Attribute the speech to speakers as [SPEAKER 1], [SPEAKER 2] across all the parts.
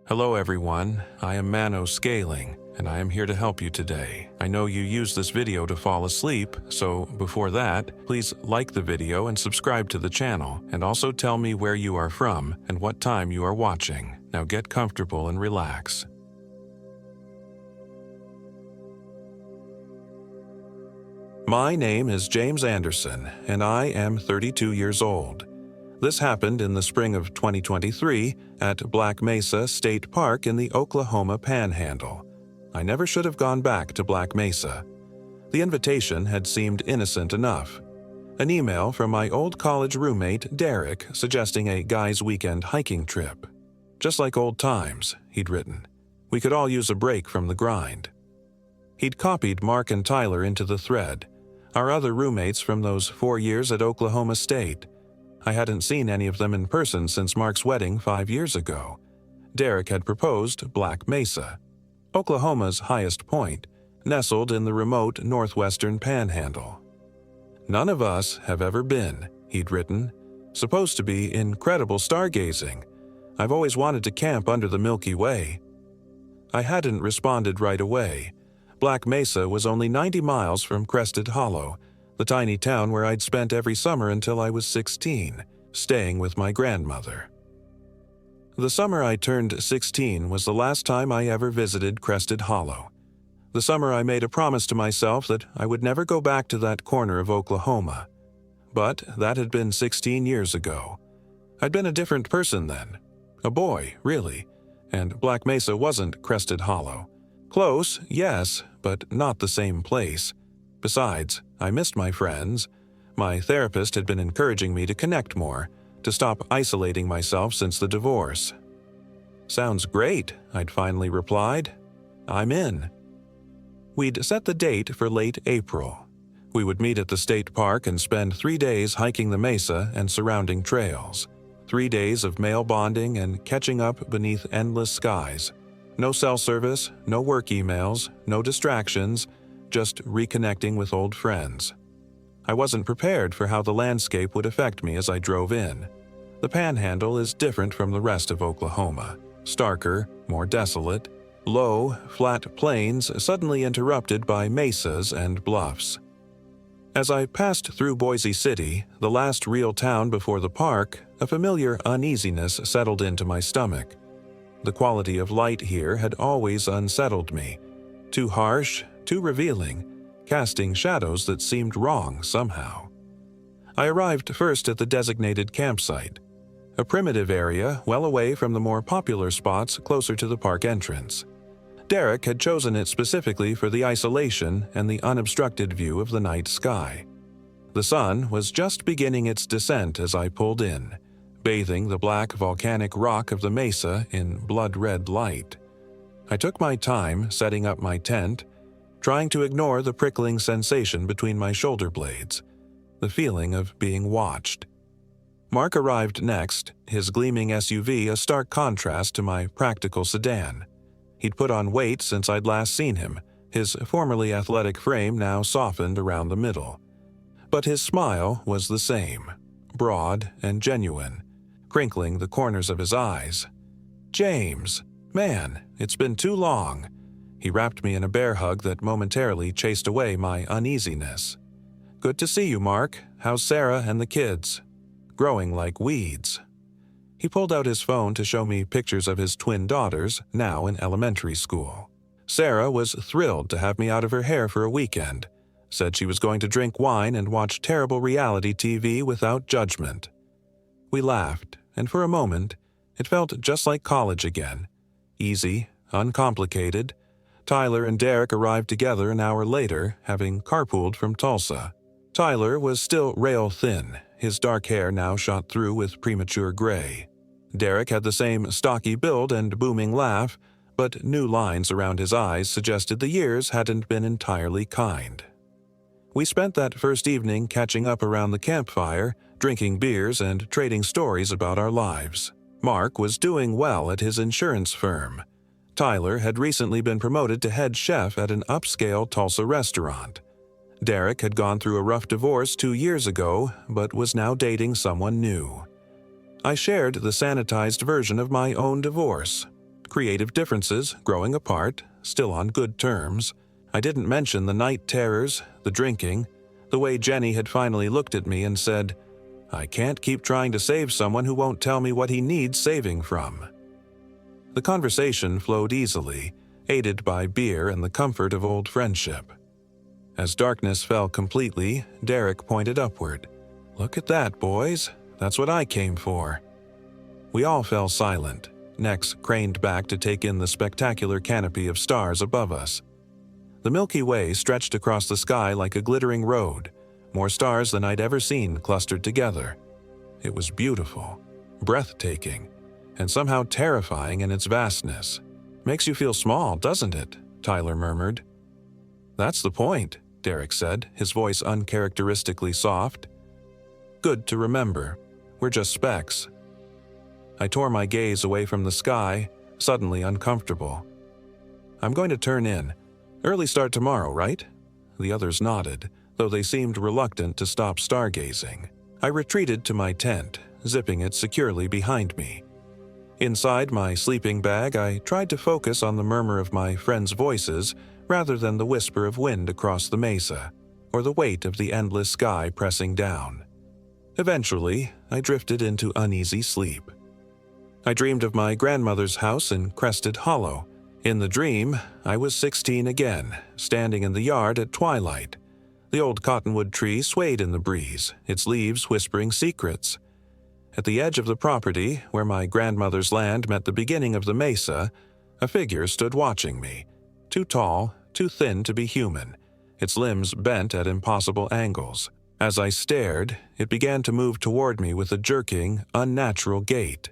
[SPEAKER 1] Hello everyone, I am MANO Scaling, and I am here to help you today. I know you use this video to fall asleep, so before that, please like the video and subscribe to the channel, and also tell me where you are from and what time you are watching. Now get comfortable and relax. My name is James Anderson, and I am 32 years old. This happened in the spring of 2023 at Black Mesa State Park in the Oklahoma Panhandle. I never should have gone back to Black Mesa. The invitation had seemed innocent enough. An email from my old college roommate, Derek, suggesting a guys' weekend hiking trip. Just like old times, he'd written. We could all use a break from the grind. He'd copied Mark and Tyler into the thread, our other roommates from those 4 years at Oklahoma State. I hadn't seen any of them in person since Mark's wedding 5 years ago. Derek had proposed Black Mesa, Oklahoma's highest point, nestled in the remote northwestern panhandle. None of us have ever been, he'd written. Supposed to be incredible stargazing. I've always wanted to camp under the Milky Way. I hadn't responded right away. Black Mesa was only 90 miles from Crested Hollow, the tiny town where I'd spent every summer until I was 16, staying with my grandmother. The summer I turned 16 was the last time I ever visited Crested Hollow. The summer I made a promise to myself that I would never go back to that corner of Oklahoma. But that had been 16 years ago. I'd been a different person then. A boy, really. And Black Mesa wasn't Crested Hollow. Close, yes, but not the same place. Besides, I missed my friends. My therapist had been encouraging me to connect more, to stop isolating myself since the divorce. Sounds great, I'd finally replied. I'm in. We'd set the date for late April. We would meet at the state park and spend 3 days hiking the mesa and surrounding trails. 3 days of male bonding and catching up beneath endless skies. No cell service, no work emails, no distractions, just reconnecting with old friends. I wasn't prepared for how the landscape would affect me as I drove in. The Panhandle is different from the rest of Oklahoma. Starker, more desolate. Low, flat plains suddenly interrupted by mesas and bluffs. As I passed through Boise City, the last real town before the park, a familiar uneasiness settled into my stomach. The quality of light here had always unsettled me. Too harsh, too revealing, casting shadows that seemed wrong somehow. I arrived first at the designated campsite, a primitive area well away from the more popular spots closer to the park entrance. Derek had chosen it specifically for the isolation and the unobstructed view of the night sky. The sun was just beginning its descent as I pulled in, bathing the black volcanic rock of the mesa in blood-red light. I took my time setting up my tent, trying to ignore the prickling sensation between my shoulder blades, the feeling of being watched. Mark arrived next, his gleaming SUV a stark contrast to my practical sedan. He'd put on weight since I'd last seen him, his formerly athletic frame now softened around the middle. But his smile was the same, broad and genuine, crinkling the corners of his eyes. James, man, it's been too long. He wrapped me in a bear hug that momentarily chased away my uneasiness. Good to see you, Mark. How's Sarah and the kids? Growing like weeds. He pulled out his phone to show me pictures of his twin daughters, now in elementary school. Sarah was thrilled to have me out of her hair for a weekend, said she was going to drink wine and watch terrible reality TV without judgment. We laughed, and for a moment, it felt just like college again. Easy, uncomplicated. Tyler and Derek arrived together an hour later, having carpooled from Tulsa. Tyler was still rail-thin, his dark hair now shot through with premature gray. Derek had the same stocky build and booming laugh, but new lines around his eyes suggested the years hadn't been entirely kind. We spent that first evening catching up around the campfire, drinking beers and trading stories about our lives. Mark was doing well at his insurance firm. Tyler had recently been promoted to head chef at an upscale Tulsa restaurant. Derek had gone through a rough divorce 2 years ago, but was now dating someone new. I shared the sanitized version of my own divorce. creative differences growing apart, still on good terms. I didn't mention the night terrors, the drinking, the way Jenny had finally looked at me and said, "I can't keep trying to save someone who won't tell me what he needs saving from." The conversation flowed easily, aided by beer and the comfort of old friendship. As darkness fell completely, Derek pointed upward. "Look at that, boys. That's what I came for." We all fell silent, necks craned back to take in the spectacular canopy of stars above us. The Milky Way stretched across the sky like a glittering road, more stars than I'd ever seen clustered together. It was beautiful, breathtaking, and somehow terrifying in its vastness. "Makes you feel small, doesn't it?" Tyler murmured. "That's the point," Derek said, his voice uncharacteristically soft. "Good to remember. We're just specks." I tore my gaze away from the sky, suddenly uncomfortable. "I'm going to turn in. Early start tomorrow, right?" The others nodded, though they seemed reluctant to stop stargazing. I retreated to my tent, zipping it securely behind me. Inside my sleeping bag, I tried to focus on the murmur of my friends' voices rather than the whisper of wind across the mesa, or the weight of the endless sky pressing down. Eventually, I drifted into uneasy sleep. I dreamed of my grandmother's house in Crested Hollow. In the dream, I was 16 again, standing in the yard at twilight. The old cottonwood tree swayed in the breeze, its leaves whispering secrets. At the edge of the property, where my grandmother's land met the beginning of the mesa, a figure stood watching me, too tall, too thin to be human, its limbs bent at impossible angles. As I stared, it began to move toward me with a jerking, unnatural gait.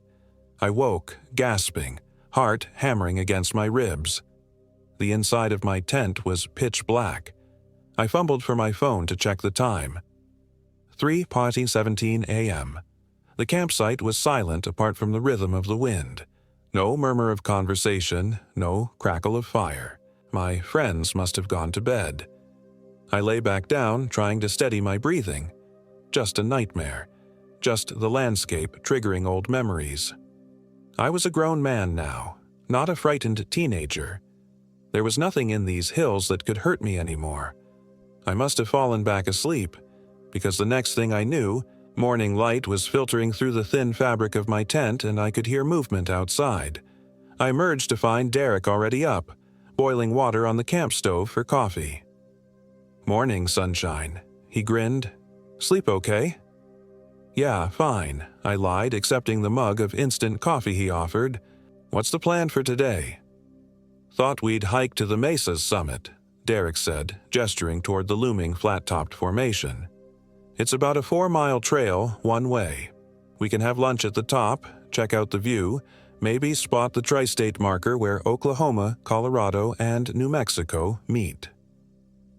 [SPEAKER 1] I woke, gasping, heart hammering against my ribs. The inside of my tent was pitch black. I fumbled for my phone to check the time. 3:17 a.m. The campsite was silent apart from the rhythm of the wind. No murmur of conversation, no crackle of fire. My friends must have gone to bed. I lay back down, trying to steady my breathing. Just a nightmare. Just the landscape triggering old memories. I was a grown man now, not a frightened teenager. There was nothing in these hills that could hurt me anymore. I must have fallen back asleep, because the next thing I knew, morning light was filtering through the thin fabric of my tent and I could hear movement outside. I emerged to find Derek already up, boiling water on the camp stove for coffee. "Morning, sunshine," he grinned. "Sleep okay?" "Yeah, fine," I lied, accepting the mug of instant coffee he offered. "What's the plan for today?" "Thought we'd hike to the Mesa's summit," Derek said, gesturing toward the looming flat-topped formation. "It's about a 4-mile trail, one way. We can have lunch at the top, check out the view, maybe spot the tri-state marker where Oklahoma, Colorado, and New Mexico meet."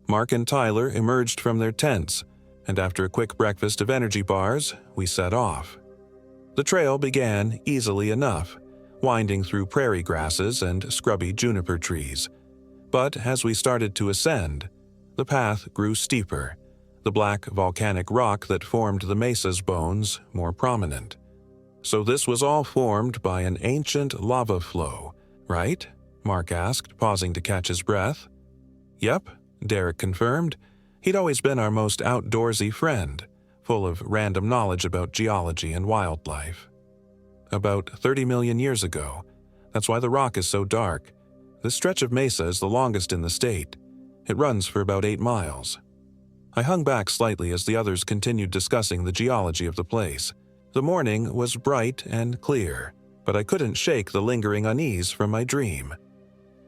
[SPEAKER 1] Mark and Tyler emerged from their tents, and after a quick breakfast of energy bars, we set off. The trail began easily enough, winding through prairie grasses and scrubby juniper trees. But as we started to ascend, the path grew steeper, the black volcanic rock that formed the mesa's bones more prominent. "So this was all formed by an ancient lava flow, right?" Mark asked, pausing to catch his breath. "Yep," Derek confirmed. He'd always been our most outdoorsy friend, full of random knowledge about geology and wildlife. "About 30 million years ago. That's why the rock is so dark. This stretch of mesa is the longest in the state. It runs for about 8 miles. I hung back slightly as the others continued discussing the geology of the place. The morning was bright and clear, but I couldn't shake the lingering unease from my dream.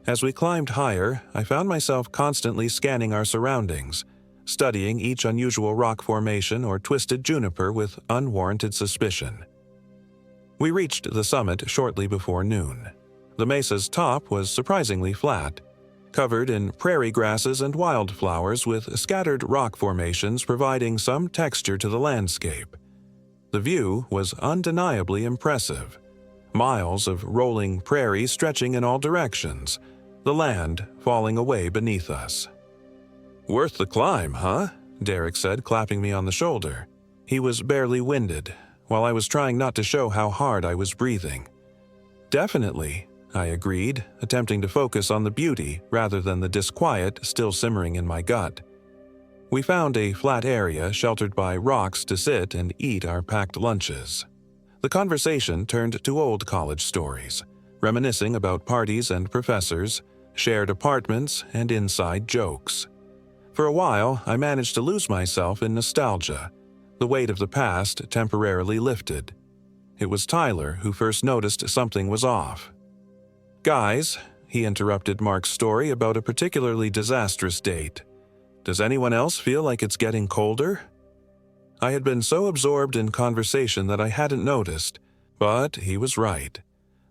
[SPEAKER 1] As we climbed higher, I found myself constantly scanning our surroundings, studying each unusual rock formation or twisted juniper with unwarranted suspicion. We reached the summit shortly before noon. The mesa's top was surprisingly flat, covered in prairie grasses and wildflowers with scattered rock formations providing some texture to the landscape. The view was undeniably impressive. Miles of rolling prairie stretching in all directions, the land falling away beneath us. "Worth the climb, huh?" Derek said, clapping me on the shoulder. He was barely winded, while I was trying not to show how hard I was breathing. "Definitely," I agreed, attempting to focus on the beauty rather than the disquiet still simmering in my gut. We found a flat area sheltered by rocks to sit and eat our packed lunches. The conversation turned to old college stories, reminiscing about parties and professors, shared apartments, and inside jokes. For a while, I managed to lose myself in nostalgia. The weight of the past temporarily lifted. It was Tyler who first noticed something was off. "Guys," he interrupted Mark's story about a particularly disastrous date. "Does anyone else feel like it's getting colder?" I had been so absorbed in conversation that I hadn't noticed, but he was right.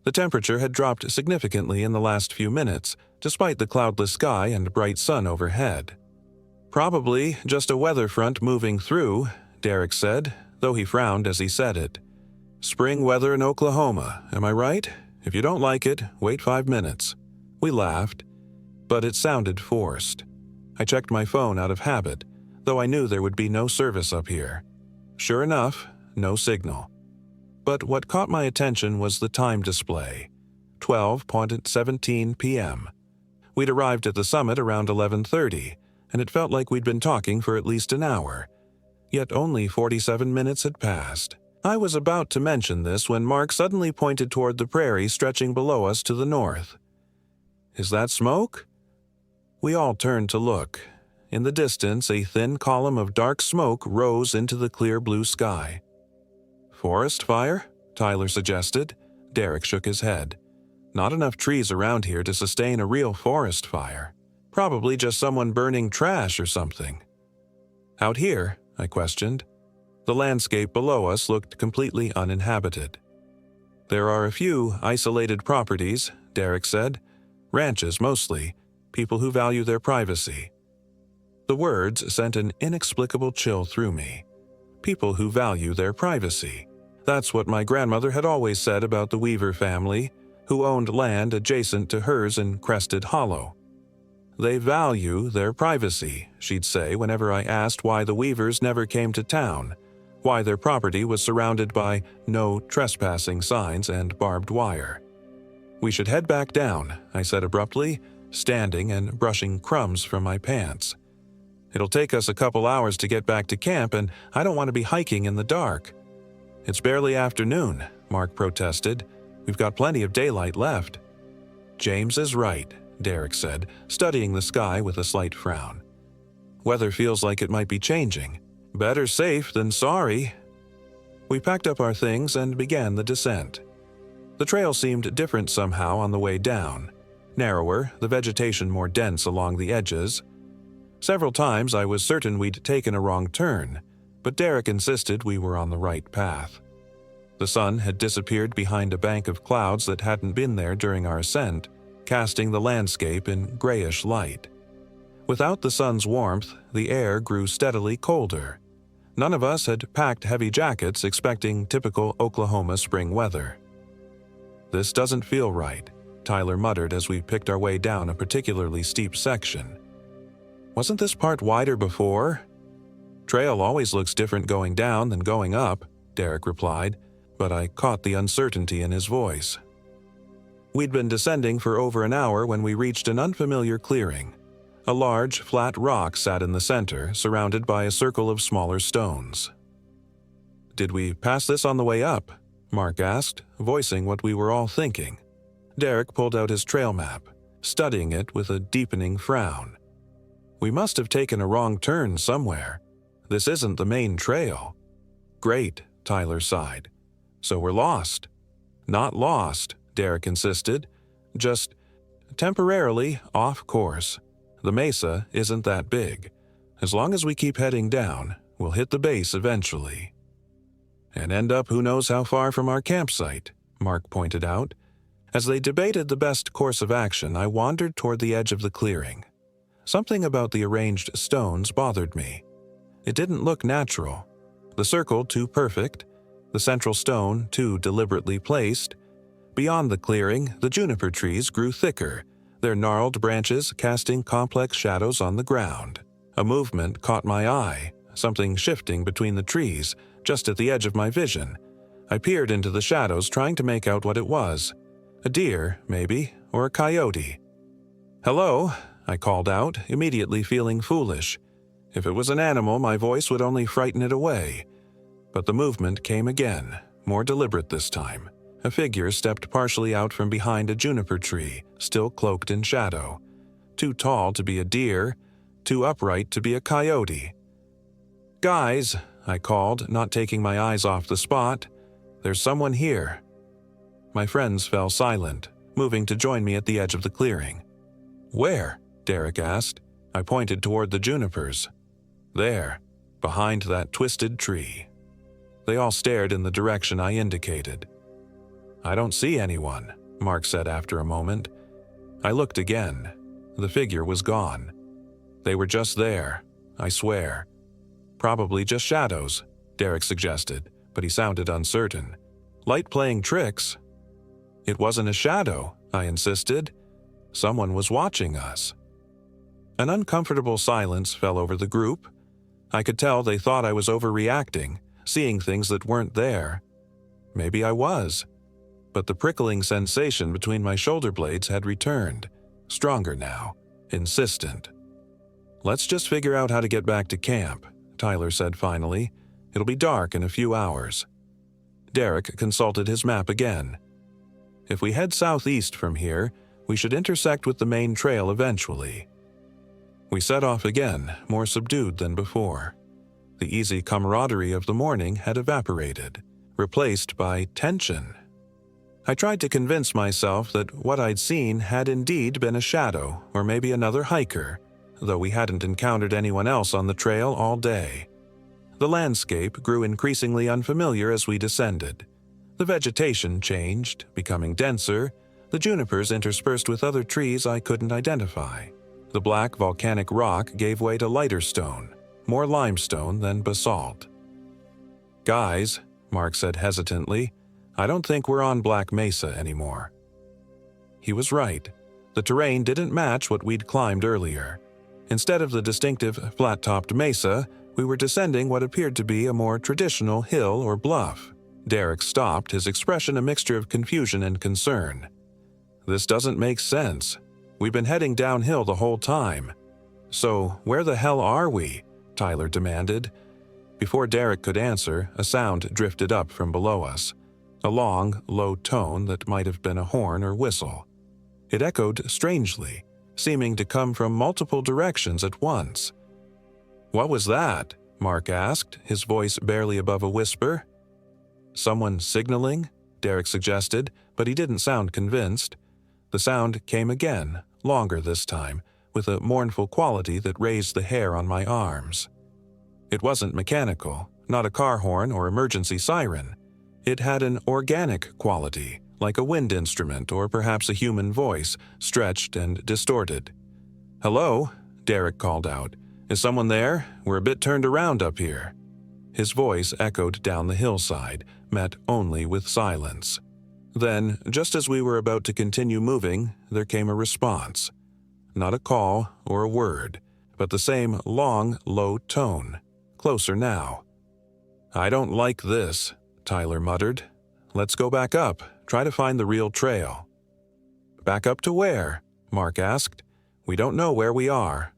[SPEAKER 1] The temperature had dropped significantly in the last few minutes, despite the cloudless sky and bright sun overhead. "Probably just a weather front moving through," Derek said, though he frowned as he said it. "Spring weather in Oklahoma, am I right? If you don't like it, wait 5 minutes." We laughed, but it sounded forced. I checked my phone out of habit, though I knew there would be no service up here. Sure enough, no signal. But what caught my attention was the time display, 12:17 p.m. We'd arrived at the summit around 11:30, and it felt like we'd been talking for at least an hour. Yet only 47 minutes had passed. I was about to mention this when Mark suddenly pointed toward the prairie stretching below us to the north. "Is that smoke?" We all turned to look. In the distance, a thin column of dark smoke rose into the clear blue sky. "Forest fire?" Tyler suggested. Derek shook his head. "Not enough trees around here to sustain a real forest fire. Probably just someone burning trash or something." "Out here?" I questioned. The landscape below us looked completely uninhabited. "There are a few isolated properties," Derek said. "Ranches mostly, people who value their privacy." The words sent an inexplicable chill through me. People who value their privacy. That's what my grandmother had always said about the Weaver family, who owned land adjacent to hers in Crested Hollow. "They value their privacy," she'd say whenever I asked why the Weavers never came to town, why their property was surrounded by no trespassing signs and barbed wire. "We should head back down," I said abruptly, standing and brushing crumbs from my pants. "It'll take us a couple hours to get back to camp, and I don't want to be hiking in the dark." "It's barely afternoon," Mark protested. "We've got plenty of daylight left." "James is right," Derek said, studying the sky with a slight frown. "Weather feels like it might be changing. Better safe than sorry." We packed up our things and began the descent. The trail seemed different somehow on the way down. Narrower, the vegetation more dense along the edges. Several times I was certain we'd taken a wrong turn, but Derek insisted we were on the right path. The sun had disappeared behind a bank of clouds that hadn't been there during our ascent, casting the landscape in grayish light. Without the sun's warmth, the air grew steadily colder. None of us had packed heavy jackets expecting typical Oklahoma spring weather. "This doesn't feel right," Tyler muttered as we picked our way down a particularly steep section. "Wasn't this part wider before?" "Trail always looks different going down than going up," Derek replied, but I caught the uncertainty in his voice. We'd been descending for over an hour when we reached an unfamiliar clearing. A large, flat rock sat in the center, surrounded by a circle of smaller stones. "Did we pass this on the way up?" Mark asked, voicing what we were all thinking. Derek pulled out his trail map, studying it with a deepening frown. "We must have taken a wrong turn somewhere. This isn't the main trail." "Great," Tyler sighed. "So we're lost." "Not lost," Derek insisted. "Just temporarily off course. The mesa isn't that big. As long as we keep heading down, we'll hit the base eventually." "And end up who knows how far from our campsite," Mark pointed out. As they debated the best course of action, I wandered toward the edge of the clearing. Something about the arranged stones bothered me. It didn't look natural. The circle too perfect, the central stone too deliberately placed. Beyond the clearing, the juniper trees grew thicker, their gnarled branches casting complex shadows on the ground. A movement caught my eye, something shifting between the trees, just at the edge of my vision. I peered into the shadows, trying to make out what it was. A deer, maybe, or a coyote. "Hello," I called out, immediately feeling foolish. If it was an animal, my voice would only frighten it away. But the movement came again, more deliberate this time. A figure stepped partially out from behind a juniper tree, still cloaked in shadow. Too tall to be a deer, too upright to be a coyote. "Guys," I called, not taking my eyes off the spot, "there's someone here." My friends fell silent, moving to join me at the edge of the clearing. "Where?" Derek asked. I pointed toward the junipers. "There, behind that twisted tree." They all stared in the direction I indicated. "I don't see anyone," Mark said after a moment. I looked again. The figure was gone. "They were just there, I swear." "Probably just shadows," Derek suggested, but he sounded uncertain. "Light playing tricks." "It wasn't a shadow," I insisted. "Someone was watching us." An uncomfortable silence fell over the group. I could tell they thought I was overreacting, seeing things that weren't there. Maybe I was. But the prickling sensation between my shoulder blades had returned, stronger now, insistent. "Let's just figure out how to get back to camp," Tyler said finally. "It'll be dark in a few hours." Derek consulted his map again. "If we head southeast from here, we should intersect with the main trail eventually." We set off again, more subdued than before. The easy camaraderie of the morning had evaporated, replaced by tension. I tried to convince myself that what I'd seen had indeed been a shadow or maybe another hiker, though we hadn't encountered anyone else on the trail all day. The landscape grew increasingly unfamiliar as we descended. The vegetation changed, becoming denser, the junipers interspersed with other trees I couldn't identify. The black volcanic rock gave way to lighter stone, more limestone than basalt. "Guys," Mark said hesitantly, "I don't think we're on Black Mesa anymore." He was right. The terrain didn't match what we'd climbed earlier. Instead of the distinctive flat-topped mesa, we were descending what appeared to be a more traditional hill or bluff. Derek stopped, his expression a mixture of confusion and concern. "This doesn't make sense. We've been heading downhill the whole time." "So, where the hell are we?" Tyler demanded. Before Derek could answer, a sound drifted up from below us. A long, low tone that might have been a horn or whistle. It echoed strangely, seeming to come from multiple directions at once. "What was that?" Mark asked, his voice barely above a whisper. "Someone signaling?" Derek suggested, but he didn't sound convinced. The sound came again, longer this time, with a mournful quality that raised the hair on my arms. It wasn't mechanical, not a car horn or emergency siren. It had an organic quality, like a wind instrument or perhaps a human voice, stretched and distorted. "Hello?" Derek called out. "Is someone there? We're a bit turned around up here." His voice echoed down the hillside, met only with silence. Then, just as we were about to continue moving, there came a response. Not a call or a word, but the same long, low tone. Closer now. "I don't like this," Tyler muttered. "Let's go back up, try to find the real trail." "Back up to where?" Mark asked. "We don't know where we are."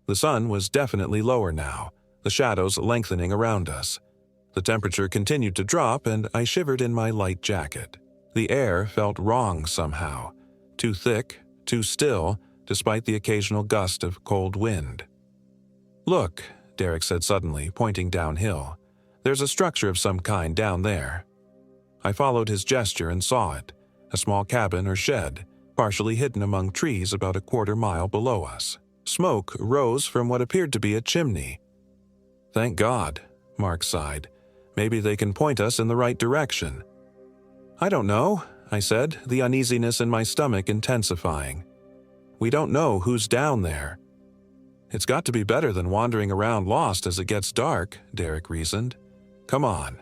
[SPEAKER 1] The sun was definitely lower now, the shadows lengthening around us. The temperature continued to drop, and I shivered in my light jacket. The air felt wrong somehow, too thick, too still, despite the occasional gust of cold wind. "Look," Derek said suddenly, pointing downhill. "There's a structure of some kind down there." I followed his gesture and saw it, a small cabin or shed, partially hidden among trees about a quarter-mile below us. Smoke rose from what appeared to be a chimney. "Thank God," Mark sighed. "Maybe they can point us in the right direction." "I don't know," I said, the uneasiness in my stomach intensifying. "We don't know who's down there." "It's got to be better than wandering around lost as it gets dark," Derek reasoned. "Come on."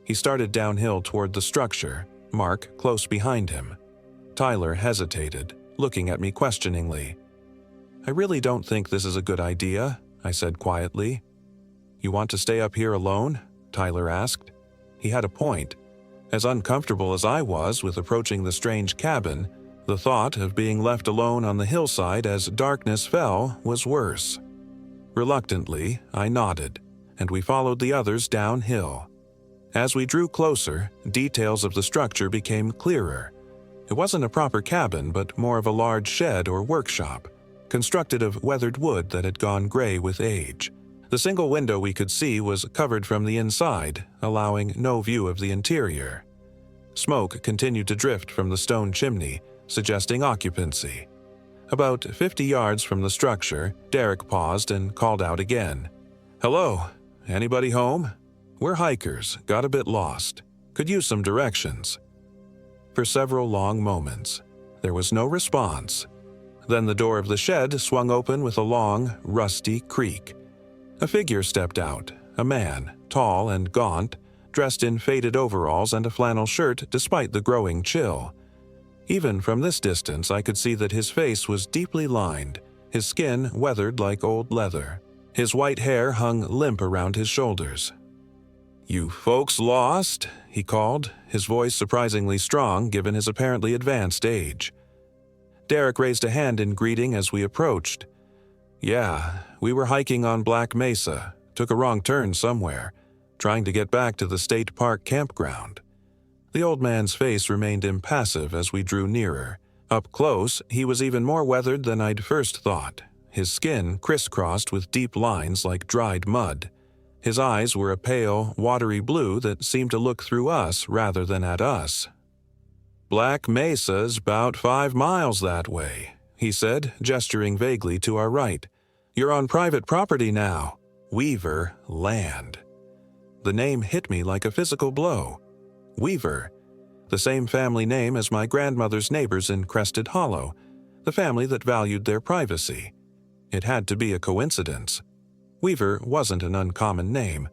[SPEAKER 1] He started downhill toward the structure, Mark close behind him. Tyler hesitated, looking at me questioningly. "I really don't think this is a good idea," I said quietly. "You want to stay up here alone?" Tyler asked. He had a point. As uncomfortable as I was with approaching the strange cabin, the thought of being left alone on the hillside as darkness fell was worse. Reluctantly, I nodded, and we followed the others downhill. As we drew closer, details of the structure became clearer. It wasn't a proper cabin, but more of a large shed or workshop, constructed of weathered wood that had gone gray with age. The single window we could see was covered from the inside, allowing no view of the interior. Smoke continued to drift from the stone chimney, suggesting occupancy. About 50 yards from the structure, Derek paused and called out again. "Hello, anybody home? We're hikers, got a bit lost. Could use some directions." For several long moments, there was no response. Then the door of the shed swung open with a long, rusty creak. A figure stepped out, a man, tall and gaunt, dressed in faded overalls and a flannel shirt despite the growing chill. Even from this distance, I could see that his face was deeply lined, his skin weathered like old leather. His white hair hung limp around his shoulders. "You folks lost?" he called, his voice surprisingly strong given his apparently advanced age. Derek raised a hand in greeting as we approached. "Yeah, we were hiking on Black Mesa, took a wrong turn somewhere, trying to get back to the state park campground." The old man's face remained impassive as we drew nearer. Up close, he was even more weathered than I'd first thought, his skin crisscrossed with deep lines like dried mud. His eyes were a pale, watery blue that seemed to look through us rather than at us. "Black Mesa's about 5 miles that way," he said, gesturing vaguely to our right. "You're on private property now. Weaver land." The name hit me like a physical blow. Weaver, the same family name as my grandmother's neighbors in Crested Hollow, the family that valued their privacy. It had to be a coincidence. Weaver wasn't an uncommon name,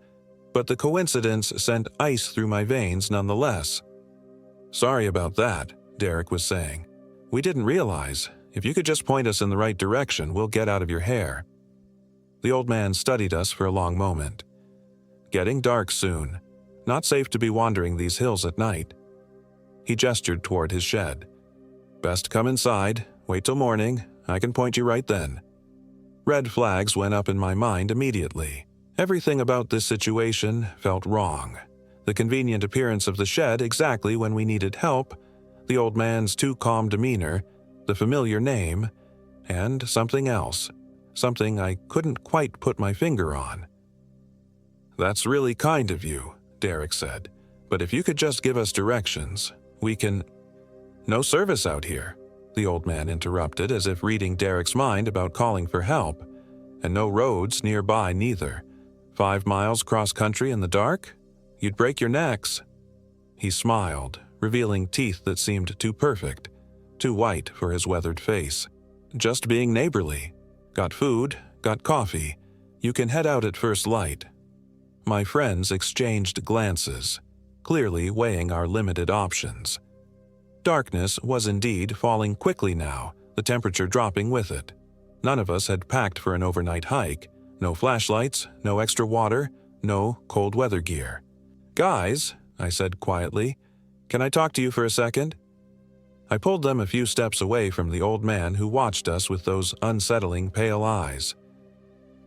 [SPEAKER 1] but the coincidence sent ice through my veins nonetheless. "Sorry about that," Derek was saying. "We didn't realize. If you could just point us in the right direction, we'll get out of your hair." The old man studied us for a long moment. "Getting dark soon. Not safe to be wandering these hills at night." He gestured toward his shed. "Best come inside, wait till morning, I can point you right then." Red flags went up in my mind immediately. Everything about this situation felt wrong. The convenient appearance of the shed exactly when we needed help, the old man's too calm demeanor, the familiar name, and something else, something I couldn't quite put my finger on. "That's really kind of you," Derek said, "but if you could just give us directions, we can—" "No service out here," the old man interrupted as if reading Derek's mind about calling for help. "And no roads nearby neither. 5 miles cross-country in the dark? You'd break your necks." He smiled, revealing teeth that seemed too perfect, too white for his weathered face. "Just being neighborly. Got food, got coffee. You can head out at first light." My friends exchanged glances, clearly weighing our limited options. Darkness was indeed falling quickly now, the temperature dropping with it. None of us had packed for an overnight hike. No flashlights, no extra water, no cold weather gear. "Guys," I said quietly, "can I talk to you for a second?" I pulled them a few steps away from the old man who watched us with those unsettling pale eyes.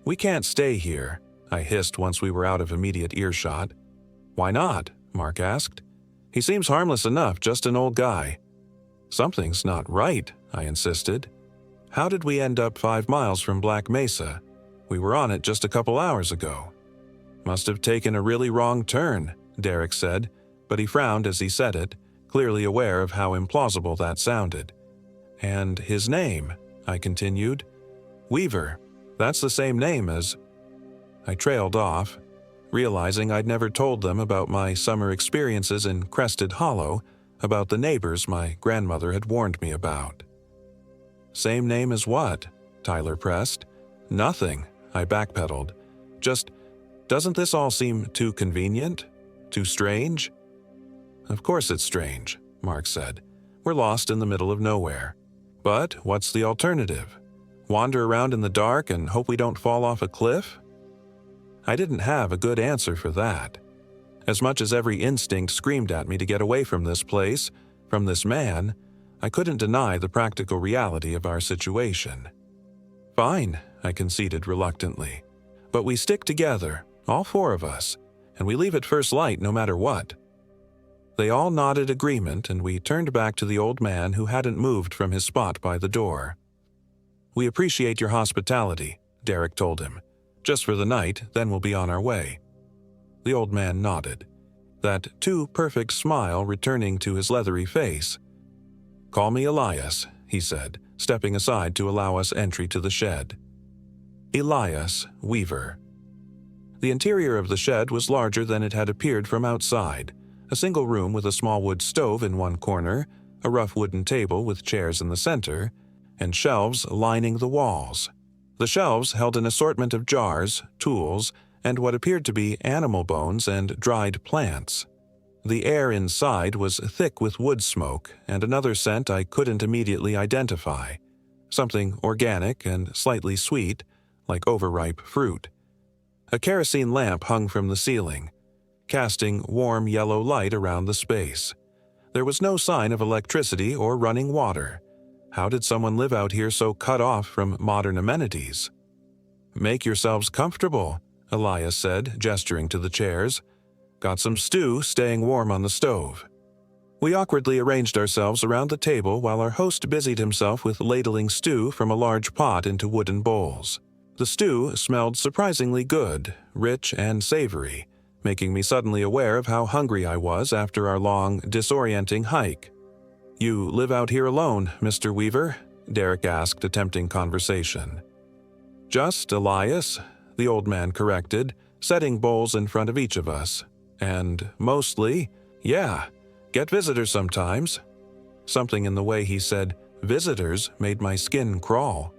[SPEAKER 1] "We can't stay here," I hissed once we were out of immediate earshot. "Why not?" Mark asked. "He seems harmless enough, just an old guy." "Something's not right," I insisted. "How did we end up 5 miles from Black Mesa? We were on it just a couple hours ago." "Must have taken a really wrong turn," Derek said, but he frowned as he said it, clearly aware of how implausible that sounded. "And his name," I continued. "Weaver. That's the same name as—" I trailed off, realizing I'd never told them about my summer experiences in Crested Hollow, about the neighbors my grandmother had warned me about. "Same name as what?" Tyler pressed. "Nothing," I backpedaled. "Just, doesn't this all seem too convenient? Too strange?" "Of course it's strange," Mark said. "We're lost in the middle of nowhere. But what's the alternative? Wander around in the dark and hope we don't fall off a cliff?" I didn't have a good answer for that. As much as every instinct screamed at me to get away from this place, from this man, I couldn't deny the practical reality of our situation. "Fine," I conceded reluctantly. "But we stick together, all four of us, and we leave at first light no matter what." They all nodded agreement, and we turned back to the old man who hadn't moved from his spot by the door. "We appreciate your hospitality," Derek told him. "Just for the night, then we'll be on our way." The old man nodded, that too perfect smile returning to his leathery face. "Call me Elias," he said, stepping aside to allow us entry to the shed. Elias Weaver. The interior of the shed was larger than it had appeared from outside. A single room with a small wood stove in one corner, a rough wooden table with chairs in the center, and shelves lining the walls. The shelves held an assortment of jars, tools, and what appeared to be animal bones and dried plants. The air inside was thick with wood smoke and another scent I couldn't immediately identify, something organic and slightly sweet, like overripe fruit. A kerosene lamp hung from the ceiling, casting warm yellow light around the space. There was no sign of electricity or running water. How did someone live out here so cut off from modern amenities? "Make yourselves comfortable," Elias said, gesturing to the chairs. "Got some stew staying warm on the stove." We awkwardly arranged ourselves around the table while our host busied himself with ladling stew from a large pot into wooden bowls. The stew smelled surprisingly good, rich and savory, making me suddenly aware of how hungry I was after our long, disorienting hike. "You live out here alone, Mr. Weaver?" Derek asked, attempting conversation. "Just Elias," the old man corrected, setting bowls in front of each of us. "And mostly, yeah, get visitors sometimes." Something in the way he said "visitors" made my skin crawl.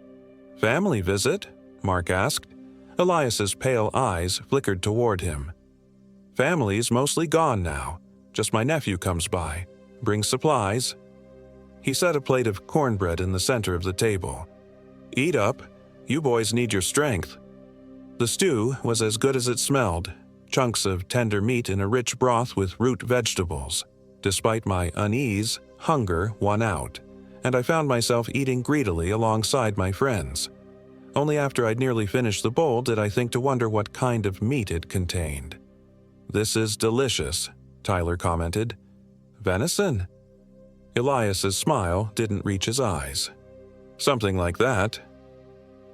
[SPEAKER 1] "Family visit?" Mark asked. Elias's pale eyes flickered toward him. "Family's mostly gone now. Just my nephew comes by. Brings supplies." He set a plate of cornbread in the center of the table. "Eat up. You boys need your strength." The stew was as good as it smelled, chunks of tender meat in a rich broth with root vegetables. Despite my unease, hunger won out, and I found myself eating greedily alongside my friends. Only after I'd nearly finished the bowl did I think to wonder what kind of meat it contained. "This is delicious," Tyler commented. "Venison?" Elias's smile didn't reach his eyes. "Something like that."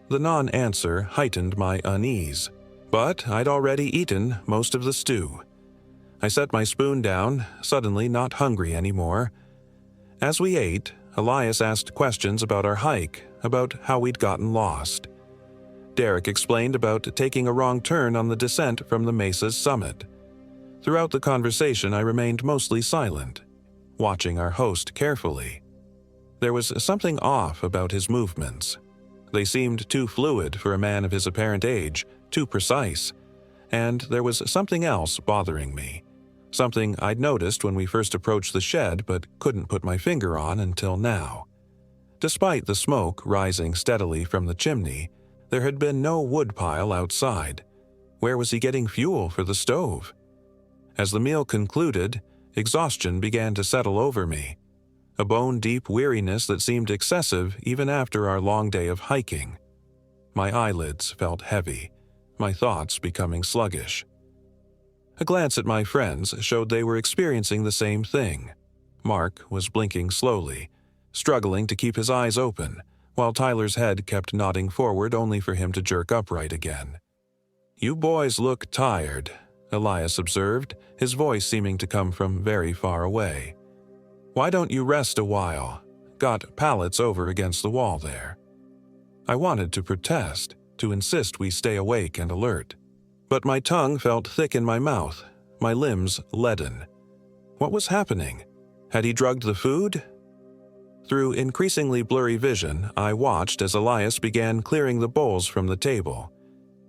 [SPEAKER 1] The non-answer heightened my unease, but I'd already eaten most of the stew. I set my spoon down, suddenly not hungry anymore. As we ate, Elias asked questions about our hike, about how we'd gotten lost. Derek explained about taking a wrong turn on the descent from the mesa's summit. Throughout the conversation, I remained mostly silent, watching our host carefully. There was something off about his movements. They seemed too fluid for a man of his apparent age, too precise, and there was something else bothering me. Something I'd noticed when we first approached the shed but couldn't put my finger on until now. Despite the smoke rising steadily from the chimney, there had been no woodpile outside. Where was he getting fuel for the stove? As the meal concluded, exhaustion began to settle over me, a bone-deep weariness that seemed excessive even after our long day of hiking. My eyelids felt heavy, my thoughts becoming sluggish. A glance at my friends showed they were experiencing the same thing. Mark was blinking slowly, struggling to keep his eyes open, while Tyler's head kept nodding forward only for him to jerk upright again. "You boys look tired," Elias observed, his voice seeming to come from very far away. "Why don't you rest a while? Got pallets over against the wall there." I wanted to protest, to insist we stay awake and alert. But my tongue felt thick in my mouth, my limbs leaden. What was happening? Had he drugged the food? Through increasingly blurry vision, I watched as Elias began clearing the bowls from the table.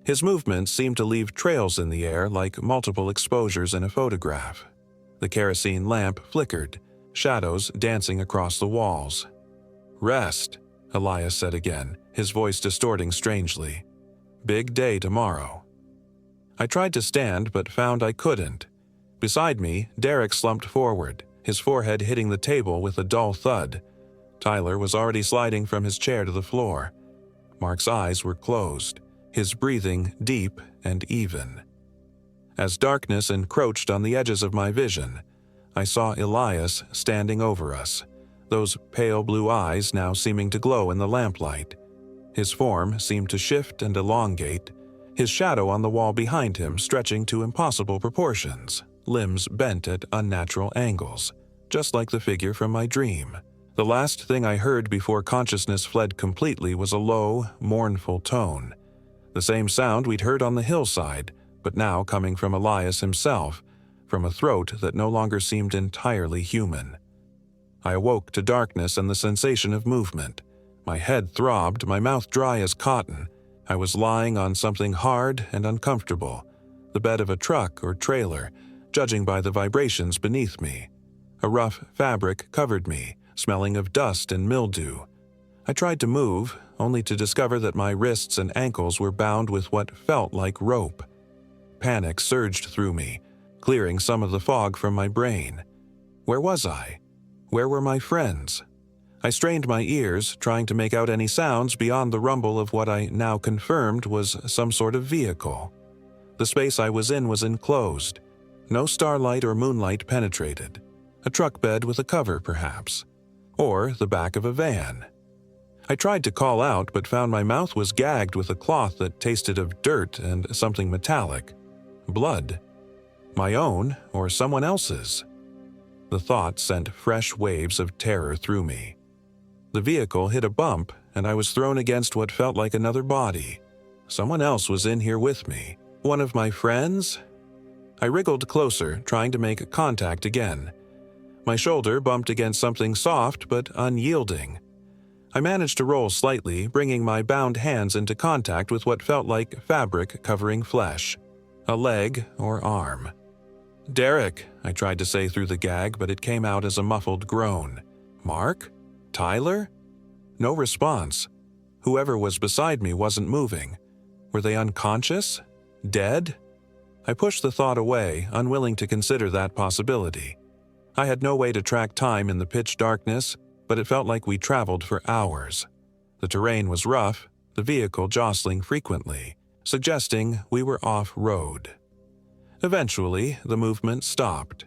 [SPEAKER 1] His movements seemed to leave trails in the air like multiple exposures in a photograph. The kerosene lamp flickered, shadows dancing across the walls. "Rest," Elias said again, his voice distorting strangely. "Big day tomorrow." I tried to stand but found I couldn't. Beside me, Derek slumped forward, his forehead hitting the table with a dull thud. Tyler was already sliding from his chair to the floor. Mark's eyes were closed, his breathing deep and even. As darkness encroached on the edges of my vision, I saw Elias standing over us, those pale blue eyes now seeming to glow in the lamplight. His form seemed to shift and elongate, his shadow on the wall behind him stretching to impossible proportions, limbs bent at unnatural angles, just like the figure from my dream. The last thing I heard before consciousness fled completely was a low, mournful tone. The same sound we'd heard on the hillside, but now coming from Elias himself, from a throat that no longer seemed entirely human. I awoke to darkness and the sensation of movement. My head throbbed, my mouth dry as cotton. I was lying on something hard and uncomfortable, the bed of a truck or trailer, judging by the vibrations beneath me. A rough fabric covered me, smelling of dust and mildew. I tried to move, only to discover that my wrists and ankles were bound with what felt like rope. Panic surged through me, clearing some of the fog from my brain. Where was I? Where were my friends? I strained my ears, trying to make out any sounds beyond the rumble of what I now confirmed was some sort of vehicle. The space I was in was enclosed. No starlight or moonlight penetrated. A truck bed with a cover, perhaps. Or the back of a van. I tried to call out, but found my mouth was gagged with a cloth that tasted of dirt and something metallic. Blood. My own or someone else's. The thought sent fresh waves of terror through me. The vehicle hit a bump, and I was thrown against what felt like another body. Someone else was in here with me. One of my friends? I wriggled closer, trying to make contact again. My shoulder bumped against something soft but unyielding. I managed to roll slightly, bringing my bound hands into contact with what felt like fabric covering flesh. A leg or arm. "Derek," I tried to say through the gag, but it came out as a muffled groan. "Mark? Tyler?" No response. Whoever was beside me wasn't moving. Were they unconscious? Dead? I pushed the thought away, unwilling to consider that possibility. I had no way to track time in the pitch darkness, but it felt like we traveled for hours. The terrain was rough, the vehicle jostling frequently, suggesting we were off-road. Eventually, the movement stopped.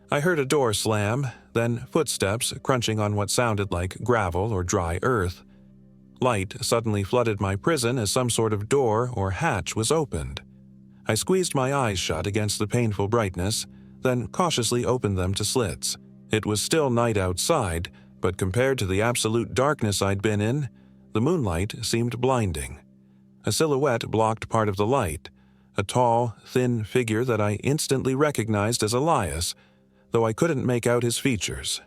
[SPEAKER 1] I heard a door slam, then footsteps crunching on what sounded like gravel or dry earth. Light suddenly flooded my prison as some sort of door or hatch was opened. I squeezed my eyes shut against the painful brightness, then cautiously opened them to slits. It was still night outside, but compared to the absolute darkness I'd been in, the moonlight seemed blinding. A silhouette blocked part of the light, a tall, thin figure that I instantly recognized as Elias, though I couldn't make out his features.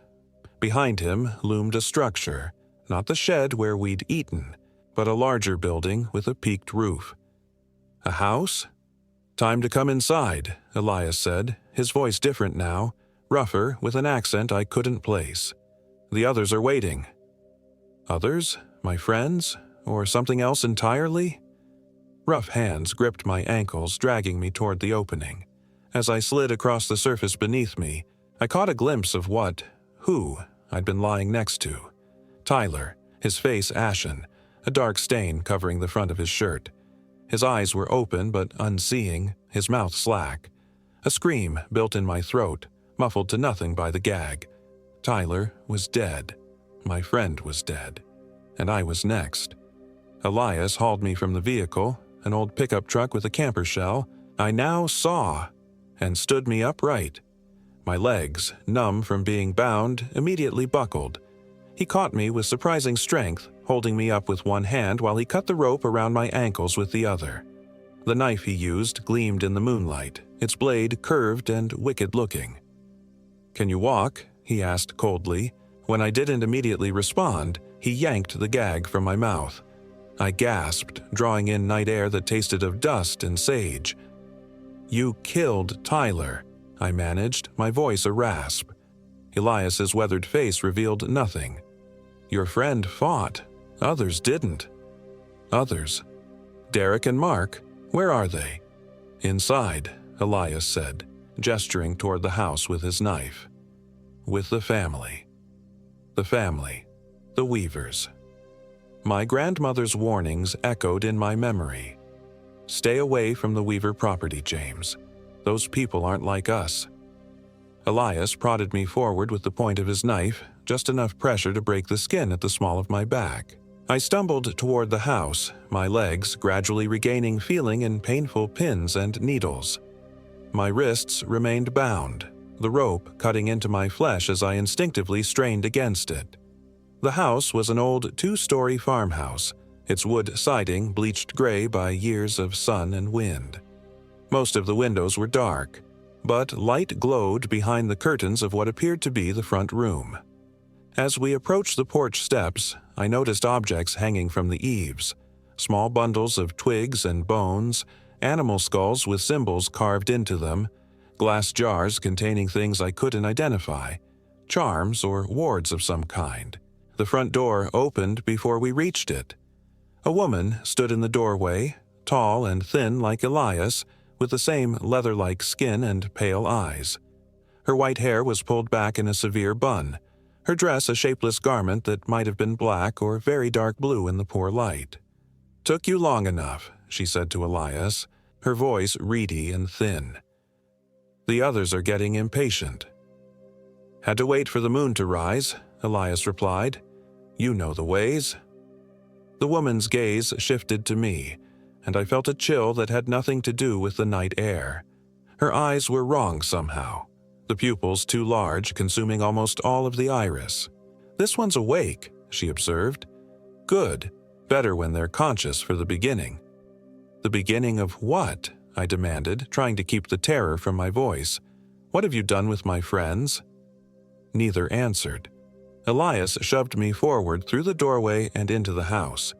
[SPEAKER 1] Behind him loomed a structure, not the shed where we'd eaten, but a larger building with a peaked roof. A house? "Time to come inside," Elias said, his voice different now, rougher with an accent I couldn't place. "The others are waiting." Others? My friends? Or something else entirely? Rough hands gripped my ankles, dragging me toward the opening. As I slid across the surface beneath me, I caught a glimpse of who I'd been lying next to. Tyler, his face ashen, a dark stain covering the front of his shirt. His eyes were open but unseeing, his mouth slack. A scream built in my throat, muffled to nothing by the gag. Tyler was dead. My friend was dead. And I was next. Elias hauled me from the vehicle, an old pickup truck with a camper shell, I now saw, and stood me upright. My legs, numb from being bound, immediately buckled. He caught me with surprising strength, holding me up with one hand while he cut the rope around my ankles with the other. The knife he used gleamed in the moonlight, its blade curved and wicked-looking. "Can you walk?" he asked coldly. When I didn't immediately respond, he yanked the gag from my mouth. I gasped, drawing in night air that tasted of dust and sage. "You killed Tyler," I managed, my voice a rasp. Elias's weathered face revealed nothing. "Your friend fought. Others didn't." "Others? Derek and Mark? Where are they?" "Inside," Elias said. gesturing toward the house with his knife. With the family. The family. The Weavers. My grandmother's warnings echoed in my memory. Stay away from the Weaver property, James. Those people aren't like us. Elias prodded me forward with the point of his knife, just enough pressure to break the skin at the small of my back. I stumbled toward the house, my legs gradually regaining feeling in painful pins and needles. My wrists remained bound, the rope cutting into my flesh as I instinctively strained against it. The house was an old two-story farmhouse, its wood siding bleached gray by years of sun and wind. Most of the windows were dark, but light glowed behind the curtains of what appeared to be the front room. As we approached the porch steps, I noticed objects hanging from the eaves, small bundles of twigs and bones, animal skulls with symbols carved into them, glass jars containing things I couldn't identify, charms or wards of some kind. The front door opened before we reached it. A woman stood in the doorway, tall and thin like Elias, with the same leather-like skin and pale eyes. Her white hair was pulled back in a severe bun, her dress a shapeless garment that might have been black or very dark blue in the poor light. "Took you long enough," she said to Elias, her voice reedy and thin. "The others are getting impatient." "Had to wait for the moon to rise," Elias replied. "You know the ways." The woman's gaze shifted to me, and I felt a chill that had nothing to do with the night air. Her eyes were wrong somehow, the pupils too large, consuming almost all of the iris. "This one's awake," she observed. "Good. Better when they're conscious for the beginning." "The beginning of what?" I demanded, trying to keep the terror from my voice. "What have you done with my friends?" Neither answered. Elias shoved me forward through the doorway and into the house.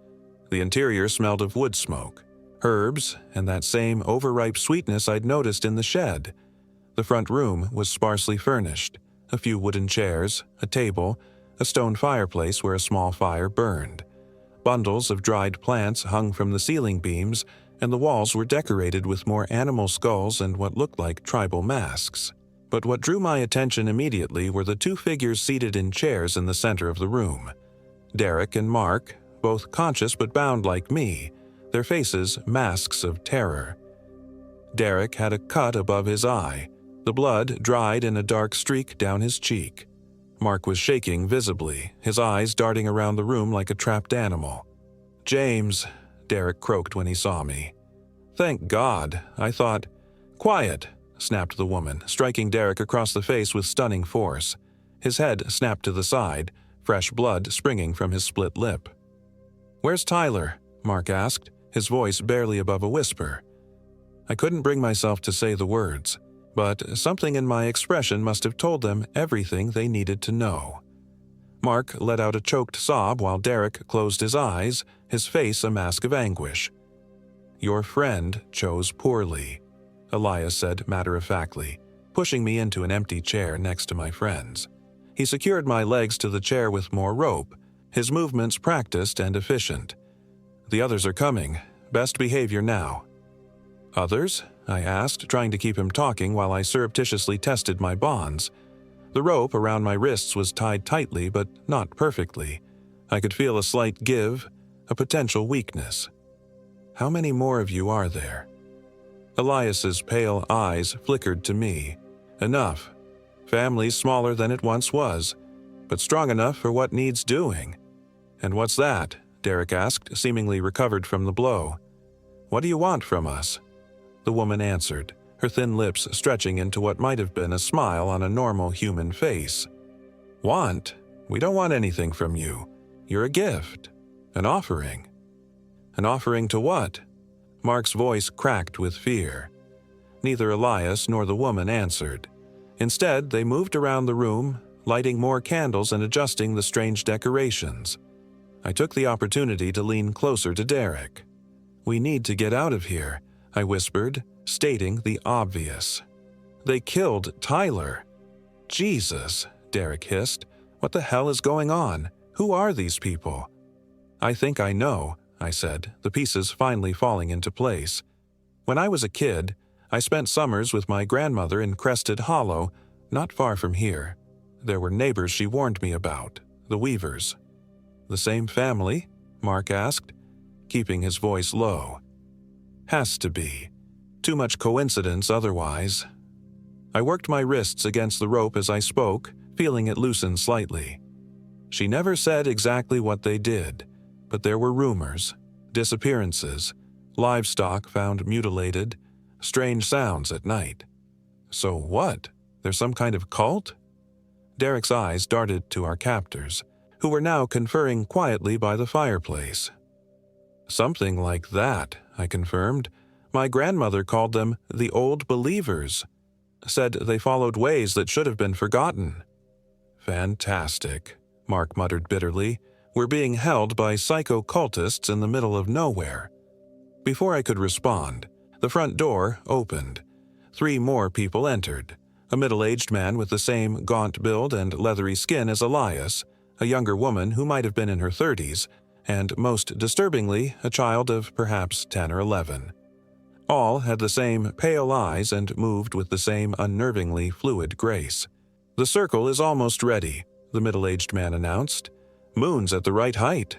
[SPEAKER 1] The interior smelled of wood smoke, herbs, and that same overripe sweetness I'd noticed in the shed. The front room was sparsely furnished, a few wooden chairs, a table, a stone fireplace where a small fire burned. Bundles of dried plants hung from the ceiling beams, and the walls were decorated with more animal skulls and what looked like tribal masks. But what drew my attention immediately were the two figures seated in chairs in the center of the room. Derek and Mark, both conscious but bound like me, their faces masks of terror. Derek had a cut above his eye, the blood dried in a dark streak down his cheek. Mark was shaking visibly, his eyes darting around the room like a trapped animal. "James," Derek croaked when he saw me. "Thank God," I thought. "Quiet," snapped the woman, striking Derek across the face with stunning force. His head snapped to the side, fresh blood springing from his split lip. "Where's Tyler?" Mark asked, his voice barely above a whisper. I couldn't bring myself to say the words, but something in my expression must have told them everything they needed to know. Mark let out a choked sob while Derek closed his eyes, his face a mask of anguish. "Your friend chose poorly," Elias said matter-of-factly, pushing me into an empty chair next to my friend's. He secured my legs to the chair with more rope, his movements practiced and efficient. "The others are coming. Best behavior now." "Others?" I asked, trying to keep him talking while I surreptitiously tested my bonds. The rope around my wrists was tied tightly, but not perfectly. I could feel a slight give, a potential weakness. "How many more of you are there?" Elias's pale eyes flickered to me. "Enough. Family's smaller than it once was, but strong enough for what needs doing." "And what's that?" Derek asked, seemingly recovered from the blow. "What do you want from us?" The woman answered, her thin lips stretching into what might have been a smile on a normal human face. "Want? We don't want anything from you. You're a gift. An offering." "An offering to what?" Mark's voice cracked with fear. Neither Elias nor the woman answered. Instead, they moved around the room, lighting more candles and adjusting the strange decorations. I took the opportunity to lean closer to Derek. "We need to get out of here," I whispered, stating the obvious. "They killed Tyler." "Jesus," Derek hissed. "What the hell is going on? Who are these people?" "I think I know," I said, the pieces finally falling into place. "When I was a kid, I spent summers with my grandmother in Crested Hollow, not far from here. There were neighbors she warned me about, the Weavers. The same family? Mark asked, keeping his voice low. Has to be. Too much coincidence otherwise. I worked my wrists against the rope as I spoke, feeling it loosen slightly. She never said exactly what they did, but there were rumors, disappearances, livestock found mutilated, strange sounds at night. So what? There's some kind of cult? Derek's eyes darted to our captors, who were now conferring quietly by the fireplace. Something like that, I confirmed. My grandmother called them the Old Believers. Said they followed ways that should have been forgotten. Fantastic, Mark muttered bitterly. We're being held by psycho-cultists in the middle of nowhere. Before I could respond, the front door opened. 3 more people entered. A middle-aged man with the same gaunt build and leathery skin as Elias, a younger woman who might have been in her 30s, and most disturbingly, a child of perhaps 10 or 11. All had the same pale eyes and moved with the same unnervingly fluid grace. The circle is almost ready, the middle-aged man announced. Moon's at the right height.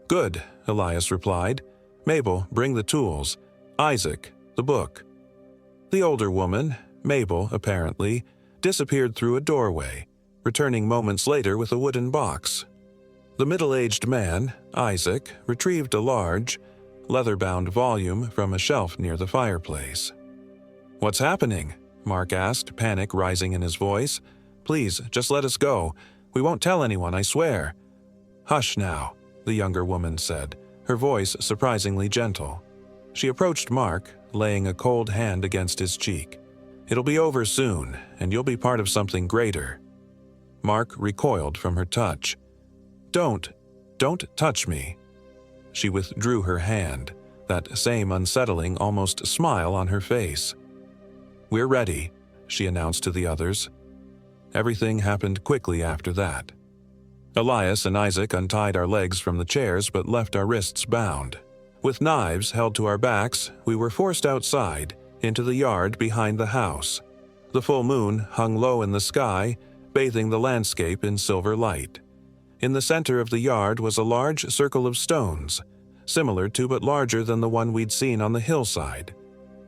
[SPEAKER 1] Good, Elias replied. Mabel, bring the tools. Isaac, the book. The older woman, Mabel apparently, disappeared through a doorway, returning moments later with a wooden box. The middle-aged man, Isaac, retrieved a large, leather-bound volume from a shelf near the fireplace. What's happening? Mark asked, panic rising in his voice. Please, just let us go. We won't tell anyone, I swear. Hush now, the younger woman said, her voice surprisingly gentle. She approached Mark, laying a cold hand against his cheek. It'll be over soon, and you'll be part of something greater. Mark recoiled from her touch. Don't touch me. She withdrew her hand, that same unsettling, almost smile on her face. We're ready, she announced to the others. Everything happened quickly after that. Elias and Isaac untied our legs from the chairs but left our wrists bound. With knives held to our backs, we were forced outside, into the yard behind the house. The full moon hung low in the sky, bathing the landscape in silver light. In the center of the yard was a large circle of stones, similar to but larger than the one we'd seen on the hillside.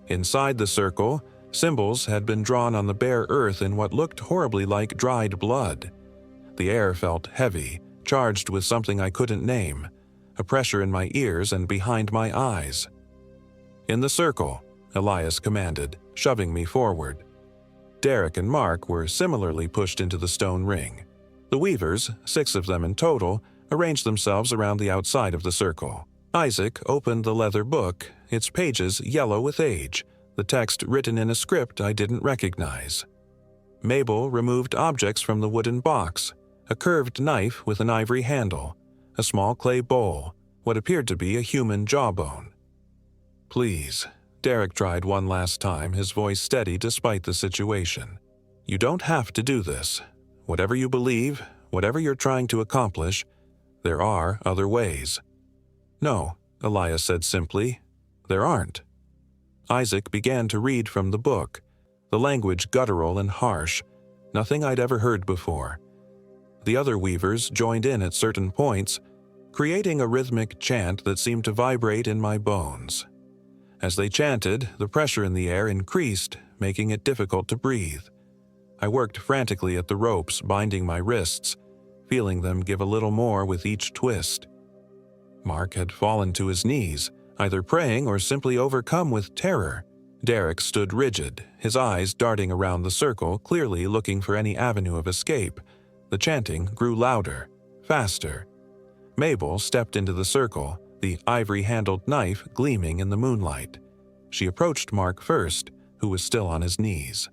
[SPEAKER 1] Inside the circle, symbols had been drawn on the bare earth in what looked horribly like dried blood. The air felt heavy, charged with something I couldn't name, a pressure in my ears and behind my eyes. In the circle, Elias commanded, shoving me forward. Derek and Mark were similarly pushed into the stone ring. The Weavers, 6 of them in total, arranged themselves around the outside of the circle. Isaac opened the leather book, its pages yellow with age, the text written in a script I didn't recognize. Mabel removed objects from the wooden box, a curved knife with an ivory handle, a small clay bowl, what appeared to be a human jawbone. Please, Derek tried one last time, his voice steady despite the situation. You don't have to do this. Whatever you believe, whatever you're trying to accomplish, there are other ways. No, Elias said simply, there aren't. Isaac began to read from the book, the language guttural and harsh, nothing I'd ever heard before. The other Weavers joined in at certain points, creating a rhythmic chant that seemed to vibrate in my bones. As they chanted, the pressure in the air increased, making it difficult to breathe. I worked frantically at the ropes binding my wrists, feeling them give a little more with each twist. Mark had fallen to his knees, either praying or simply overcome with terror. Derek stood rigid, his eyes darting around the circle, clearly looking for any avenue of escape. The chanting grew louder, faster. Mabel stepped into the circle, the ivory-handled knife gleaming in the moonlight. She approached Mark first, who was still on his knees.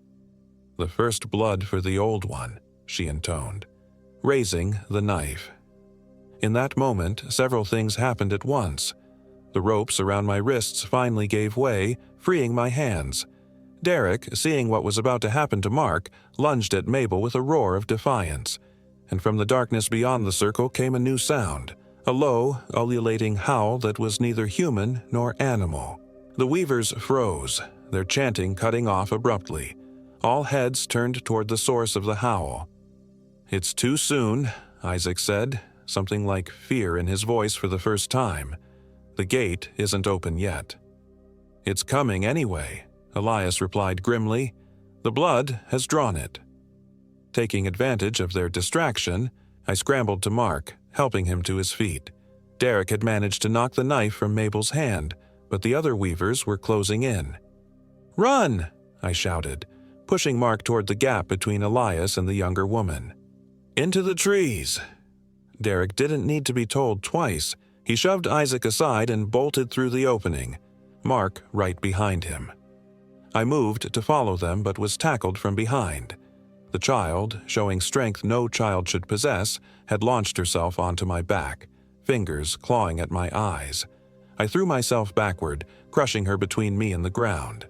[SPEAKER 1] The first blood for the old one, she intoned, raising the knife. In that moment, several things happened at once. The ropes around my wrists finally gave way, freeing my hands. Derek, seeing what was about to happen to Mark, lunged at Mabel with a roar of defiance. And from the darkness beyond the circle came a new sound, a low, ululating howl that was neither human nor animal. The Weavers froze, their chanting cutting off abruptly. All heads turned toward the source of the howl. "It's too soon," Isaac said, something like fear in his voice for the first time. "The gate isn't open yet." "It's coming anyway," Elias replied grimly. "The blood has drawn it." Taking advantage of their distraction, I scrambled to Mark, helping him to his feet. Derek had managed to knock the knife from Mabel's hand, but the other weavers were closing in. "Run!" I shouted, pushing Mark toward the gap between Elias and the younger woman. "Into the trees!" Derek didn't need to be told twice. He shoved Isaac aside and bolted through the opening, Mark right behind him. I moved to follow them but was tackled from behind. The child, showing strength no child should possess, had launched herself onto my back, fingers clawing at my eyes. I threw myself backward, crushing her between me and the ground.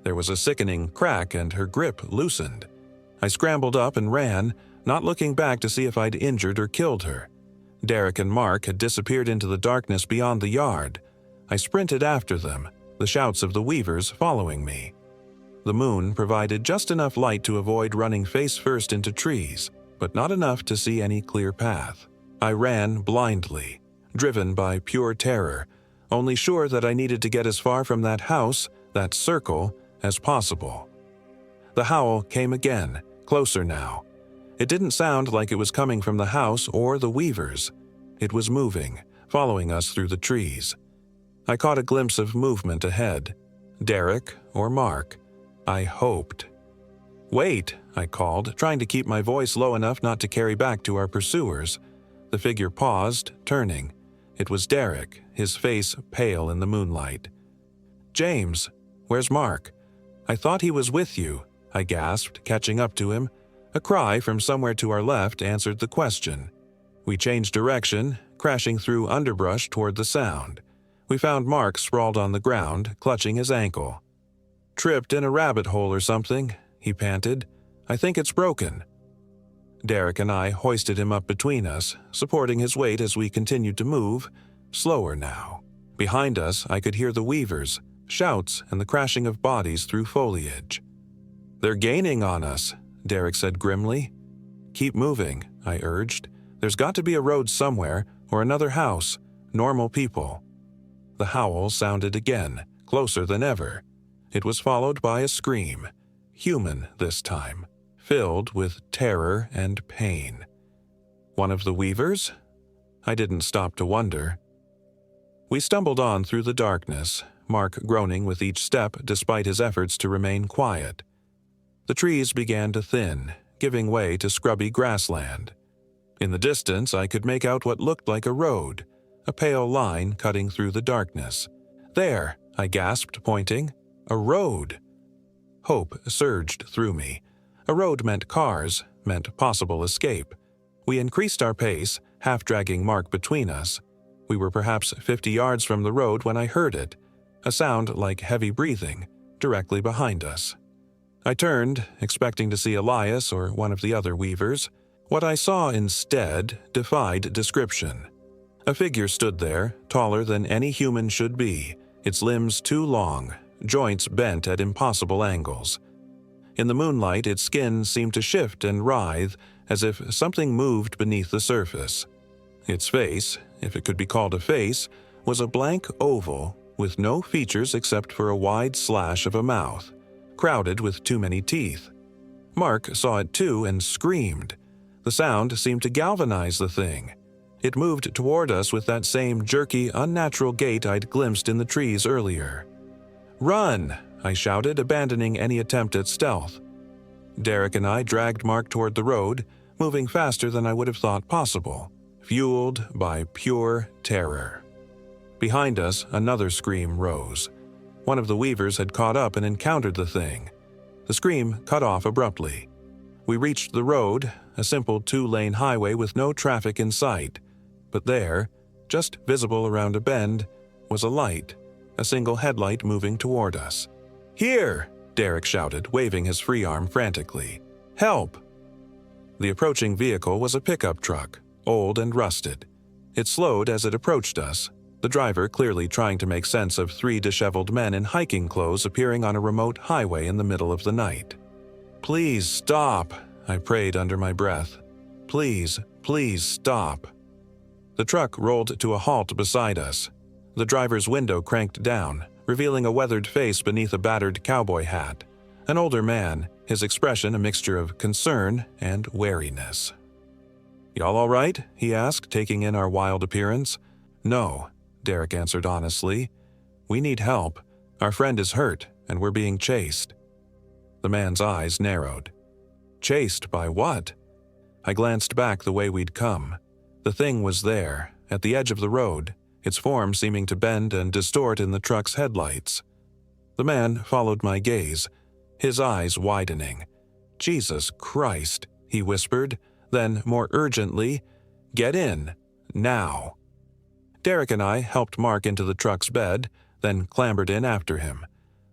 [SPEAKER 1] There was a sickening crack and her grip loosened. I scrambled up and ran, not looking back to see if I'd injured or killed her. Derek and Mark had disappeared into the darkness beyond the yard. I sprinted after them, the shouts of the weavers following me. The moon provided just enough light to avoid running face first into trees, but not enough to see any clear path. I ran blindly, driven by pure terror, only sure that I needed to get as far from that house, that circle, as possible. The howl came again, closer now. It didn't sound like it was coming from the house or the weavers. It was moving, following us through the trees. I caught a glimpse of movement ahead. Derek or Mark. I hoped. "Wait," I called, trying to keep my voice low enough not to carry back to our pursuers. The figure paused, turning. It was Derek, his face pale in the moonlight. "James, where's Mark? I thought he was with you," I gasped, catching up to him. A cry from somewhere to our left answered the question. We changed direction, crashing through underbrush toward the sound. We found Mark sprawled on the ground, clutching his ankle. "Tripped in a rabbit hole or something," he panted. "I think it's broken." Derek and I hoisted him up between us, supporting his weight as we continued to move, slower now. Behind us, I could hear the weavers, shouts and the crashing of bodies through foliage. "They're gaining on us," Derek said grimly. "Keep moving," I urged. "There's got to be a road somewhere, or another house, normal people." The howl sounded again, closer than ever. It was followed by a scream, human this time, filled with terror and pain. One of the weavers? I didn't stop to wonder. We stumbled on through the darkness, Mark groaning with each step despite his efforts to remain quiet. The trees began to thin, giving way to scrubby grassland. In the distance, I could make out what looked like a road, a pale line cutting through the darkness. "There," I gasped, pointing. "A road." Hope surged through me. A road meant cars, meant possible escape. We increased our pace, half dragging Mark between us. We were perhaps 50 yards from the road when I heard it, a sound like heavy breathing, directly behind us. I turned, expecting to see Elias or one of the other weavers. What I saw instead defied description. A figure stood there, taller than any human should be, its limbs too long, joints bent at impossible angles. In the moonlight, its skin seemed to shift and writhe, as if something moved beneath the surface. Its face, if it could be called a face, was a blank oval with no features except for a wide slash of a mouth, crowded with too many teeth. Mark saw it too and screamed. The sound seemed to galvanize the thing. It moved toward us with that same jerky, unnatural gait I'd glimpsed in the trees earlier. "Run!" I shouted, abandoning any attempt at stealth. Derek and I dragged Mark toward the road, moving faster than I would have thought possible, fueled by pure terror. Behind us, another scream rose. One of the weavers had caught up and encountered the thing. The scream cut off abruptly. We reached the road, a simple 2-lane highway with no traffic in sight. But there, just visible around a bend, was a light, a single headlight moving toward us. "Here!" Derek shouted, waving his free arm frantically. "Help!" The approaching vehicle was a pickup truck, old and rusted. It slowed as it approached us, the driver clearly trying to make sense of three disheveled men in hiking clothes appearing on a remote highway in the middle of the night. "Please stop," I prayed under my breath. "Please, please stop." The truck rolled to a halt beside us. The driver's window cranked down, revealing a weathered face beneath a battered cowboy hat. An older man, his expression a mixture of concern and wariness. "Y'all all right?" he asked, taking in our wild appearance. "No," Derek answered honestly. "We need help. Our friend is hurt, and we're being chased." The man's eyes narrowed. "Chased by what?" I glanced back the way we'd come. The thing was there, at the edge of the road, its form seeming to bend and distort in the truck's headlights. The man followed my gaze, his eyes widening. "Jesus Christ," he whispered, then more urgently, "Get in, now." Derek and I helped Mark into the truck's bed, then clambered in after him.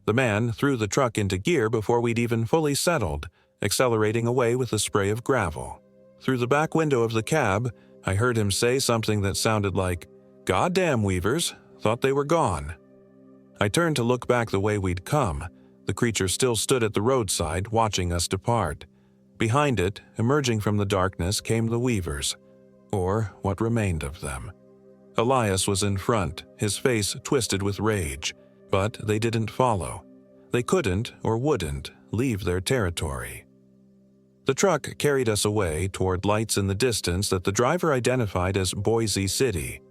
[SPEAKER 1] The man threw the truck into gear before we'd even fully settled, accelerating away with a spray of gravel. Through the back window of the cab, I heard him say something that sounded like, "Goddamn Weavers, thought they were gone." I turned to look back the way we'd come. The creature still stood at the roadside, watching us depart. Behind it, emerging from the darkness, came the Weavers, or what remained of them. Elias was in front, his face twisted with rage, but they didn't follow. They couldn't, or wouldn't, leave their territory. The truck carried us away toward lights in the distance that the driver identified as Boise City.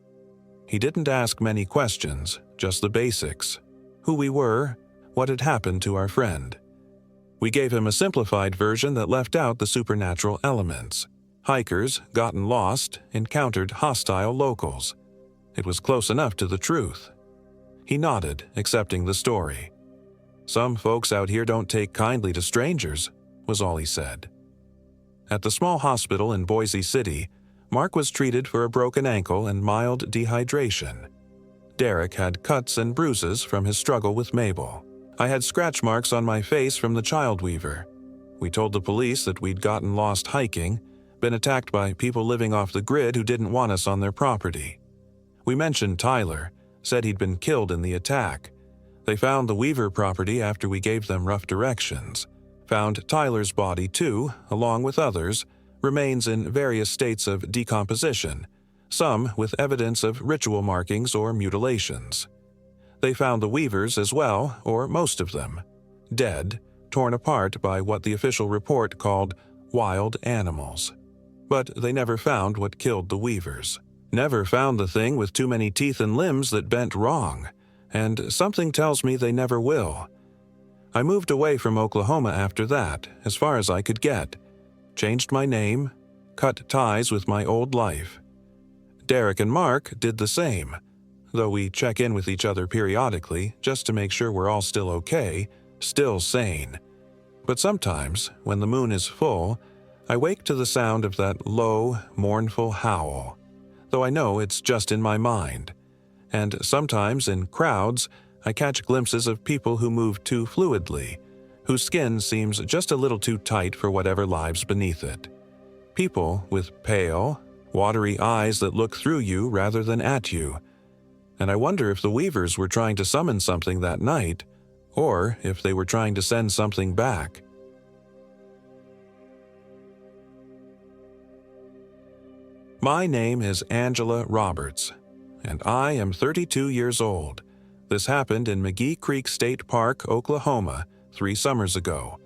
[SPEAKER 1] He didn't ask many questions, just the basics. Who we were, what had happened to our friend. We gave him a simplified version that left out the supernatural elements. Hikers, gotten lost, encountered hostile locals. It was close enough to the truth. He nodded, accepting the story. "Some folks out here don't take kindly to strangers," was all he said. At the small hospital in Boise City, Mark was treated for a broken ankle and mild dehydration. Derek had cuts and bruises from his struggle with Mabel. I had scratch marks on my face from the child weaver. We told the police that we'd gotten lost hiking, been attacked by people living off the grid who didn't want us on their property. We mentioned Tyler, said he'd been killed in the attack. They found the Weaver property after we gave them rough directions. Found Tyler's body too, along with others, remains in various states of decomposition, some with evidence of ritual markings or mutilations. They found the Weavers as well, or most of them, dead, torn apart by what the official report called wild animals. But they never found what killed the Weavers. Never found the thing with too many teeth and limbs that bent wrong, and something tells me they never will. I moved away from Oklahoma after that, as far as I could get. Changed my name, cut ties with my old life. Derek and Mark did the same, though we check in with each other periodically just to make sure we're all still okay, still sane. But sometimes, when the moon is full, I wake to the sound of that low, mournful howl, though I know it's just in my mind. And sometimes in crowds, I catch glimpses of people who move too fluidly, whose skin seems just a little too tight for whatever lies beneath it. People with pale, watery eyes that look through you rather than at you. And I wonder if the Weavers were trying to summon something that night, or if they were trying to send something back. My name is Angela Roberts, and I am 32 years old. This happened in McGee Creek State Park, Oklahoma, 3 summers ago.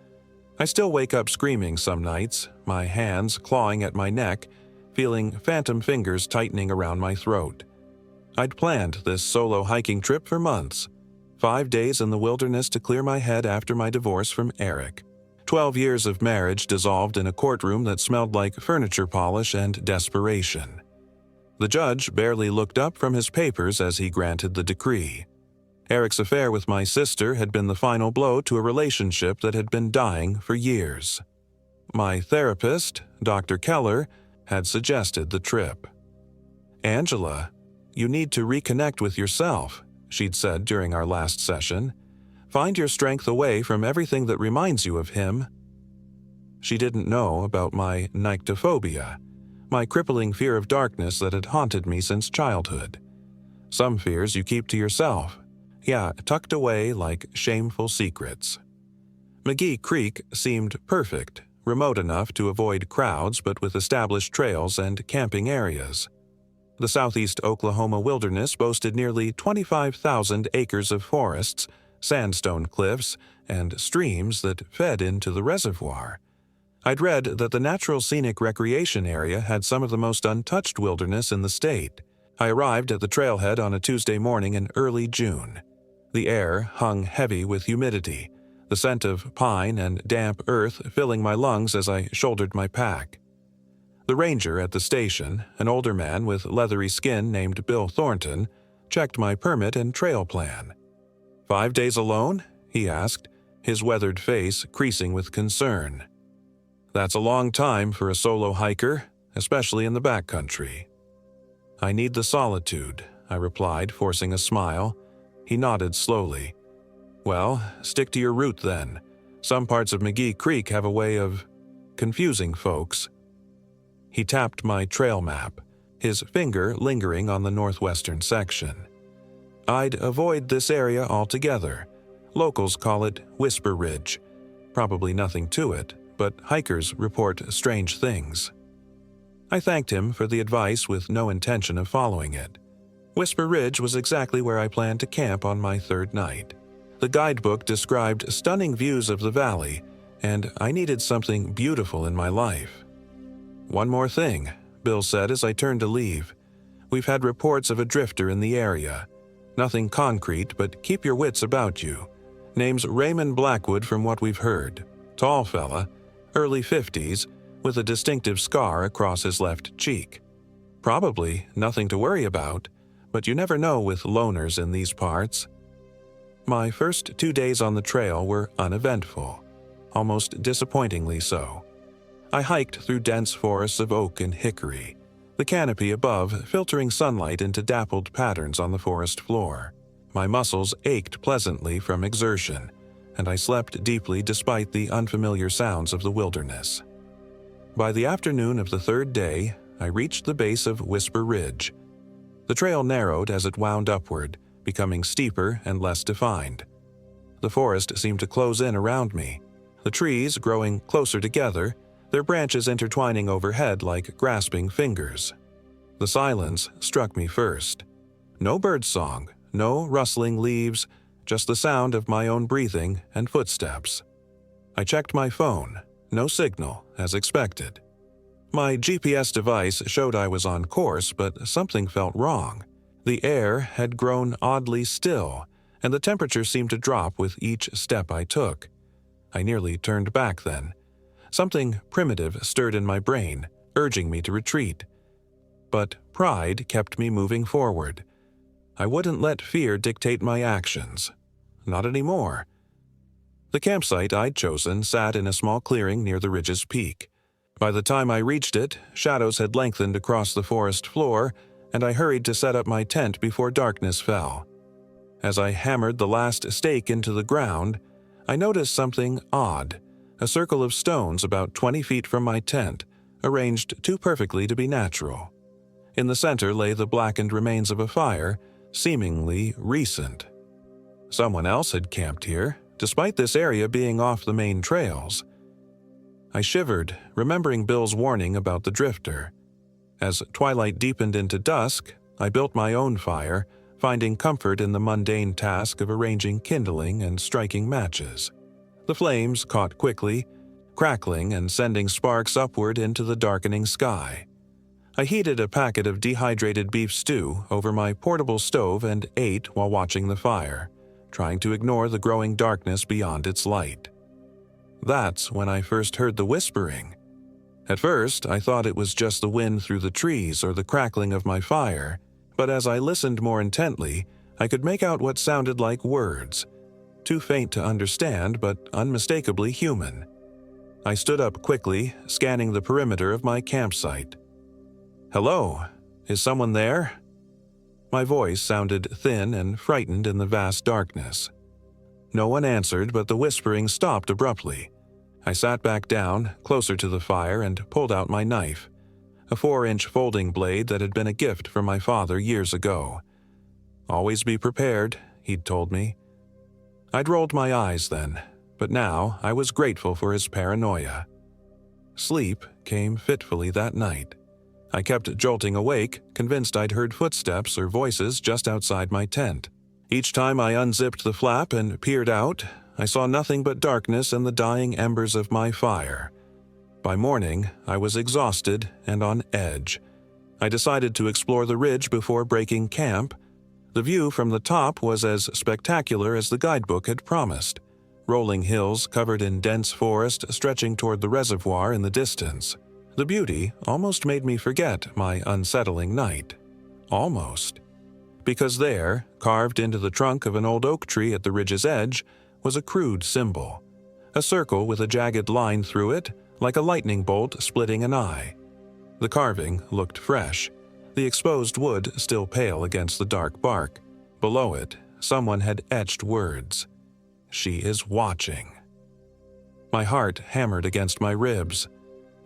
[SPEAKER 1] I still wake up screaming some nights, my hands clawing at my neck, feeling phantom fingers tightening around my throat. I'd planned this solo hiking trip for months. 5 days in the wilderness to clear my head after my divorce from Eric. 12 years of marriage dissolved in a courtroom that smelled like furniture polish and desperation. The judge barely looked up from his papers as he granted the decree. Eric's affair with my sister had been the final blow to a relationship that had been dying for years. My therapist, Dr. Keller, had suggested the trip. "Angela, you need to reconnect with yourself," she'd said during our last session. "Find your strength away from everything that reminds you of him." She didn't know about my nyctophobia, my crippling fear of darkness that had haunted me since childhood. Some fears you keep to yourself. Yeah, tucked away like shameful secrets. McGee Creek seemed perfect, remote enough to avoid crowds but with established trails and camping areas. The southeast Oklahoma wilderness boasted nearly 25,000 acres of forests, sandstone cliffs, and streams that fed into the reservoir. I'd read that the Natural Scenic Recreation Area had some of the most untouched wilderness in the state. I arrived at the trailhead on a Tuesday morning in early June. The air hung heavy with humidity, the scent of pine and damp earth filling my lungs as I shouldered my pack. The ranger at the station, an older man with leathery skin named Bill Thornton, checked my permit and trail plan. 5 days alone? He asked, his weathered face creasing with concern. That's a long time for a solo hiker, especially in the backcountry. I need the solitude, I replied, forcing a smile. He nodded slowly. Well, stick to your route then. Some parts of McGee Creek have a way of confusing folks. He tapped my trail map, his finger lingering on the northwestern section. I'd avoid this area altogether. Locals call it Whisper Ridge. Probably nothing to it, but hikers report strange things. I thanked him for the advice with no intention of following it. Whisper Ridge was exactly where I planned to camp on my third night. The guidebook described stunning views of the valley, and I needed something beautiful in my life. One more thing, Bill said as I turned to leave. We've had reports of a drifter in the area. Nothing concrete, but keep your wits about you. Name's Raymond Blackwood from what we've heard. Tall fella, early 50s, with a distinctive scar across his left cheek. Probably nothing to worry about, but you never know with loners in these parts. My first 2 days on the trail were uneventful, almost disappointingly so. I hiked through dense forests of oak and hickory, the canopy above filtering sunlight into dappled patterns on the forest floor. My muscles ached pleasantly from exertion, and I slept deeply despite the unfamiliar sounds of the wilderness. By the afternoon of the third day, I reached the base of Whisper Ridge. The trail narrowed as it wound upward, becoming steeper and less defined. The forest seemed to close in around me, the trees growing closer together, their branches intertwining overhead like grasping fingers. The silence struck me first. No birdsong, no rustling leaves, just the sound of my own breathing and footsteps. I checked my phone. No signal, as expected. My GPS device showed I was on course, but something felt wrong. The air had grown oddly still, and the temperature seemed to drop with each step I took. I nearly turned back then. Something primitive stirred in my brain, urging me to retreat. But pride kept me moving forward. I wouldn't let fear dictate my actions. Not anymore. The campsite I'd chosen sat in a small clearing near the ridge's peak. By the time I reached it, shadows had lengthened across the forest floor, and I hurried to set up my tent before darkness fell. As I hammered the last stake into the ground, I noticed something odd. A circle of stones about 20 feet from my tent, arranged too perfectly to be natural. In the center lay the blackened remains of a fire, seemingly recent. Someone else had camped here, despite this area being off the main trails. I shivered, remembering Bill's warning about the drifter. As twilight deepened into dusk, I built my own fire, finding comfort in the mundane task of arranging kindling and striking matches. The flames caught quickly, crackling and sending sparks upward into the darkening sky. I heated a packet of dehydrated beef stew over my portable stove and ate while watching the fire, trying to ignore the growing darkness beyond its light. That's when I first heard the whispering. At first, I thought it was just the wind through the trees or the crackling of my fire, but as I listened more intently, I could make out what sounded like words. Too faint to understand, but unmistakably human. I stood up quickly, scanning the perimeter of my campsite. "Hello, is someone there?" My voice sounded thin and frightened in the vast darkness. No one answered, but the whispering stopped abruptly. I sat back down, closer to the fire, and pulled out my knife, a 4-inch folding blade that had been a gift from my father years ago. Always be prepared, he'd told me. I'd rolled my eyes then, but now I was grateful for his paranoia. Sleep came fitfully that night. I kept jolting awake, convinced I'd heard footsteps or voices just outside my tent. Each time I unzipped the flap and peered out, I saw nothing but darkness and the dying embers of my fire. By morning, I was exhausted and on edge. I decided to explore the ridge before breaking camp. The view from the top was as spectacular as the guidebook had promised. Rolling hills covered in dense forest stretching toward the reservoir in the distance. The beauty almost made me forget my unsettling night. Almost. Because there, carved into the trunk of an old oak tree at the ridge's edge, was a crude symbol. A circle with a jagged line through it, like a lightning bolt splitting an eye. The carving looked fresh, the exposed wood still pale against the dark bark. Below it, someone had etched words. "She is watching." My heart hammered against my ribs.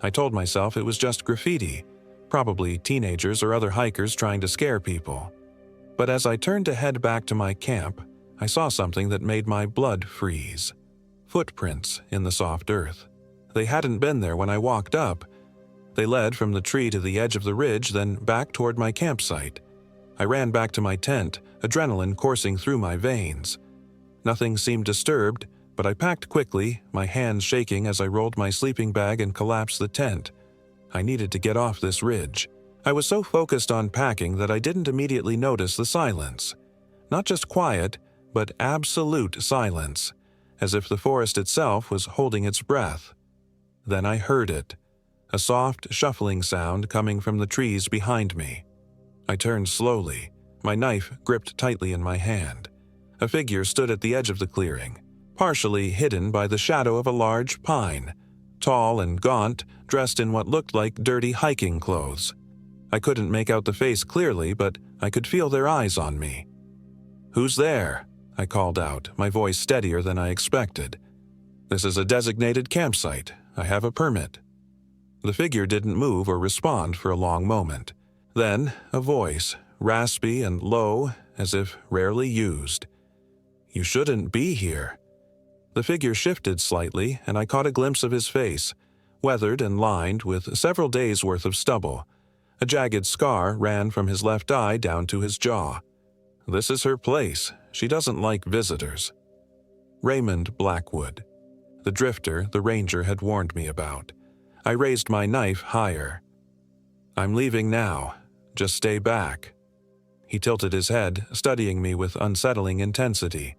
[SPEAKER 1] I told myself it was just graffiti, probably teenagers or other hikers trying to scare people. But as I turned to head back to my camp, I saw something that made my blood freeze. Footprints in the soft earth. They hadn't been there when I walked up. They led from the tree to the edge of the ridge, then back toward my campsite. I ran back to my tent, adrenaline coursing through my veins. Nothing seemed disturbed, but I packed quickly, my hands shaking as I rolled my sleeping bag and collapsed the tent. I needed to get off this ridge. I was so focused on packing that I didn't immediately notice the silence. Not just quiet, but absolute silence, as if the forest itself was holding its breath. Then I heard it, a soft, shuffling sound coming from the trees behind me. I turned slowly, my knife gripped tightly in my hand. A figure stood at the edge of the clearing, partially hidden by the shadow of a large pine, tall and gaunt, dressed in what looked like dirty hiking clothes. I couldn't make out the face clearly, but I could feel their eyes on me. "Who's there?" I called out, my voice steadier than I expected. "This is a designated campsite. I have a permit." The figure didn't move or respond for a long moment. Then, a voice, raspy and low, as if rarely used. "You shouldn't be here." The figure shifted slightly, and I caught a glimpse of his face, weathered and lined with several days' worth of stubble. A jagged scar ran from his left eye down to his jaw. "This is her place. She doesn't like visitors." Raymond Blackwood. The drifter the ranger had warned me about. I raised my knife higher. "I'm leaving now. Just stay back." He tilted his head, studying me with unsettling intensity.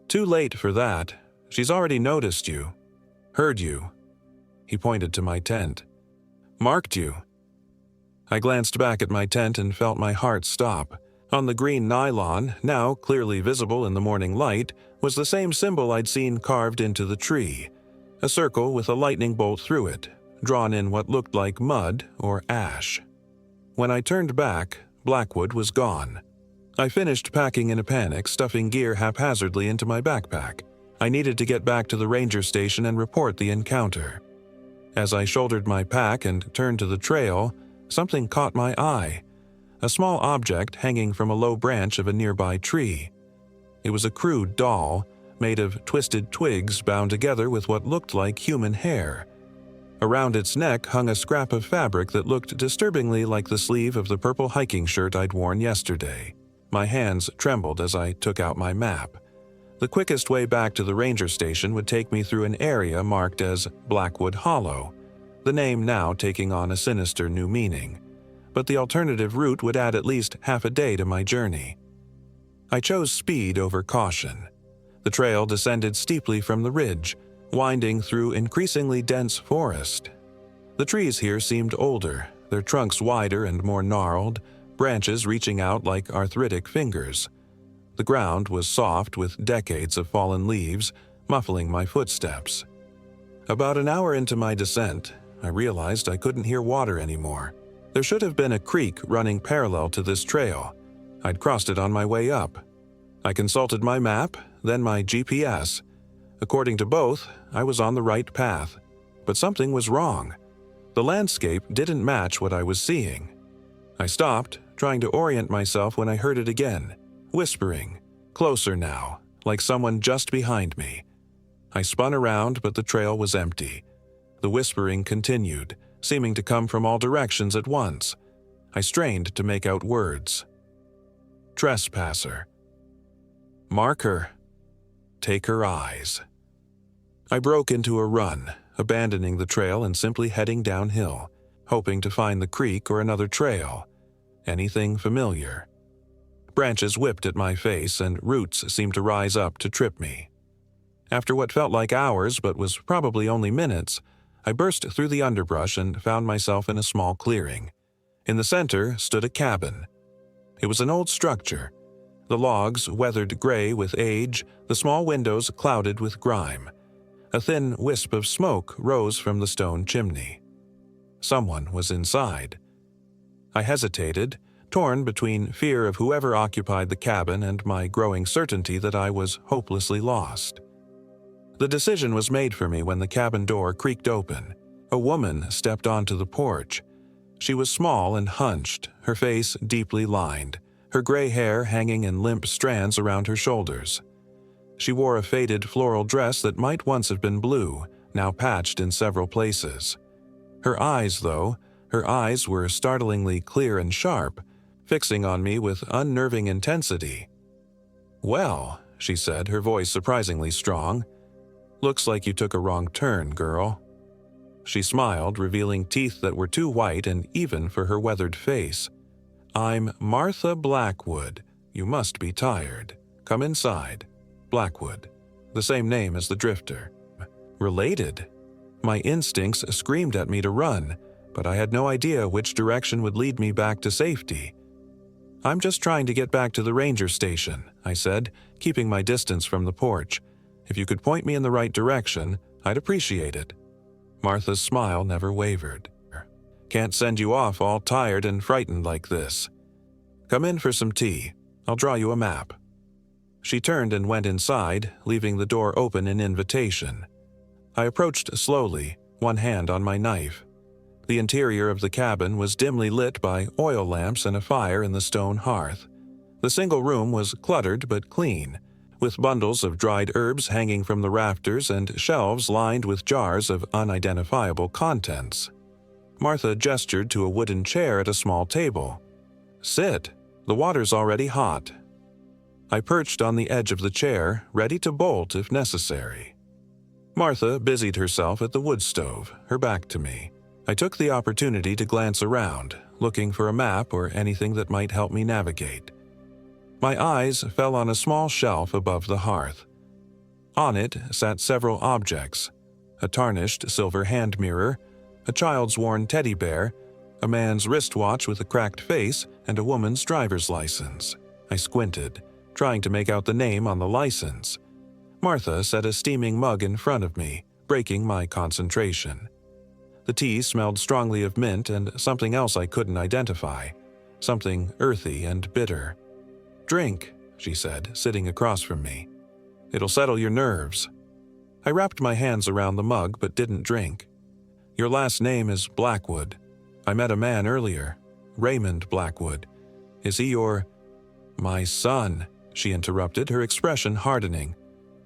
[SPEAKER 1] "Too late for that. She's already noticed you. Heard you." He pointed to my tent. "Marked you." I glanced back at my tent and felt my heart stop. On the green nylon, now clearly visible in the morning light, was the same symbol I'd seen carved into the tree. A circle with a lightning bolt through it, drawn in what looked like mud or ash. When I turned back, Blackwood was gone. I finished packing in a panic, stuffing gear haphazardly into my backpack. I needed to get back to the ranger station and report the encounter. As I shouldered my pack and turned to the trail, something caught my eye. A small object hanging from a low branch of a nearby tree. It was a crude doll, made of twisted twigs bound together with what looked like human hair. Around its neck hung a scrap of fabric that looked disturbingly like the sleeve of the purple hiking shirt I'd worn yesterday. My hands trembled as I took out my map. The quickest way back to the ranger station would take me through an area marked as Blackwood Hollow, the name now taking on a sinister new meaning. But the alternative route would add at least half a day to my journey. I chose speed over caution. The trail descended steeply from the ridge, winding through increasingly dense forest. The trees here seemed older, their trunks wider and more gnarled, branches reaching out like arthritic fingers. The ground was soft with decades of fallen leaves, muffling my footsteps. About an hour into my descent, I realized I couldn't hear water anymore. There should have been a creek running parallel to this trail. I'd crossed it on my way up. I consulted my map, then my GPS. According to both, I was on the right path. But something was wrong. The landscape didn't match what I was seeing. I stopped, trying to orient myself when I heard it again. whispering, closer now, like someone just behind me. I spun around, but the trail was empty. The whispering continued, seeming to come from all directions at once. I strained to make out words. Trespasser. Mark her. Take her eyes. I broke into a run, abandoning the trail and simply heading downhill, hoping to find the creek or another trail. Anything familiar. Branches whipped at my face and roots seemed to rise up to trip me. After what felt like hours but was probably only minutes, I burst through the underbrush and found myself in a small clearing. In the center stood a cabin. It was an old structure. The logs weathered gray with age, the small windows clouded with grime. A thin wisp of smoke rose from the stone chimney. Someone was inside. I hesitated, torn between fear of whoever occupied the cabin and my growing certainty that I was hopelessly lost. The decision was made for me when the cabin door creaked open. A woman stepped onto the porch. She was small and hunched, her face deeply lined, her gray hair hanging in limp strands around her shoulders. She wore a faded floral dress that might once have been blue, now patched in several places. Her eyes, though, her eyes were startlingly clear and sharp, fixing on me with unnerving intensity. "Well," she said, her voice surprisingly strong, "looks like you took a wrong turn, girl." She smiled, revealing teeth that were too white and even for her weathered face. "I'm Martha Blackwood. You must be tired. Come inside." Blackwood, the same name as the drifter. Related? My instincts screamed at me to run, but I had no idea which direction would lead me back to safety. "I'm just trying to get back to the ranger station," I said, keeping my distance from the porch. "If you could point me in the right direction, I'd appreciate it." Martha's smile never wavered. "Can't send you off all tired and frightened like this. Come in for some tea. I'll draw you a map." She turned and went inside, leaving the door open in invitation. I approached slowly, one hand on my knife. The interior of the cabin was dimly lit by oil lamps and a fire in the stone hearth. The single room was cluttered but clean, with bundles of dried herbs hanging from the rafters and shelves lined with jars of unidentifiable contents. Martha gestured to a wooden chair at a small table. "Sit. The water's already hot." I perched on the edge of the chair, ready to bolt if necessary. Martha busied herself at the wood stove, her back to me. I took the opportunity to glance around, looking for a map or anything that might help me navigate. My eyes fell on a small shelf above the hearth. On it sat several objects: a tarnished silver hand mirror, a child's worn teddy bear, a man's wristwatch with a cracked face, and a woman's driver's license. I squinted, trying to make out the name on the license. Martha set a steaming mug in front of me, breaking my concentration. The tea smelled strongly of mint and something else I couldn't identify, something earthy and bitter. "Drink," she said, sitting across from me. "It'll settle your nerves." I wrapped my hands around the mug but didn't drink. "Your last name is Blackwood. I met a man earlier, Raymond Blackwood. Is he your—" "My son," she interrupted, her expression hardening.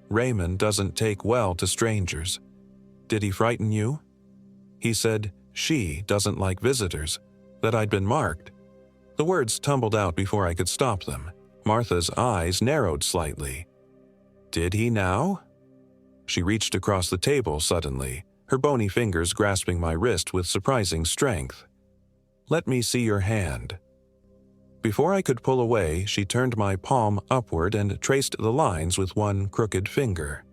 [SPEAKER 1] "Raymond doesn't take well to strangers. Did he frighten you?" He said she doesn't like visitors, that I'd been marked. The words tumbled out before I could stop them. Martha's eyes narrowed slightly. "Did he now?" She reached across the table suddenly, her bony fingers grasping my wrist with surprising strength. "Let me see your hand." Before I could pull away, she turned my palm upward and traced the lines with one crooked finger.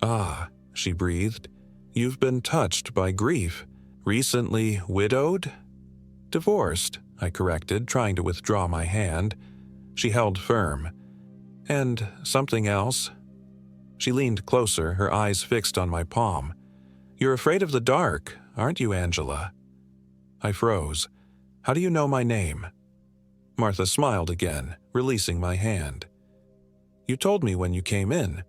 [SPEAKER 1] "Ah," she breathed, "you've been touched by grief. Recently widowed?" "Divorced," I corrected, trying to withdraw my hand. She held firm. "And something else?" She leaned closer, her eyes fixed on my palm. "You're afraid of the dark, aren't you, Angela?" I froze. "How do you know my name?" Martha smiled again, releasing my hand. "You told me when you came in."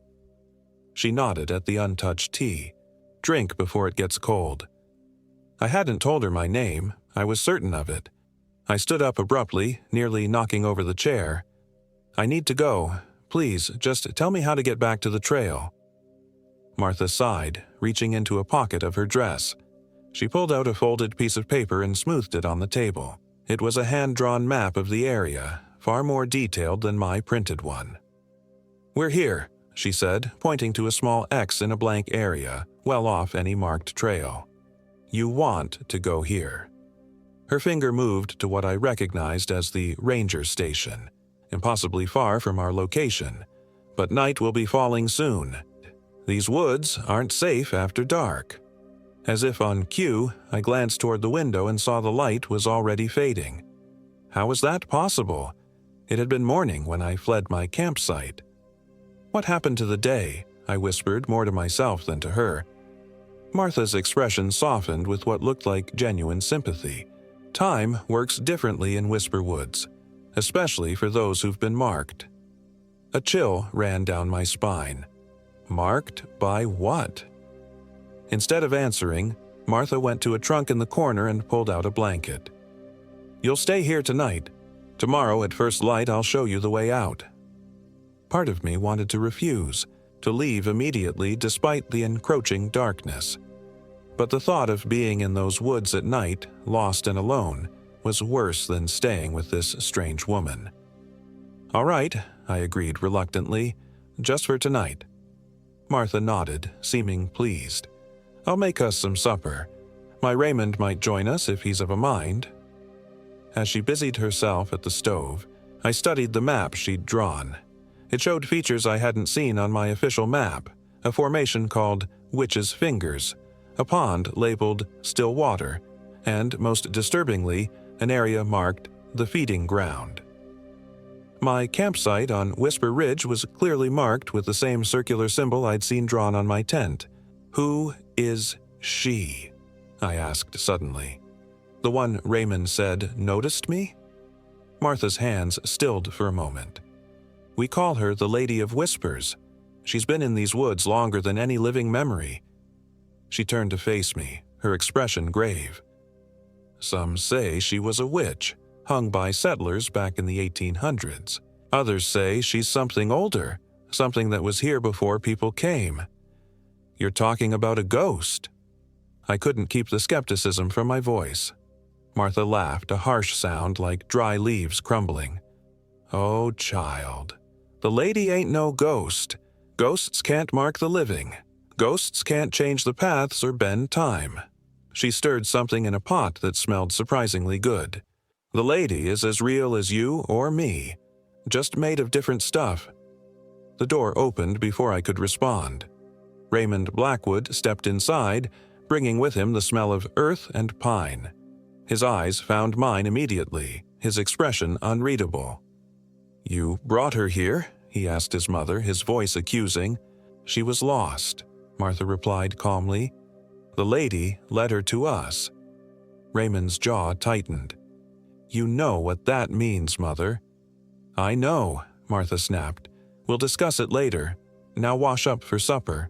[SPEAKER 1] She nodded at the untouched tea. "Drink before it gets cold." I hadn't told her my name, I was certain of it. I stood up abruptly, nearly knocking over the chair. I need to go. Please, just tell me how to get back to the trail." Martha sighed, reaching into a pocket of her dress. She pulled out a folded piece of paper and smoothed it on the table. It was a hand-drawn map of the area, far more detailed than my printed one. "We're here," she said, pointing to a small X in a blank area, well off any marked trail. "You want to go here." Her finger moved to what I recognized as the ranger station, impossibly far from our location, but night will be falling soon. These woods aren't safe after dark. As if on cue, I glanced toward the window and saw the light was already fading. How was that possible? It had been morning when I fled my campsite. "What happened to the day?" I whispered, more to myself than to her. Martha's expression softened with what looked like genuine sympathy. Time works differently in Whisper Woods, especially for those who've been marked. A chill ran down my spine. Marked by what? Instead of answering, Martha went to a trunk in the corner and pulled out a blanket. "You'll stay here tonight. Tomorrow at first light I'll show you the way out." Part of me wanted to refuse, to leave immediately despite the encroaching darkness. But the thought of being in those woods at night, lost and alone, was worse than staying with this strange woman. "All right," I agreed reluctantly, "just for tonight." Martha nodded, seeming pleased. "I'll make us some supper. My Raymond might join us if he's of a mind." As she busied herself at the stove, I studied the map she'd drawn. It showed features I hadn't seen on my official map, a formation called Witch's Fingers, a pond labeled Still Water, and, most disturbingly, an area marked the Feeding Ground. My campsite on Whisper Ridge was clearly marked with the same circular symbol I'd seen drawn on my tent. "Who is she?" I asked suddenly. "The one Raymond said noticed me?" Martha's hands stilled for a moment. "We call her the Lady of Whispers. She's been in these woods longer than any living memory." She turned to face me, her expression grave. "Some say she was a witch, hung by settlers back in the 1800s. Others say she's something older, something that was here before people came. You're talking about a ghost." I couldn't keep the skepticism from my voice. Martha laughed, a harsh sound like dry leaves crumbling. "Oh, child, the lady ain't no ghost. Ghosts can't mark the living. Ghosts can't change the paths or bend time." She stirred something in a pot that smelled surprisingly good. "The lady is as real as you or me, just made of different stuff." The door opened before I could respond. Raymond Blackwood stepped inside, bringing with him the smell of earth and pine. His eyes found mine immediately, his expression unreadable. "You brought her here?" he asked his mother, his voice accusing. "She was lost," Martha replied calmly. "The lady led her to us." Raymond's jaw tightened. "You know what that means, Mother." "I know," Martha snapped. "We'll discuss it later. Now wash up for supper."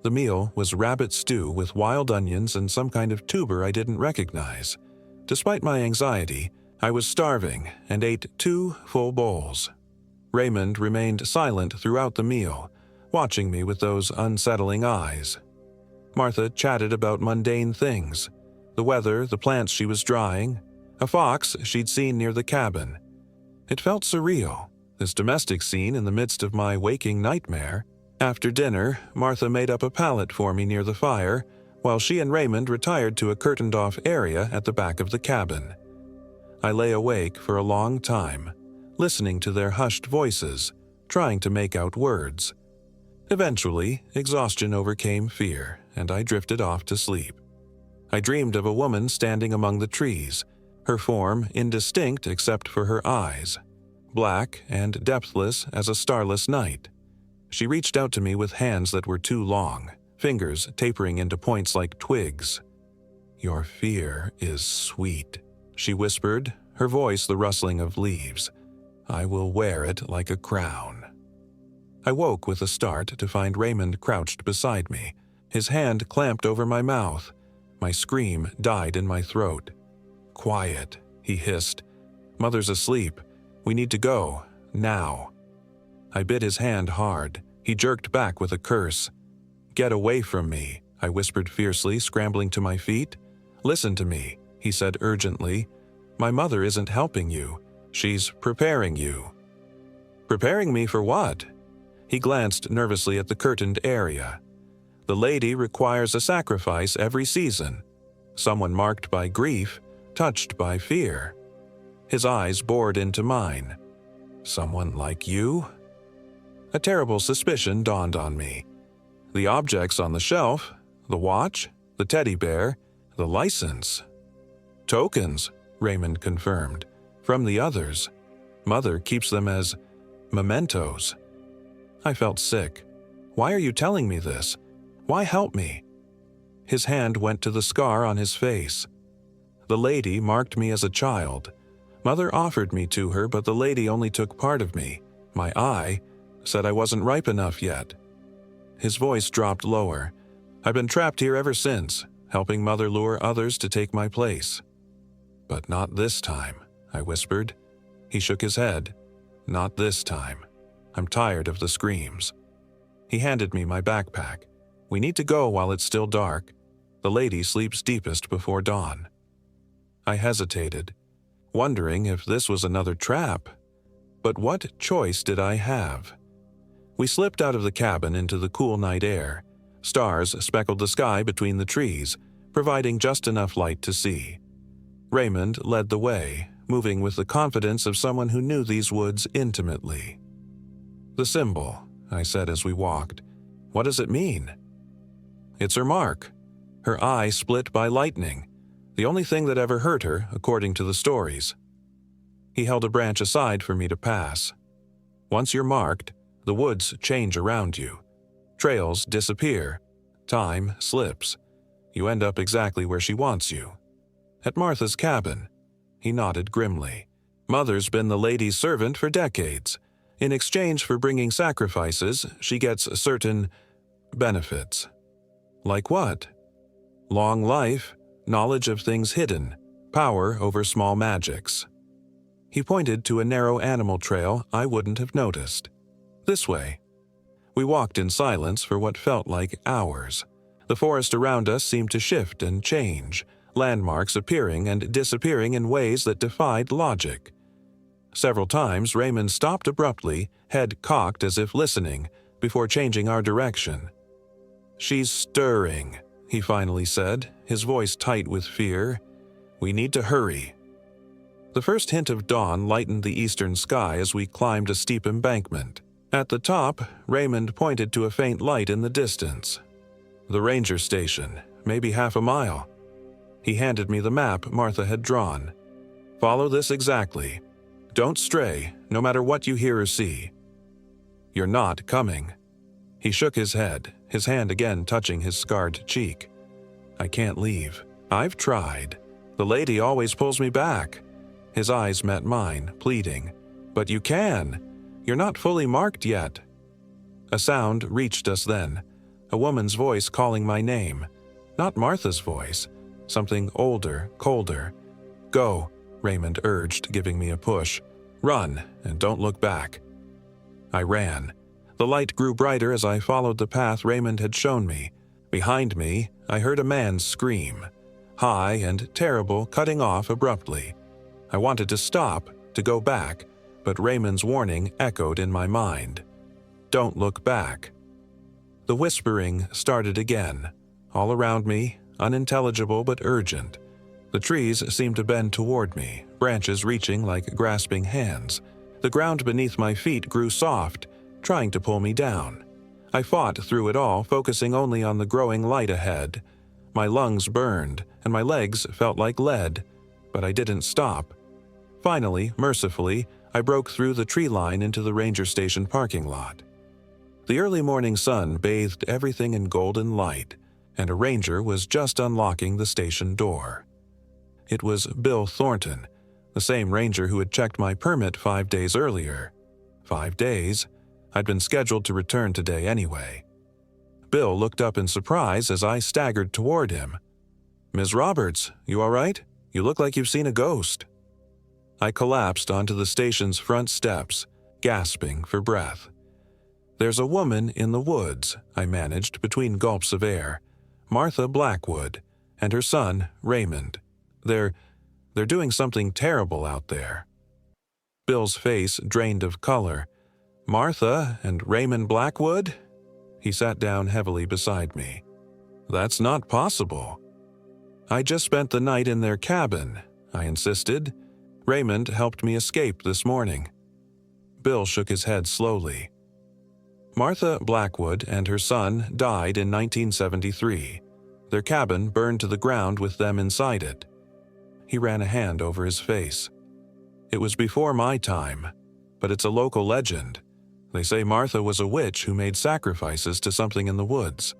[SPEAKER 1] The meal was rabbit stew with wild onions and some kind of tuber I didn't recognize. Despite my anxiety, I was starving and ate 2 full bowls. Raymond remained silent throughout the meal, watching me with those unsettling eyes. Martha chatted about mundane things, the weather, the plants she was drying, a fox she'd seen near the cabin. It felt surreal, this domestic scene in the midst of my waking nightmare. After dinner, Martha made up a pallet for me near the fire, while she and Raymond retired to a curtained-off area at the back of the cabin. I lay awake for a long time, listening to their hushed voices, trying to make out words. Eventually, exhaustion overcame fear, and I drifted off to sleep. I dreamed of a woman standing among the trees, her form indistinct except for her eyes, black and depthless as a starless night. She reached out to me with hands that were too long, fingers tapering into points like twigs. "Your fear is sweet," she whispered, her voice the rustling of leaves. "I will wear it like a crown." I woke with a start to find Raymond crouched beside me, his hand clamped over my mouth. My scream died in my throat. "Quiet," he hissed. "Mother's asleep. We need to go. now." I bit his hand hard. He jerked back with a curse. "Get away from me," I whispered fiercely, scrambling to my feet. "Listen to me," he said urgently. "My mother isn't helping you. She's preparing you." "Preparing me for what?" He glanced nervously at the curtained area. "The lady requires a sacrifice every season. Someone marked by grief, touched by fear." His eyes bored into mine. "Someone like you?" A terrible suspicion dawned on me. The objects on the shelf, the watch, the teddy bear, the license. "Tokens," Raymond confirmed, "from the others. Mother keeps them as mementos." I felt sick. "Why are you telling me this? Why help me?" His hand went to the scar on his face. "The lady marked me as a child. Mother offered me to her, but the lady only took part of me. My eye said I wasn't ripe enough yet." His voice dropped lower. "I've been trapped here ever since, helping Mother lure others to take my place." "But not this time," I whispered. He shook his head. "Not this time. I'm tired of the screams." He handed me my backpack. "We need to go while it's still dark. The lady sleeps deepest before dawn." I hesitated, wondering if this was another trap. But what choice did I have? We slipped out of the cabin into the cool night air. Stars speckled the sky between the trees, providing just enough light to see. Raymond led the way, moving with the confidence of someone who knew these woods intimately. "The symbol," I said as we walked. "What does it mean?" "It's her mark. Her eye split by lightning. The only thing that ever hurt her, according to the stories." He held a branch aside for me to pass. "Once you're marked, the woods change around you. Trails disappear. Time slips. You end up exactly where she wants you. At Martha's cabin." He nodded grimly. "Mother's been the lady's servant for decades. In exchange for bringing sacrifices, she gets certain benefits." "Like what?" "Long life, knowledge of things hidden, power over small magics." He pointed to a narrow animal trail I wouldn't have noticed. "This way." We walked in silence for what felt like hours. The forest around us seemed to shift and change, landmarks appearing and disappearing in ways that defied logic. Several times Raymond stopped abruptly, head cocked as if listening, before changing our direction. "She's stirring," he finally said, his voice tight with fear. "We need to hurry." The first hint of dawn lightened the eastern sky as we climbed a steep embankment. At the top, Raymond pointed to a faint light in the distance. "The ranger station, maybe half a mile." He handed me the map Martha had drawn. "Follow this exactly. Don't stray, no matter what you hear or see." "You're not coming." He shook his head, his hand again touching his scarred cheek. "I can't leave. I've tried. The lady always pulls me back." His eyes met mine, pleading. "But you can. You're not fully marked yet." A sound reached us then, a woman's voice calling my name. Not Martha's voice, something older, colder. "Go," Raymond urged, giving me a push. "Run, and don't look back." I ran. The light grew brighter as I followed the path Raymond had shown me. Behind me, I heard a man's scream. High and terrible, cutting off abruptly. I wanted to stop, to go back, but Raymond's warning echoed in my mind. "Don't look back." The whispering started again. All around me, unintelligible but urgent. The trees seemed to bend toward me, branches reaching like grasping hands. The ground beneath my feet grew soft, trying to pull me down. I fought through it all, focusing only on the growing light ahead. My lungs burned, and my legs felt like lead, but I didn't stop. Finally, mercifully, I broke through the tree line into the ranger station parking lot. The early morning sun bathed everything in golden light, and a ranger was just unlocking the station door. It was Bill Thornton, the same ranger who had checked my permit 5 days earlier. 5 days? I'd been scheduled to return today anyway. Bill looked up in surprise as I staggered toward him. "Ms. Roberts, you all right? You look like you've seen a ghost." I collapsed onto the station's front steps, gasping for breath. "There's a woman in the woods," I managed between gulps of air. "Martha Blackwood, and her son, Raymond. They're doing something terrible out there." Bill's face drained of color. "Martha and Raymond Blackwood?" He sat down heavily beside me. "That's not possible." "I just spent the night in their cabin," I insisted. "Raymond helped me escape this morning." Bill shook his head slowly. "Martha Blackwood and her son died in 1973. Their cabin burned to the ground with them inside it." He ran a hand over his face. "It was before my time, but it's a local legend. They say Martha was a witch who made sacrifices to something in the woods."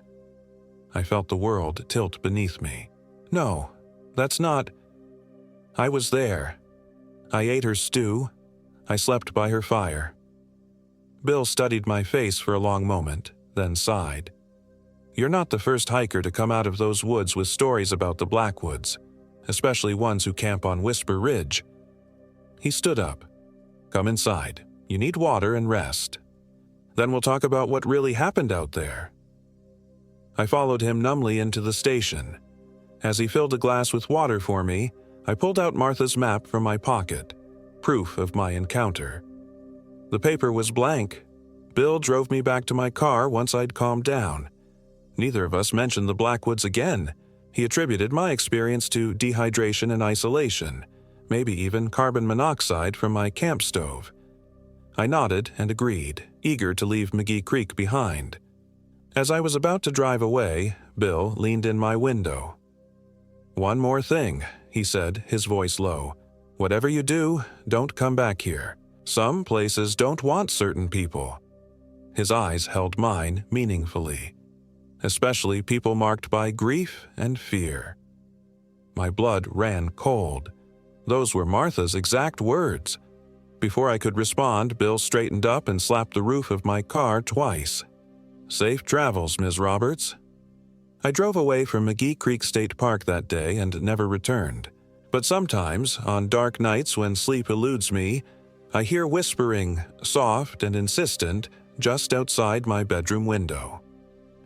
[SPEAKER 1] I felt the world tilt beneath me. "No, that's not—" "I was there. I ate her stew. I slept by her fire." Bill studied my face for a long moment, then sighed. "You're not the first hiker to come out of those woods with stories about the Blackwoods, especially ones who camp on Whisper Ridge." He stood up. "Come inside. You need water and rest. Then we'll talk about what really happened out there." I followed him numbly into the station. As he filled a glass with water for me, I pulled out Martha's map from my pocket, proof of my encounter. The paper was blank. Bill drove me back to my car once I'd calmed down. Neither of us mentioned the Blackwoods again. He attributed my experience to dehydration and isolation, maybe even carbon monoxide from my camp stove. I nodded and agreed, eager to leave McGee Creek behind. As I was about to drive away, Bill leaned in my window. "One more thing," he said, his voice low. "Whatever you do, don't come back here. Some places don't want certain people." His eyes held mine meaningfully, especially people marked by grief and fear. My blood ran cold. Those were Martha's exact words. Before I could respond, Bill straightened up and slapped the roof of my car twice. "Safe travels, Ms. Roberts." I drove away from McGee Creek State Park that day and never returned. But sometimes, on dark nights when sleep eludes me, I hear whispering, soft and insistent, just outside my bedroom window.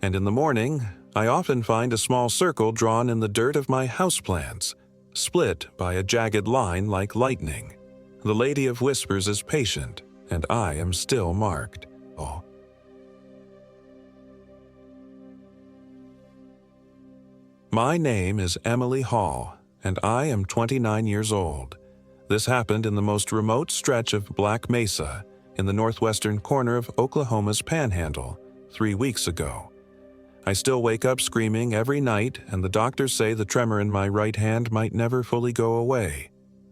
[SPEAKER 1] And in the morning, I often find a small circle drawn in the dirt of my houseplants, split by a jagged line like lightning. The Lady of Whispers is patient, and I am still marked. Oh. My name is Emily Hall, and I am 29 years old. This happened in the most remote stretch of Black Mesa, in the northwestern corner of Oklahoma's Panhandle, 3 weeks ago. I still wake up screaming every night, and the doctors say the tremor in my right hand might never fully go away.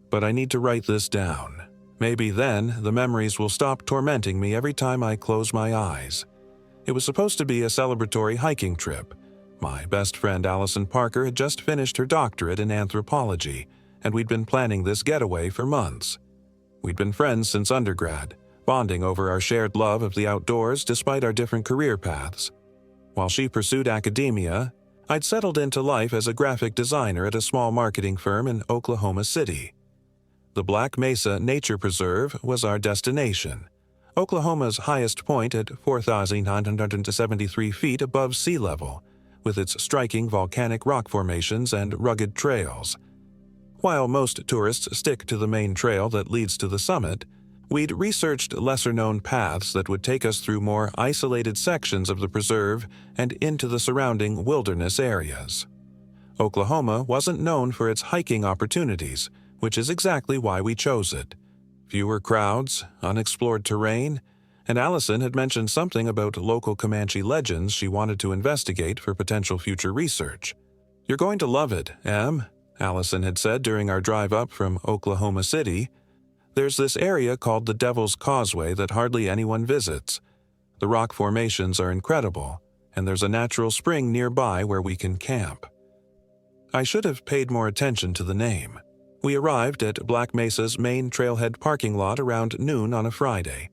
[SPEAKER 1] But I need to write this down. Maybe then the memories will stop tormenting me every time I close my eyes. It was supposed to be a celebratory hiking trip. My best friend Allison Parker had just finished her doctorate in anthropology, and we'd been planning this getaway for months. We'd been friends since undergrad, bonding over our shared love of the outdoors despite our different career paths. While she pursued academia, I'd settled into life as a graphic designer at a small marketing firm in Oklahoma City. The Black Mesa Nature Preserve was our destination, Oklahoma's highest point at 4,973 feet above sea level, with its striking volcanic rock formations and rugged trails. While most tourists stick to the main trail that leads to the summit, we'd researched lesser-known paths that would take us through more isolated sections of the preserve and into the surrounding wilderness areas. Oklahoma wasn't known for its hiking opportunities, which is exactly why we chose it. Fewer crowds, unexplored terrain, and Allison had mentioned something about local Comanche legends she wanted to investigate for potential future research. "You're going to love it, Em," Allison had said during our drive up from Oklahoma City. "There's this area called the Devil's Causeway that hardly anyone visits. The rock formations are incredible, and there's a natural spring nearby where we can camp." I should have paid more attention to the name. We arrived at Black Mesa's main trailhead parking lot around noon on a Friday.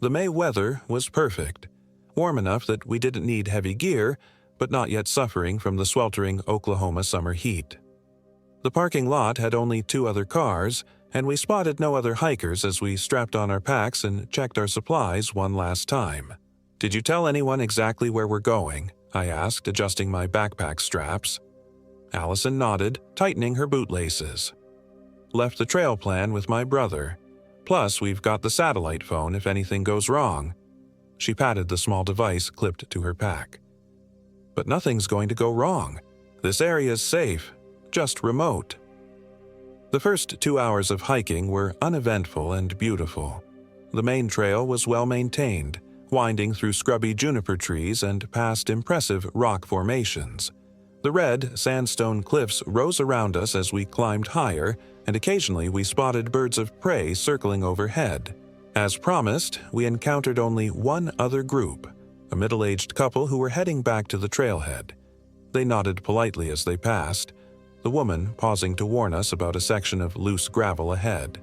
[SPEAKER 1] The May weather was perfect, warm enough that we didn't need heavy gear, but not yet suffering from the sweltering Oklahoma summer heat. The parking lot had only 2 other cars, and we spotted no other hikers as we strapped on our packs and checked our supplies one last time. "Did you tell anyone exactly where we're going?" I asked, adjusting my backpack straps. Allison nodded, tightening her bootlaces. "Left the trail plan with my brother. Plus, we've got the satellite phone if anything goes wrong." She patted the small device clipped to her pack. "But nothing's going to go wrong. This area's safe, just remote." The first 2 hours of hiking were uneventful and beautiful. The main trail was well maintained, winding through scrubby juniper trees and past impressive rock formations. The red sandstone cliffs rose around us as we climbed higher, and occasionally we spotted birds of prey circling overhead. As promised, we encountered only one other group, a middle-aged couple who were heading back to the trailhead. They nodded politely as they passed, the woman pausing to warn us about a section of loose gravel ahead.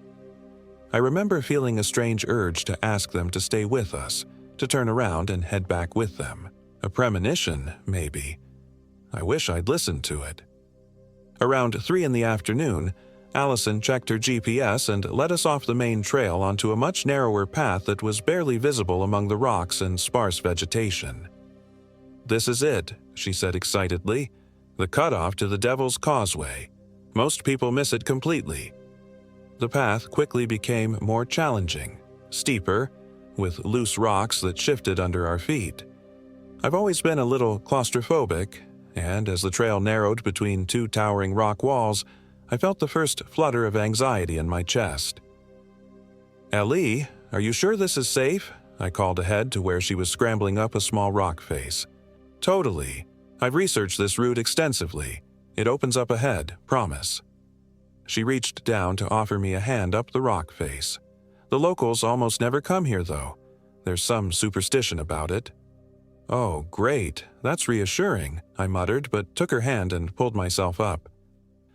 [SPEAKER 1] I remember feeling a strange urge to ask them to stay with us, to turn around and head back with them. A premonition, maybe. I wish I'd listened to it. Around 3 in the afternoon, Allison checked her GPS and led us off the main trail onto a much narrower path that was barely visible among the rocks and sparse vegetation. "This is it," she said excitedly. "The cutoff to the Devil's Causeway. Most people miss it completely." The path quickly became more challenging, steeper, with loose rocks that shifted under our feet. I've always been a little claustrophobic, and as the trail narrowed between 2 towering rock walls, I felt the first flutter of anxiety in my chest. "Ellie, are you sure this is safe?" I called ahead to where she was scrambling up a small rock face. "Totally. I've researched this route extensively. It opens up ahead, promise." She reached down to offer me a hand up the rock face. The locals almost never come here, though. There's some superstition about it. "Oh, great. That's reassuring," I muttered, but took her hand and pulled myself up.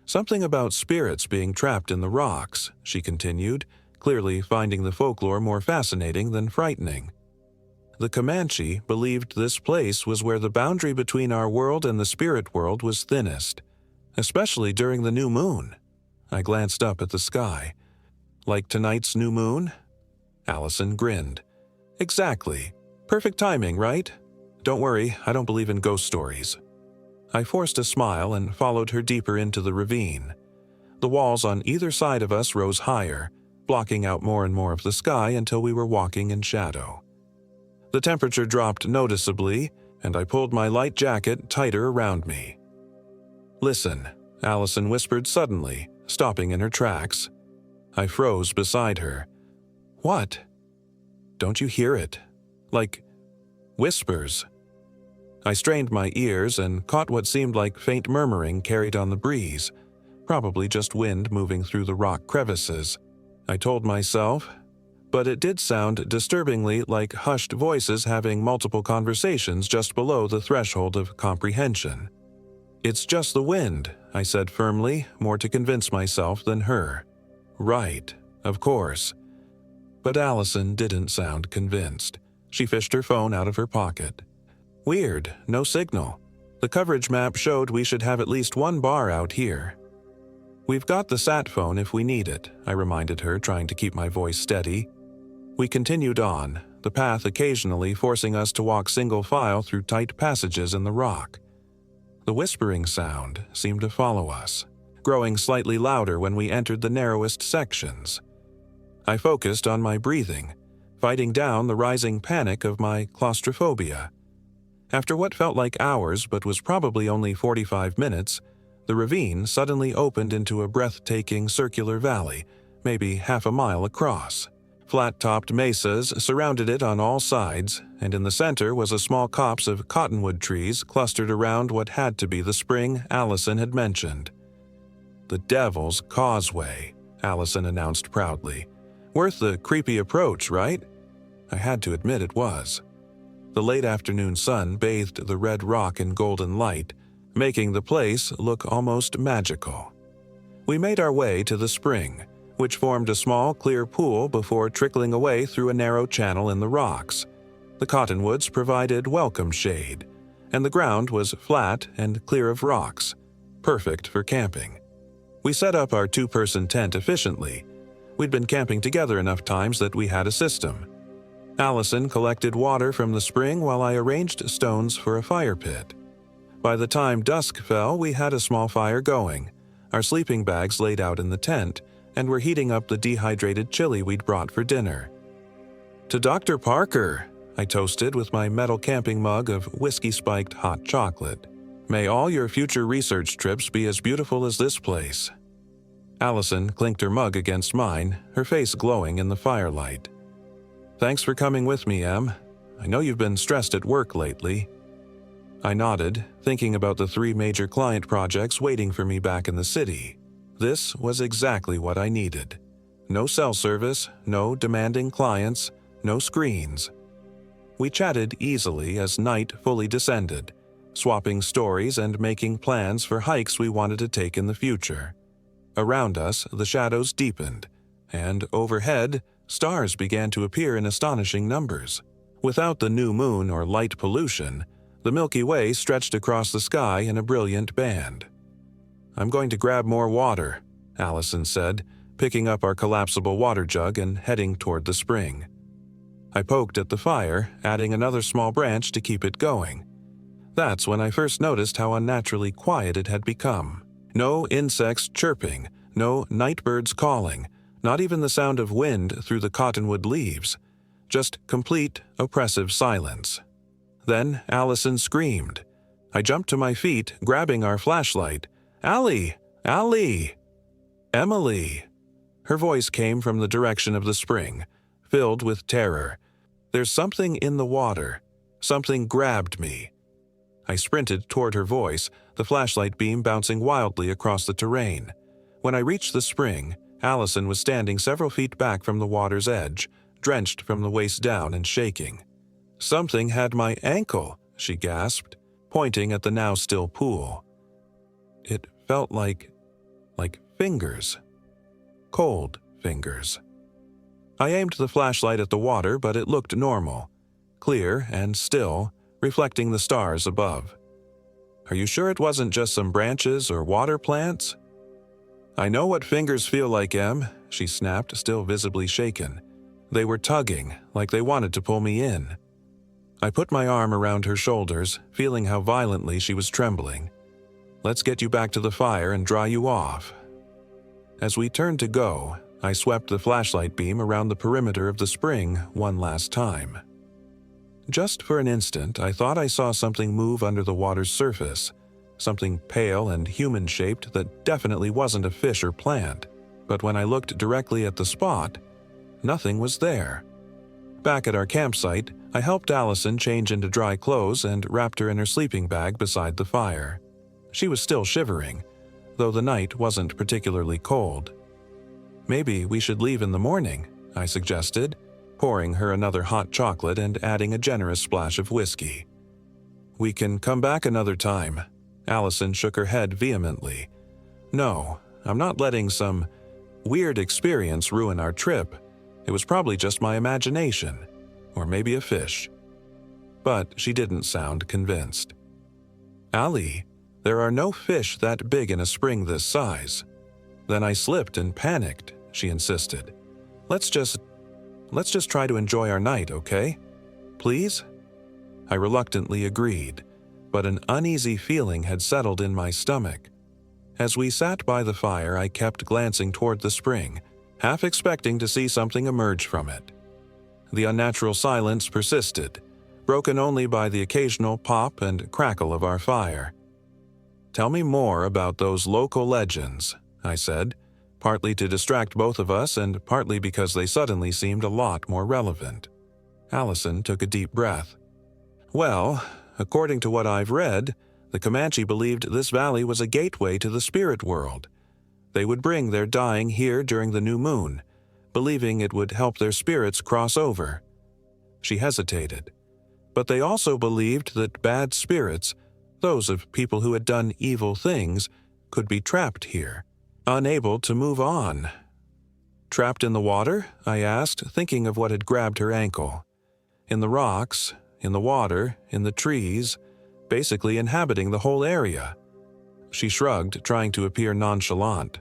[SPEAKER 1] "Something about spirits being trapped in the rocks," she continued, clearly finding the folklore more fascinating than frightening. "The Comanche believed this place was where the boundary between our world and the spirit world was thinnest, especially during the new moon." I glanced up at the sky. "Like tonight's new moon?" Allison grinned. "Exactly. Perfect timing, right? Don't worry, I don't believe in ghost stories." I forced a smile and followed her deeper into the ravine. The walls on either side of us rose higher, blocking out more and more of the sky until we were walking in shadow. The temperature dropped noticeably, and I pulled my light jacket tighter around me. "Listen," Allison whispered suddenly, stopping in her tracks. I froze beside her. "What?" "Don't you hear it? Like whispers." I strained my ears and caught what seemed like faint murmuring carried on the breeze, probably just wind moving through the rock crevices. I told myself, but it did sound disturbingly like hushed voices having multiple conversations just below the threshold of comprehension. "It's just the wind," I said firmly, more to convince myself than her. "Right, of course." But Allison didn't sound convinced. She fished her phone out of her pocket. "Weird, no signal. The coverage map showed we should have at least 1 bar out here." "We've got the sat phone if we need it," I reminded her, trying to keep my voice steady. We continued on, the path occasionally forcing us to walk single file through tight passages in the rock. The whispering sound seemed to follow us, growing slightly louder when we entered the narrowest sections. I focused on my breathing, fighting down the rising panic of my claustrophobia. After what felt like hours but was probably only 45 minutes, the ravine suddenly opened into a breathtaking circular valley, maybe half a mile across. Flat-topped mesas surrounded it on all sides, and in the center was a small copse of cottonwood trees clustered around what had to be the spring Allison had mentioned. "The Devil's Causeway," Allison announced proudly. "Worth the creepy approach, right?" I had to admit it was. The late afternoon sun bathed the red rock in golden light, making the place look almost magical. We made our way to the spring, which formed a small, clear pool before trickling away through a narrow channel in the rocks. The cottonwoods provided welcome shade, and the ground was flat and clear of rocks, perfect for camping. We set up our 2-person tent efficiently, We'd been camping together enough times that we had a system. Allison collected water from the spring while I arranged stones for a fire pit. By the time dusk fell, we had a small fire going, our sleeping bags laid out in the tent, and were heating up the dehydrated chili we'd brought for dinner. "To Dr. Parker," I toasted with my metal camping mug of whiskey-spiked hot chocolate. "May all your future research trips be as beautiful as this place." Allison clinked her mug against mine, her face glowing in the firelight. "Thanks for coming with me, Em. I know you've been stressed at work lately." I nodded, thinking about the 3 major client projects waiting for me back in the city. This was exactly what I needed. No cell service, no demanding clients, no screens. We chatted easily as night fully descended, swapping stories and making plans for hikes we wanted to take in the future. Around us, the shadows deepened, and overhead, stars began to appear in astonishing numbers. Without the new moon or light pollution, the Milky Way stretched across the sky in a brilliant band. "I'm going to grab more water," Allison said, picking up our collapsible water jug and heading toward the spring. I poked at the fire, adding another small branch to keep it going. That's when I first noticed how unnaturally quiet it had become. No insects chirping, no night birds calling, not even the sound of wind through the cottonwood leaves. Just complete, oppressive silence. Then Allison screamed. I jumped to my feet, grabbing our flashlight. "Allie! Allie!" "Emily!" Her voice came from the direction of the spring, filled with terror. "There's something in the water. Something grabbed me." I sprinted toward her voice, the flashlight beam bouncing wildly across the terrain. When I reached the spring, Allison was standing several feet back from the water's edge, drenched from the waist down and shaking. "Something had my ankle," she gasped, pointing at the now still pool. It felt like fingers. Cold fingers. I aimed the flashlight at the water, but it looked normal, clear and still, reflecting the stars above. "Are you sure it wasn't just some branches or water plants?" "I know what fingers feel like, Em," she snapped, still visibly shaken. "They were tugging, like they wanted to pull me in." I put my arm around her shoulders, feeling how violently she was trembling. "Let's get you back to the fire and dry you off." As we turned to go, I swept the flashlight beam around the perimeter of the spring one last time. Just for an instant, I thought I saw something move under the water's surface, something pale and human-shaped that definitely wasn't a fish or plant. But when I looked directly at the spot, nothing was there. Back at our campsite, I helped Allison change into dry clothes and wrapped her in her sleeping bag beside the fire. She was still shivering, though the night wasn't particularly cold. "Maybe we should leave in the morning," I suggested, pouring her another hot chocolate and adding a generous splash of whiskey. "We can come back another time." Allison shook her head vehemently. "No, I'm not letting some weird experience ruin our trip. It was probably just my imagination, or maybe a fish." But she didn't sound convinced. "Allie, there are no fish that big in a spring this size." "Then I slipped and panicked," she insisted. Let's just try to enjoy our night, okay? Please?" I reluctantly agreed, but an uneasy feeling had settled in my stomach. As we sat by the fire, I kept glancing toward the spring, half expecting to see something emerge from it. The unnatural silence persisted, broken only by the occasional pop and crackle of our fire. "Tell me more about those local legends," I said, partly to distract both of us and partly because they suddenly seemed a lot more relevant. Allison took a deep breath. "Well, according to what I've read, the Comanche believed this valley was a gateway to the spirit world. They would bring their dying here during the new moon, believing it would help their spirits cross over." She hesitated. "But they also believed that bad spirits, those of people who had done evil things, could be trapped here, unable to move on." "Trapped in the water?" I asked, thinking of what had grabbed her ankle. "In the rocks, in the water, in the trees, basically inhabiting the whole area." She shrugged, trying to appear nonchalant.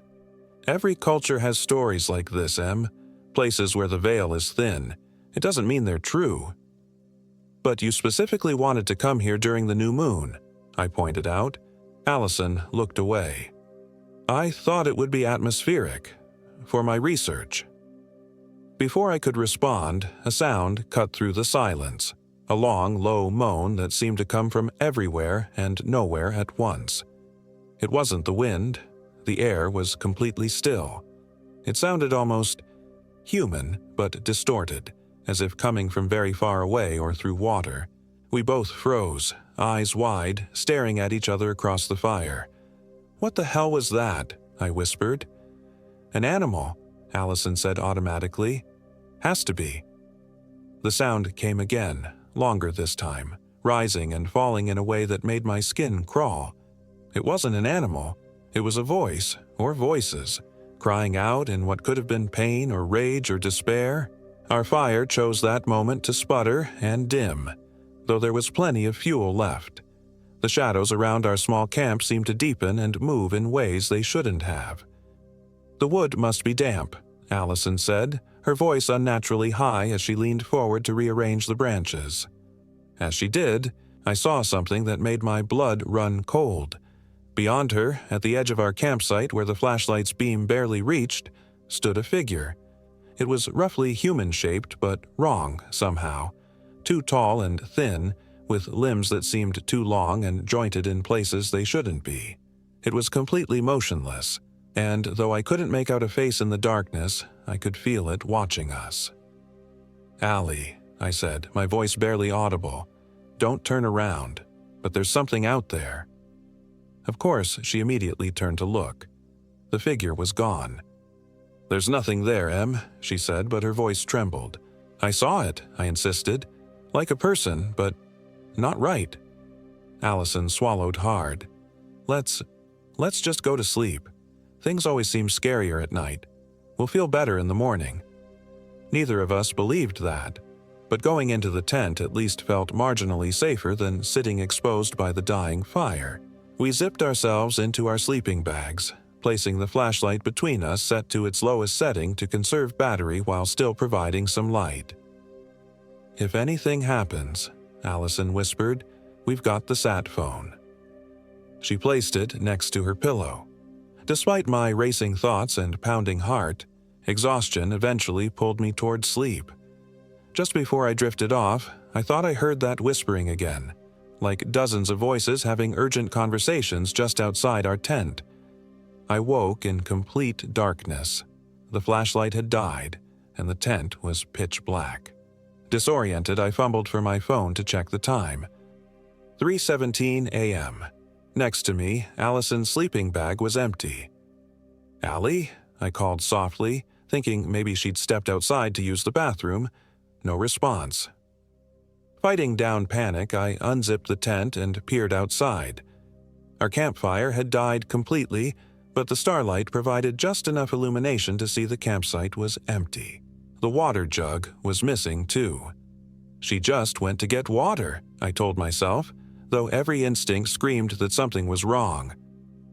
[SPEAKER 1] Every culture has stories like this, Em. Places where the veil is thin. It doesn't mean they're true. But you specifically wanted to come here during the new moon, I pointed out. Allison looked away. I thought it would be atmospheric. For my research. Before I could respond, a sound cut through the silence. A long, low moan that seemed to come from everywhere and nowhere at once. It wasn't the wind. The air was completely still. It sounded almost human, but distorted, as if coming from very far away or through water. We both froze, eyes wide, staring at each other across the fire. "What the hell was that?" I whispered. "An animal," Allison said automatically. "Has to be." The sound came again, longer this time, rising and falling in a way that made my skin crawl. It wasn't an animal. It was a voice, or voices, crying out in what could have been pain or rage or despair. Our fire chose that moment to sputter and dim, though there was plenty of fuel left. The shadows around our small camp seemed to deepen and move in ways they shouldn't have. "The wood must be damp," Allison said, her voice unnaturally high as she leaned forward to rearrange the branches. As she did, I saw something that made my blood run cold. Beyond her, at the edge of our campsite where the flashlight's beam barely reached, stood a figure. It was roughly human-shaped, but wrong somehow. Too tall and thin, with limbs that seemed too long and jointed in places they shouldn't be. It was completely motionless, and though I couldn't make out a face in the darkness, I could feel it watching us. "Allie," I said, my voice barely audible, "don't turn around, but there's something out there." Of course, she immediately turned to look. The figure was gone. "There's nothing there, Em," she said, but her voice trembled. "I saw it," I insisted. "Like a person, but not right." Allison swallowed hard. Let's just go to sleep. Things always seem scarier at night. We'll feel better in the morning." Neither of us believed that, but going into the tent at least felt marginally safer than sitting exposed by the dying fire. We zipped ourselves into our sleeping bags, placing the flashlight between us set to its lowest setting to conserve battery while still providing some light. "If anything happens," Allison whispered, "we've got the sat phone." She placed it next to her pillow. Despite my racing thoughts and pounding heart, exhaustion eventually pulled me toward sleep. Just before I drifted off, I thought I heard that whispering again, like dozens of voices having urgent conversations just outside our tent. I woke in complete darkness. The flashlight had died, and the tent was pitch black. Disoriented, I fumbled for my phone to check the time. 3:17 a.m. Next to me, Allison's sleeping bag was empty. "Allie?" I called softly, thinking maybe she'd stepped outside to use the bathroom. No response. Fighting down panic, I unzipped the tent and peered outside. Our campfire had died completely, but the starlight provided just enough illumination to see the campsite was empty. The water jug was missing too. She just went to get water, I told myself, though every instinct screamed that something was wrong.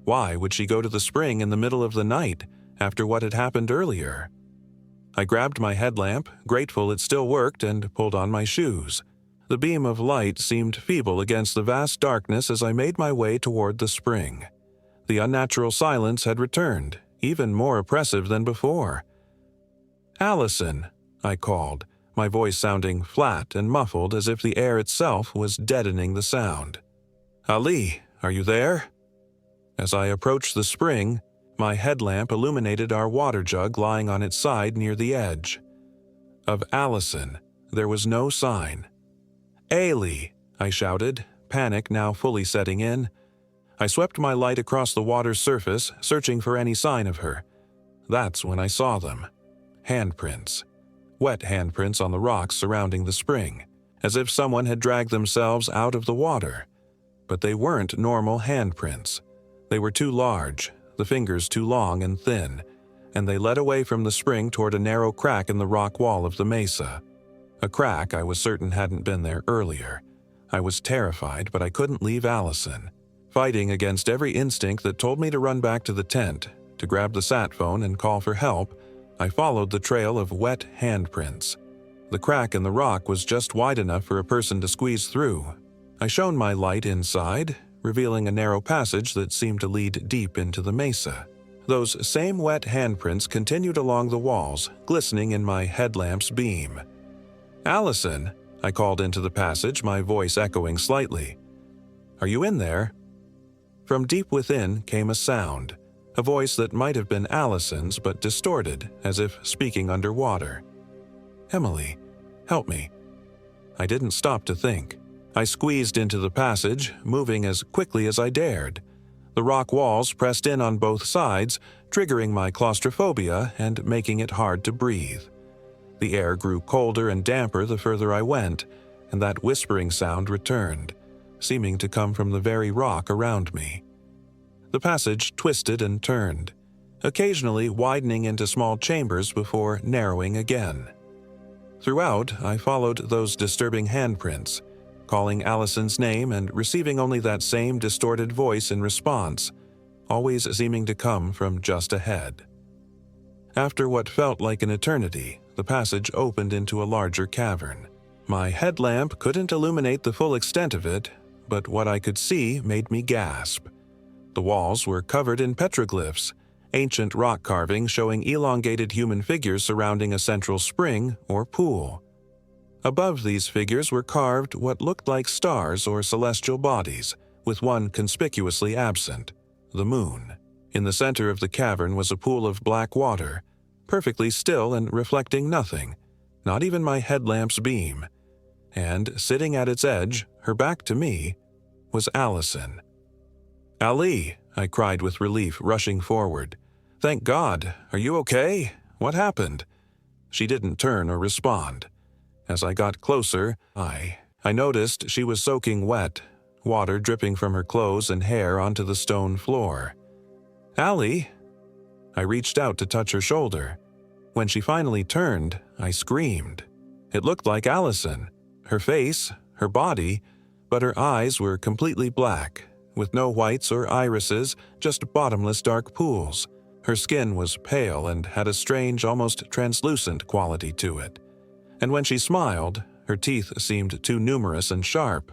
[SPEAKER 1] Why would she go to the spring in the middle of the night, after what had happened earlier? I grabbed my headlamp, grateful it still worked, and pulled on my shoes. The beam of light seemed feeble against the vast darkness as I made my way toward the spring. The unnatural silence had returned, even more oppressive than before. "Allison," I called, my voice sounding flat and muffled as if the air itself was deadening the sound. "Ali, are you there?" As I approached the spring, my headlamp illuminated our water jug lying on its side near the edge. Of Allison, there was no sign. "Ailey," I shouted, panic now fully setting in. I swept my light across the water's surface, searching for any sign of her. That's when I saw them. Handprints. Wet handprints on the rocks surrounding the spring, as if someone had dragged themselves out of the water. But they weren't normal handprints. They were too large, the fingers too long and thin, and they led away from the spring toward a narrow crack in the rock wall of the mesa. A crack I was certain hadn't been there earlier. I was terrified, but I couldn't leave Allison. Fighting against every instinct that told me to run back to the tent, To grab the sat phone and call for help, I followed the trail of wet handprints. The crack in the rock was just wide enough for a person to squeeze through. I shone my light inside, revealing a narrow passage that seemed to lead deep into the mesa. Those same wet handprints continued along the walls, glistening in my headlamp's beam. "Allison," I called into the passage, my voice echoing slightly. "Are you in there?" From deep within came a sound, a voice that might have been Allison's but distorted, as if speaking underwater. "Emily, help me." I didn't stop to think. I squeezed into the passage, moving as quickly as I dared. The rock walls pressed in on both sides, triggering my claustrophobia and making it hard to breathe. The air grew colder and damper the further I went, and that whispering sound returned, seeming to come from the very rock around me. The passage twisted and turned, occasionally widening into small chambers before narrowing again. Throughout, I followed those disturbing handprints, calling Allison's name and receiving only that same distorted voice in response, always seeming to come from just ahead. After what felt like an eternity, the passage opened into a larger cavern. My headlamp couldn't illuminate the full extent of it, but what I could see made me gasp. The walls were covered in petroglyphs, ancient rock carving showing elongated human figures surrounding a central spring or pool. Above these figures were carved what looked like stars or celestial bodies, with one conspicuously absent, the moon. In the center of the cavern was a pool of black water, perfectly still and reflecting nothing, not even my headlamp's beam. And sitting at its edge, her back to me, was Allison. "Ali," I cried with relief, rushing forward. "Thank God. Are you okay? What happened?" She didn't turn or respond. As I got closer, I noticed she was soaking wet, water dripping from her clothes and hair onto the stone floor. "Ali!" I reached out to touch her shoulder. When she finally turned, I screamed. It looked like Allison, her face, her body, but her eyes were completely black, with no whites or irises, just bottomless dark pools. Her skin was pale and had a strange, almost translucent quality to it. And when she smiled, her teeth seemed too numerous and sharp.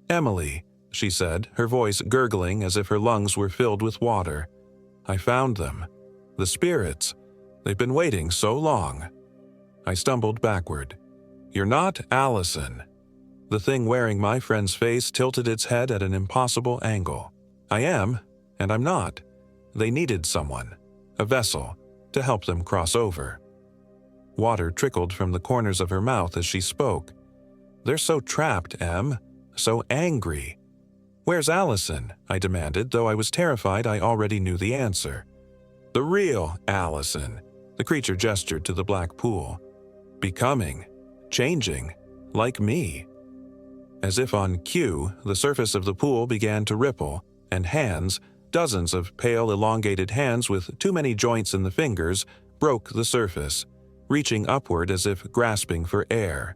[SPEAKER 1] "Emily," she said, her voice gurgling as if her lungs were filled with water. "I found them. The spirits. They've been waiting so long." I stumbled backward. "You're not Allison." The thing wearing my friend's face tilted its head at an impossible angle. "I am, and I'm not. They needed someone, a vessel, to help them cross over." Water trickled from the corners of her mouth as she spoke. "They're so trapped, Em. So angry." "Where's Allison?" I demanded, though I was terrified I already knew the answer. "The real Allison," the creature gestured to the black pool. "Becoming, changing, like me." As if on cue, the surface of the pool began to ripple, and hands, dozens of pale elongated hands with too many joints in the fingers, broke the surface, reaching upward as if grasping for air.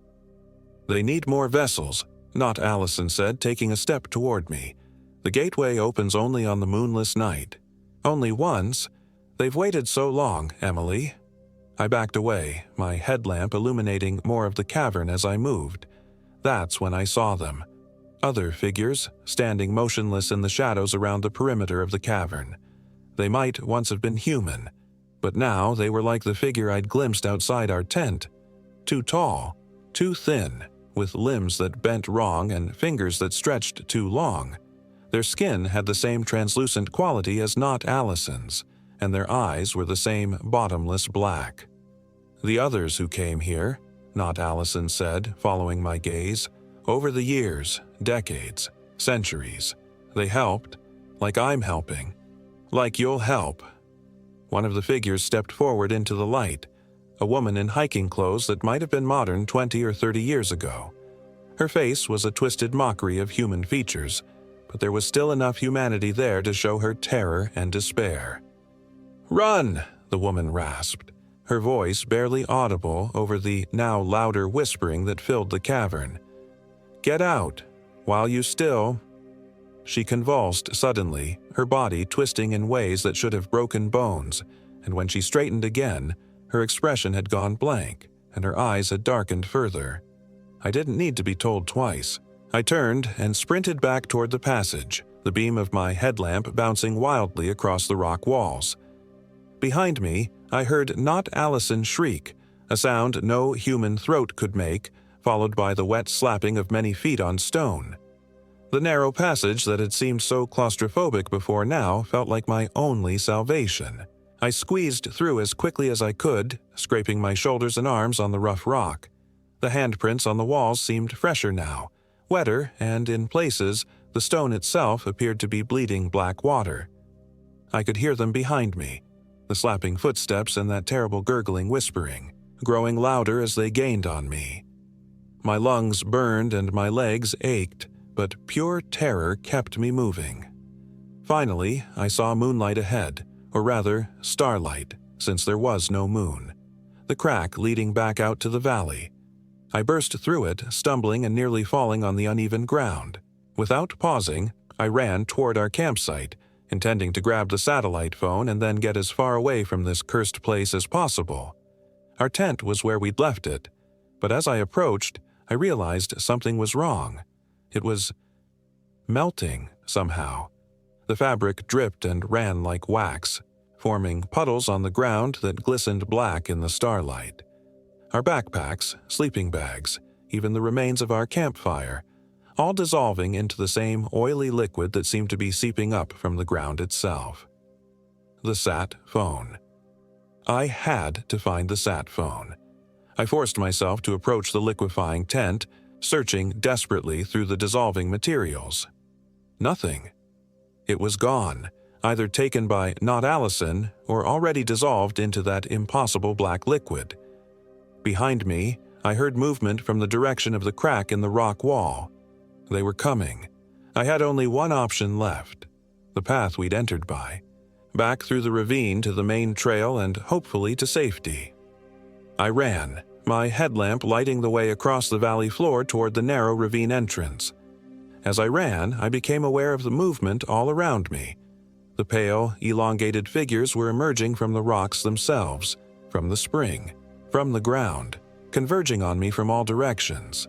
[SPEAKER 1] "They need more vessels," not Allison said, taking a step toward me. "The gateway opens only on the moonless night. Only once. They've waited so long, Emily." I backed away, my headlamp illuminating more of the cavern as I moved. That's when I saw them. Other figures, standing motionless in the shadows around the perimeter of the cavern. They might once have been human, but now they were like the figure I'd glimpsed outside our tent. Too tall, too thin, with limbs that bent wrong and fingers that stretched too long. Their skin had the same translucent quality as not Allison's, and their eyes were the same bottomless black. "The others who came here," not Allison said, following my gaze, "over the years, decades, centuries, they helped, like I'm helping, like you'll help." One of the figures stepped forward into the light, a woman in hiking clothes that might have been modern 20 or 30 years ago. Her face was a twisted mockery of human features, but there was still enough humanity there to show her terror and despair. "Run!" the woman rasped, her voice barely audible over the now louder whispering that filled the cavern. "Get out, while you still—" She convulsed suddenly, her body twisting in ways that should have broken bones, and when she straightened again, her expression had gone blank, and her eyes had darkened further. I didn't need to be told twice. I turned and sprinted back toward the passage, the beam of my headlamp bouncing wildly across the rock walls. Behind me, I heard not Allison shriek, a sound no human throat could make, followed by the wet slapping of many feet on stone. The narrow passage that had seemed so claustrophobic before now felt like my only salvation. I squeezed through as quickly as I could, scraping my shoulders and arms on the rough rock. The handprints on the walls seemed fresher now, wetter, and in places, the stone itself appeared to be bleeding black water. I could hear them behind me, the slapping footsteps and that terrible gurgling whispering, growing louder as they gained on me. My lungs burned and my legs ached, but pure terror kept me moving. Finally, I saw moonlight ahead, or rather, starlight, since there was no moon. The crack leading back out to the valley. I burst through it, stumbling and nearly falling on the uneven ground. Without pausing, I ran toward our campsite, intending to grab the satellite phone and then get as far away from this cursed place as possible. Our tent was where we'd left it, but as I approached, I realized something was wrong. It was melting, somehow. The fabric dripped and ran like wax, forming puddles on the ground that glistened black in the starlight. Our backpacks, sleeping bags, even the remains of our campfire, all dissolving into the same oily liquid that seemed to be seeping up from the ground itself. The sat phone. I had to find the sat phone. I forced myself to approach the liquefying tent, searching desperately through the dissolving materials. Nothing. It was gone, either taken by not Allison or already dissolved into that impossible black liquid. Behind me, I heard movement from the direction of the crack in the rock wall. They were coming. I had only one option left, the path we'd entered by, back through the ravine to the main trail and hopefully to safety. I ran, my headlamp lighting the way across the valley floor toward the narrow ravine entrance. As I ran, I became aware of the movement all around me. The pale, elongated figures were emerging from the rocks themselves, from the spring, from the ground, converging on me from all directions.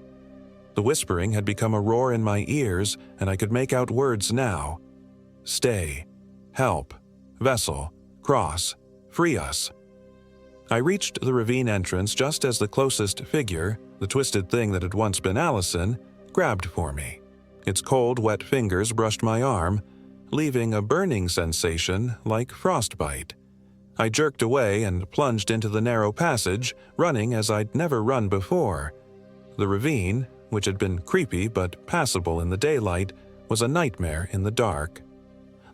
[SPEAKER 1] The whispering had become a roar in my ears, and I could make out words now. Stay, help, vessel, cross, free us. I reached the ravine entrance just as the closest figure, the twisted thing that had once been Allison, grabbed for me. Its cold, wet fingers brushed my arm, leaving a burning sensation like frostbite. I jerked away and plunged into the narrow passage, running as I'd never run before. The ravine, which had been creepy but passable in the daylight, was a nightmare in the dark.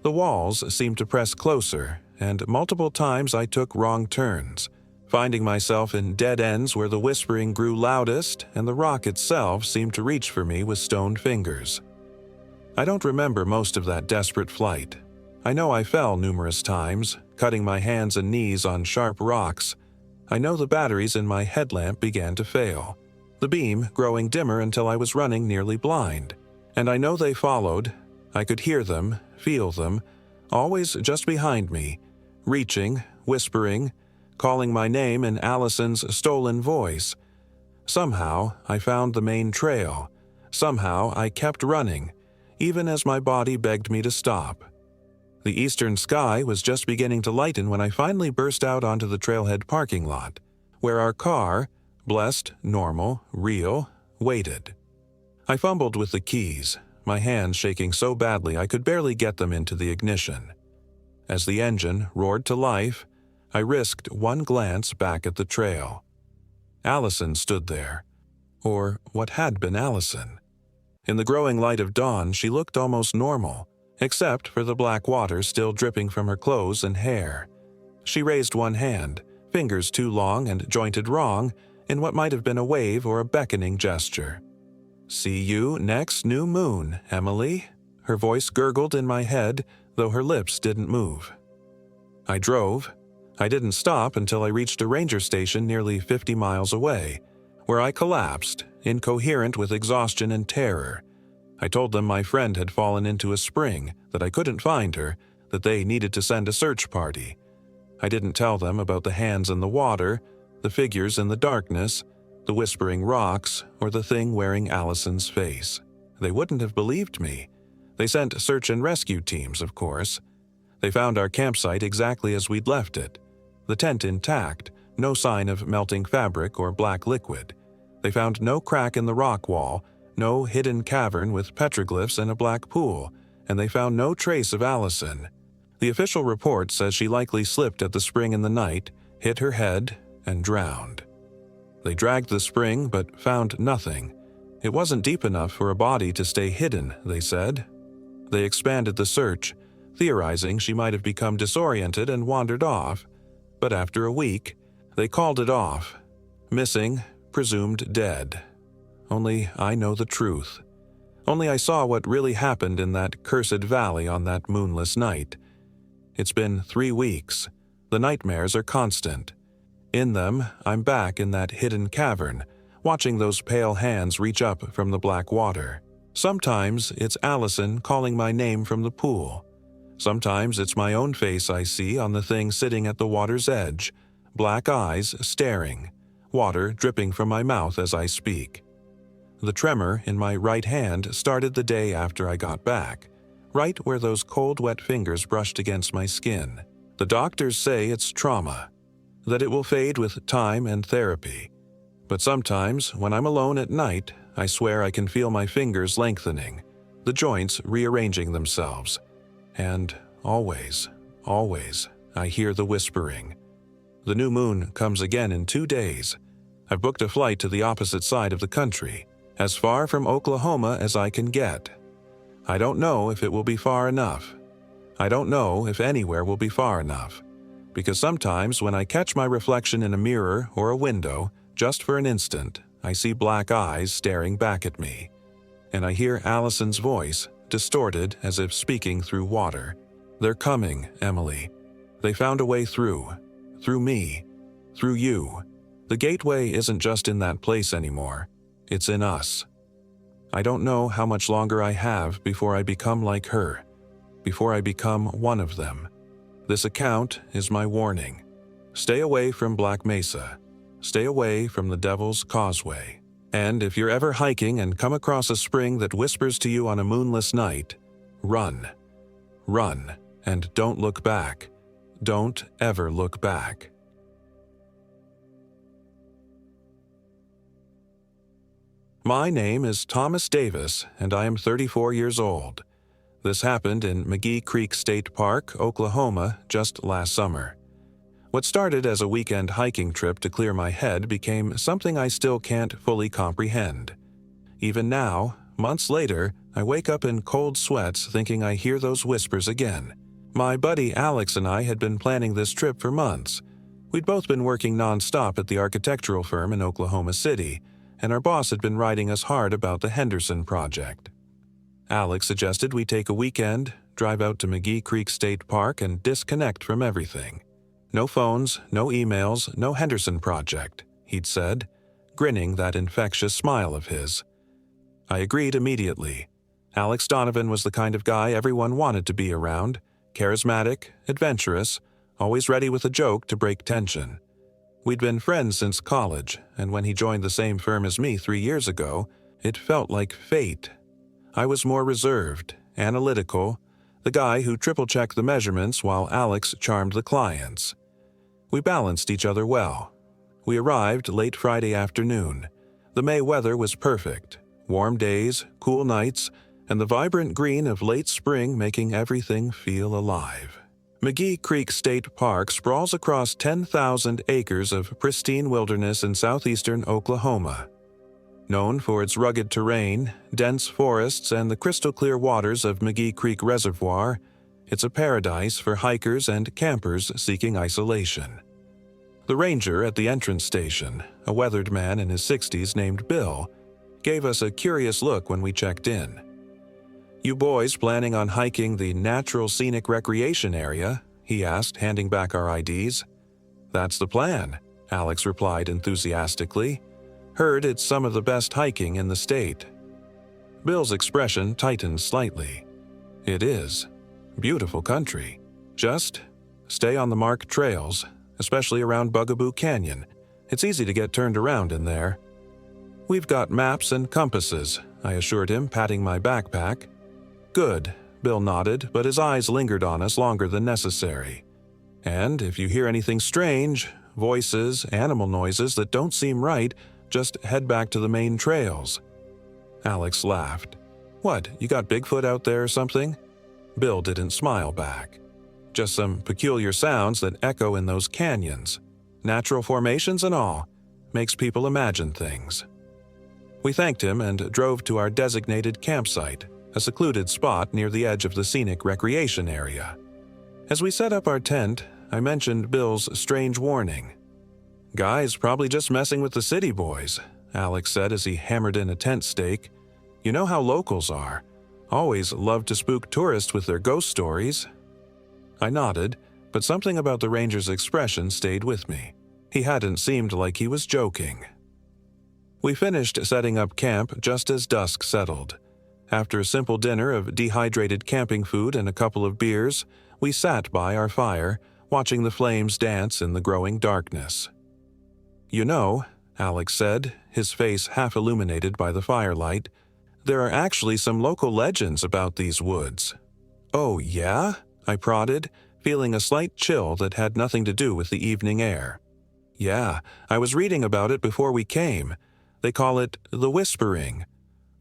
[SPEAKER 1] The walls seemed to press closer, and multiple times I took wrong turns, finding myself in dead ends where the whispering grew loudest and the rock itself seemed to reach for me with stoned fingers. I don't remember most of that desperate flight. I know I fell numerous times, cutting my hands and knees on sharp rocks. I know the batteries in my headlamp began to fail, the beam growing dimmer until I was running nearly blind. And I know they followed. I could hear them, feel them, always just behind me, reaching, whispering, calling my name in Allison's stolen voice. Somehow, I found the main trail. Somehow, I kept running, even as my body begged me to stop. The eastern sky was just beginning to lighten when I finally burst out onto the trailhead parking lot, where our car, blessed, normal, real, waited. I fumbled with the keys, my hands shaking so badly I could barely get them into the ignition. As the engine roared to life, I risked one glance back at the trail. Allison stood there, or what had been Allison. In the growing light of dawn, she looked almost normal, except for the black water still dripping from her clothes and hair. She raised one hand, fingers too long and jointed wrong, in what might have been a wave or a beckoning gesture. "See you next new moon, Emily," her voice gurgled in my head, though her lips didn't move. I drove. I didn't stop until I reached a ranger station nearly 50 miles away, where I collapsed, incoherent with exhaustion and terror. I told them my friend had fallen into a spring, that I couldn't find her, that they needed to send a search party. I didn't tell them about the hands in the water, the figures in the darkness, the whispering rocks, or the thing wearing Allison's face. They wouldn't have believed me. They sent search and rescue teams, of course. They found our campsite exactly as we'd left it. The tent intact, no sign of melting fabric or black liquid. They found no crack in the rock wall, no hidden cavern with petroglyphs and a black pool, and they found no trace of Allison. The official report says she likely slipped at the spring in the night, hit her head, and drowned. They dragged the spring but found nothing. It wasn't deep enough for a body to stay hidden, they said. They expanded the search, theorizing she might have become disoriented and wandered off, but after a week, they called it off. Missing, presumed dead. Only I know the truth. Only I saw what really happened in that cursed valley on that moonless night. It's been 3 weeks. The nightmares are constant. In them, I'm back in that hidden cavern, watching those pale hands reach up from the black water. Sometimes it's Allison calling my name from the pool. Sometimes it's my own face I see on the thing sitting at the water's edge, black eyes staring, water dripping from my mouth as I speak. The tremor in my right hand started the day after I got back, right where those cold, wet fingers brushed against my skin. The doctors say it's trauma, that it will fade with time and therapy. But sometimes, when I'm alone at night, I swear I can feel my fingers lengthening, the joints rearranging themselves. And always, I hear the whispering. The new moon comes again in 2 days. I've booked a flight to the opposite side of the country, as far from Oklahoma as I can get. I don't know if it will be far enough. I don't know if anywhere will be far enough. Because sometimes when I catch my reflection in a mirror or a window, just for an instant, I see black eyes staring back at me. And I hear Allison's voice, distorted as if speaking through water. They're coming, Emily. They found a way through me, through you. The gateway isn't just in that place anymore. It's in us. I don't know how much longer I have before I become like her, before I become one of them. This account is my warning. Stay away from Black Mesa. Stay away from the Devil's Causeway. And if you're ever hiking and come across a spring that whispers to you on a moonless night, run. Run, and don't look back. Don't ever look back. My name is Thomas Davis, and I am 34 years old. This happened in McGee Creek State Park, Oklahoma, just last summer. What started as a weekend hiking trip to clear my head became something I still can't fully comprehend. Even now, months later, I wake up in cold sweats thinking I hear those whispers again. My buddy Alex and I had been planning this trip for months. We'd both been working non-stop at the architectural firm in Oklahoma City, and our boss had been riding us hard about the Henderson project. Alex suggested we take a weekend, drive out to McGee Creek State Park, and disconnect from everything. No phones, no emails, no Henderson project, he'd said, grinning that infectious smile of his. I agreed immediately. Alex Donovan was the kind of guy everyone wanted to be around, charismatic, adventurous, always ready with a joke to break tension. We'd been friends since college, and when he joined the same firm as me 3 years ago, it felt like fate. I was more reserved, analytical, the guy who triple-checked the measurements while Alex charmed the clients. We balanced each other well. We arrived late Friday afternoon. The May weather was perfect, warm days, cool nights, and the vibrant green of late spring making everything feel alive. McGee Creek State Park sprawls across 10,000 acres of pristine wilderness in southeastern Oklahoma. Known for its rugged terrain, dense forests, and the crystal-clear waters of McGee Creek Reservoir, it's a paradise for hikers and campers seeking isolation. The ranger at the entrance station, a weathered man in his 60s named Bill, gave us a curious look when we checked in. "You boys planning on hiking the natural scenic recreation area?" he asked, handing back our IDs. "That's the plan," Alex replied enthusiastically. "Heard it's some of the best hiking in the state." Bill's expression tightened slightly. It is. Beautiful country. Just stay on the marked trails, especially around Bugaboo Canyon. It's easy to get turned around in there. We've got maps and compasses, I assured him, patting my backpack. Good, Bill nodded, but his eyes lingered on us longer than necessary. And if you hear anything strange, voices, animal noises that don't seem right, just head back to the main trails. Alex laughed. What, you got Bigfoot out there or something? Bill didn't smile back. Just some peculiar sounds that echo in those canyons. Natural formations and all. Makes people imagine things. We thanked him and drove to our designated campsite, a secluded spot near the edge of the scenic recreation area. As we set up our tent, I mentioned Bill's strange warning. Guy's probably just messing with the city boys, Alex said as he hammered in a tent stake. You know how locals are. Always love to spook tourists with their ghost stories. I nodded, but something about the ranger's expression stayed with me. He hadn't seemed like he was joking. We finished setting up camp just as dusk settled. After a simple dinner of dehydrated camping food and a couple of beers, we sat by our fire, watching the flames dance in the growing darkness. You know, Alex said, his face half illuminated by the firelight, there are actually some local legends about these woods. Oh, yeah? I prodded, feeling a slight chill that had nothing to do with the evening air. Yeah, I was reading about it before we came. They call it the Whispering.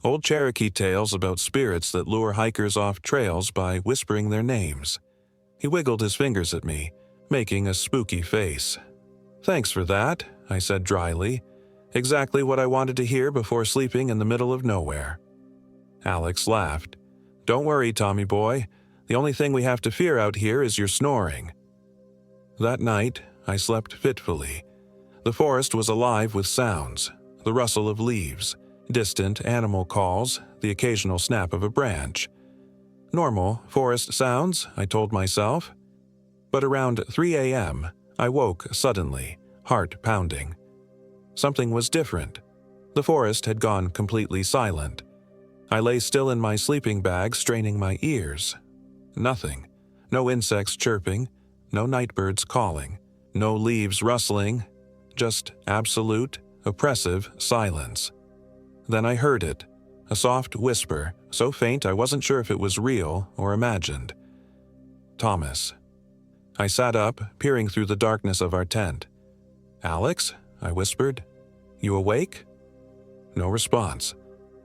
[SPEAKER 1] Old Cherokee tales about spirits that lure hikers off trails by whispering their names. He wiggled his fingers at me, making a spooky face. Thanks for that, I said dryly. Exactly what I wanted to hear before sleeping in the middle of nowhere. Alex laughed. Don't worry, Tommy boy. The only thing we have to fear out here is your snoring. That night, I slept fitfully. The forest was alive with sounds, the rustle of leaves, distant animal calls, the occasional snap of a branch. Normal forest sounds, I told myself. But around 3 a.m., I woke suddenly, heart pounding. Something was different. The forest had gone completely silent. I lay still in my sleeping bag, straining my ears. Nothing. No insects chirping, no nightbirds calling, no leaves rustling, just absolute, oppressive silence. Then I heard it, a soft whisper, so faint I wasn't sure if it was real or imagined. Thomas. I sat up, peering through the darkness of our tent. Alex? I whispered. You awake? No response.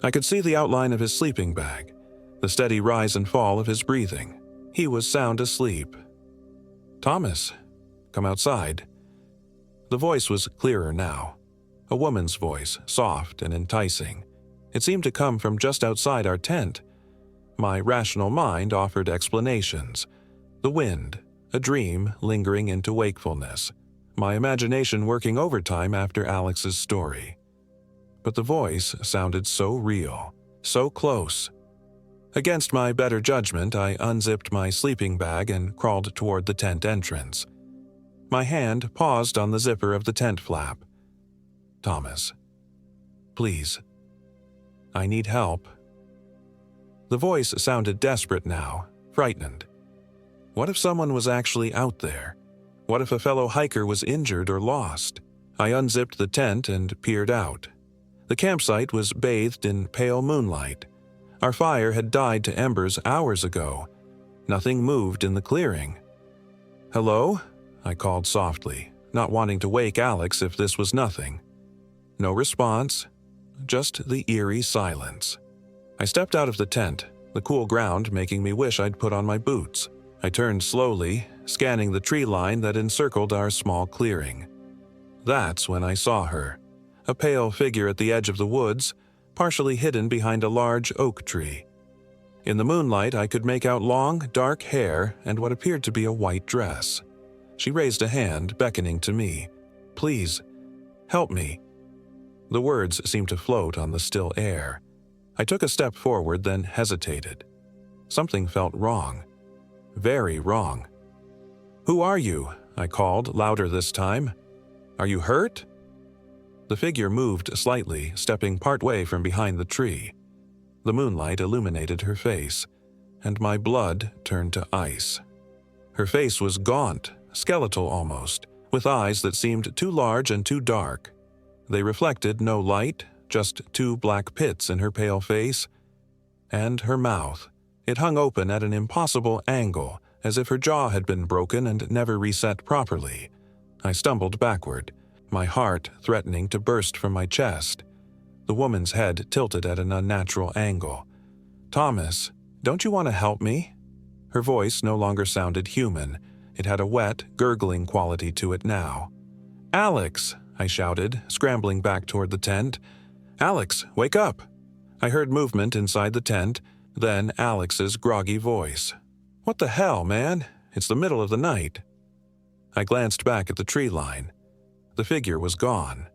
[SPEAKER 1] I could see the outline of his sleeping bag, the steady rise and fall of his breathing. He was sound asleep. Thomas, come outside. The voice was clearer now. A woman's voice, soft and enticing. It seemed to come from just outside our tent. My rational mind offered explanations. The wind, a dream lingering into wakefulness. My imagination working overtime after Alex's story. But the voice sounded so real, so close. Against my better judgment, I unzipped my sleeping bag and crawled toward the tent entrance. My hand paused on the zipper of the tent flap. Thomas. Please. I need help. The voice sounded desperate now, frightened. What if someone was actually out there? What if a fellow hiker was injured or lost? I unzipped the tent and peered out. The campsite was bathed in pale moonlight. Our fire had died to embers hours ago. Nothing moved in the clearing. Hello? I called softly, not wanting to wake Alex if this was nothing. No response, just the eerie silence. I stepped out of the tent, the cool ground making me wish I'd put on my boots. I turned slowly, scanning the tree line that encircled our small clearing. That's when I saw her. A pale figure at the edge of the woods, partially hidden behind a large oak tree. In the moonlight, I could make out long, dark hair and what appeared to be a white dress. She raised a hand, beckoning to me. Please, help me. The words seemed to float on the still air. I took a step forward, then hesitated. Something felt wrong. Very wrong. Who are you? I called, louder this time. Are you hurt? The figure moved slightly, stepping partway from behind the tree. The moonlight illuminated her face, and my blood turned to ice. Her face was gaunt, skeletal almost, with eyes that seemed too large and too dark. They reflected no light, just two black pits in her pale face. And her mouth. It hung open at an impossible angle, as if her jaw had been broken and never reset properly. I stumbled backward, my heart threatening to burst from my chest. The woman's head tilted at an unnatural angle. "Thomas, don't you want to help me?" Her voice no longer sounded human. It had a wet, gurgling quality to it now. "Alex!" I shouted, scrambling back toward the tent. "Alex, wake up!" I heard movement inside the tent, then Alex's groggy voice. "What the hell, man? It's the middle of the night." I glanced back at the tree line. The figure was gone.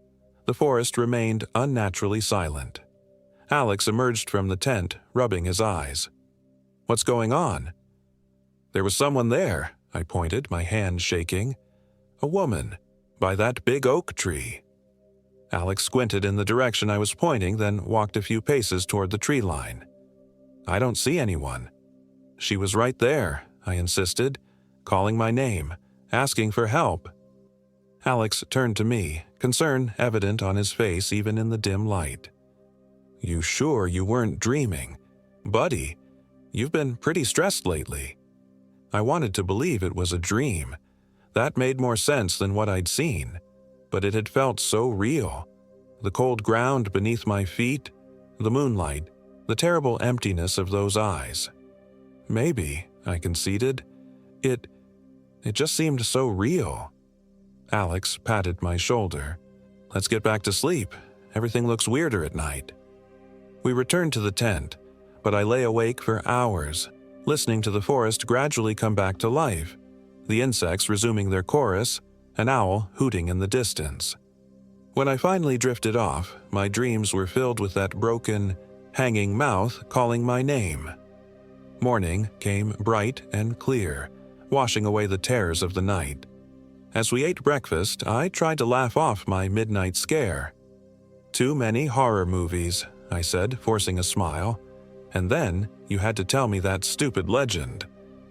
[SPEAKER 1] The forest remained unnaturally silent. Alex emerged from the tent, rubbing his eyes. "What's going on?" "There was someone there," I pointed, my hand shaking. "A woman, by that big oak tree." Alex squinted in the direction I was pointing, then walked a few paces toward the tree line. "I don't see anyone." "She was right there," I insisted, calling my name, asking for help. Alex turned to me, concern evident on his face even in the dim light. "You sure you weren't dreaming? Buddy, you've been pretty stressed lately." I wanted to believe it was a dream. That made more sense than what I'd seen. But it had felt so real. The cold ground beneath my feet, the moonlight, the terrible emptiness of those eyes. "Maybe," I conceded. It just seemed so real." Alex patted my shoulder. "Let's get back to sleep. Everything looks weirder at night." We returned to the tent, but I lay awake for hours, listening to the forest gradually come back to life, the insects resuming their chorus, an owl hooting in the distance. When I finally drifted off, my dreams were filled with that broken, hanging mouth calling my name. Morning came bright and clear, washing away the terrors of the night. As we ate breakfast, I tried to laugh off my midnight scare. "Too many horror movies," I said, forcing a smile. "And then you had to tell me that stupid legend."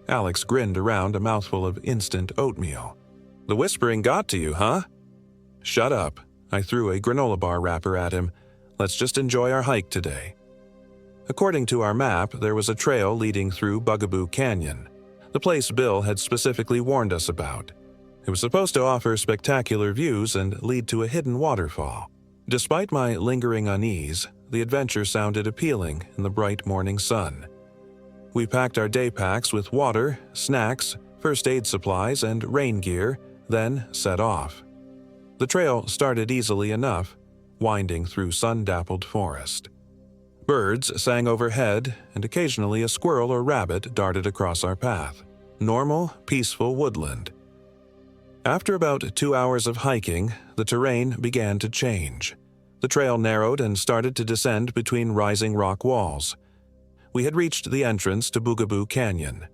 [SPEAKER 1] Alex grinned around a mouthful of instant oatmeal. "The whispering got to you, huh?" "Shut up." I threw a granola bar wrapper at him. "Let's just enjoy our hike today." According to our map, there was a trail leading through Bugaboo Canyon, the place Bill had specifically warned us about. It was supposed to offer spectacular views and lead to a hidden waterfall. Despite my lingering unease, the adventure sounded appealing in the bright morning sun. We packed our day packs with water, snacks, first aid supplies, and rain gear, then set off. The trail started easily enough, winding through sun-dappled forest. Birds sang overhead, and occasionally a squirrel or rabbit darted across our path. Normal, peaceful woodland. After about 2 hours of hiking, the terrain began to change. The trail narrowed and started to descend between rising rock walls. We had reached the entrance to Bugaboo Canyon.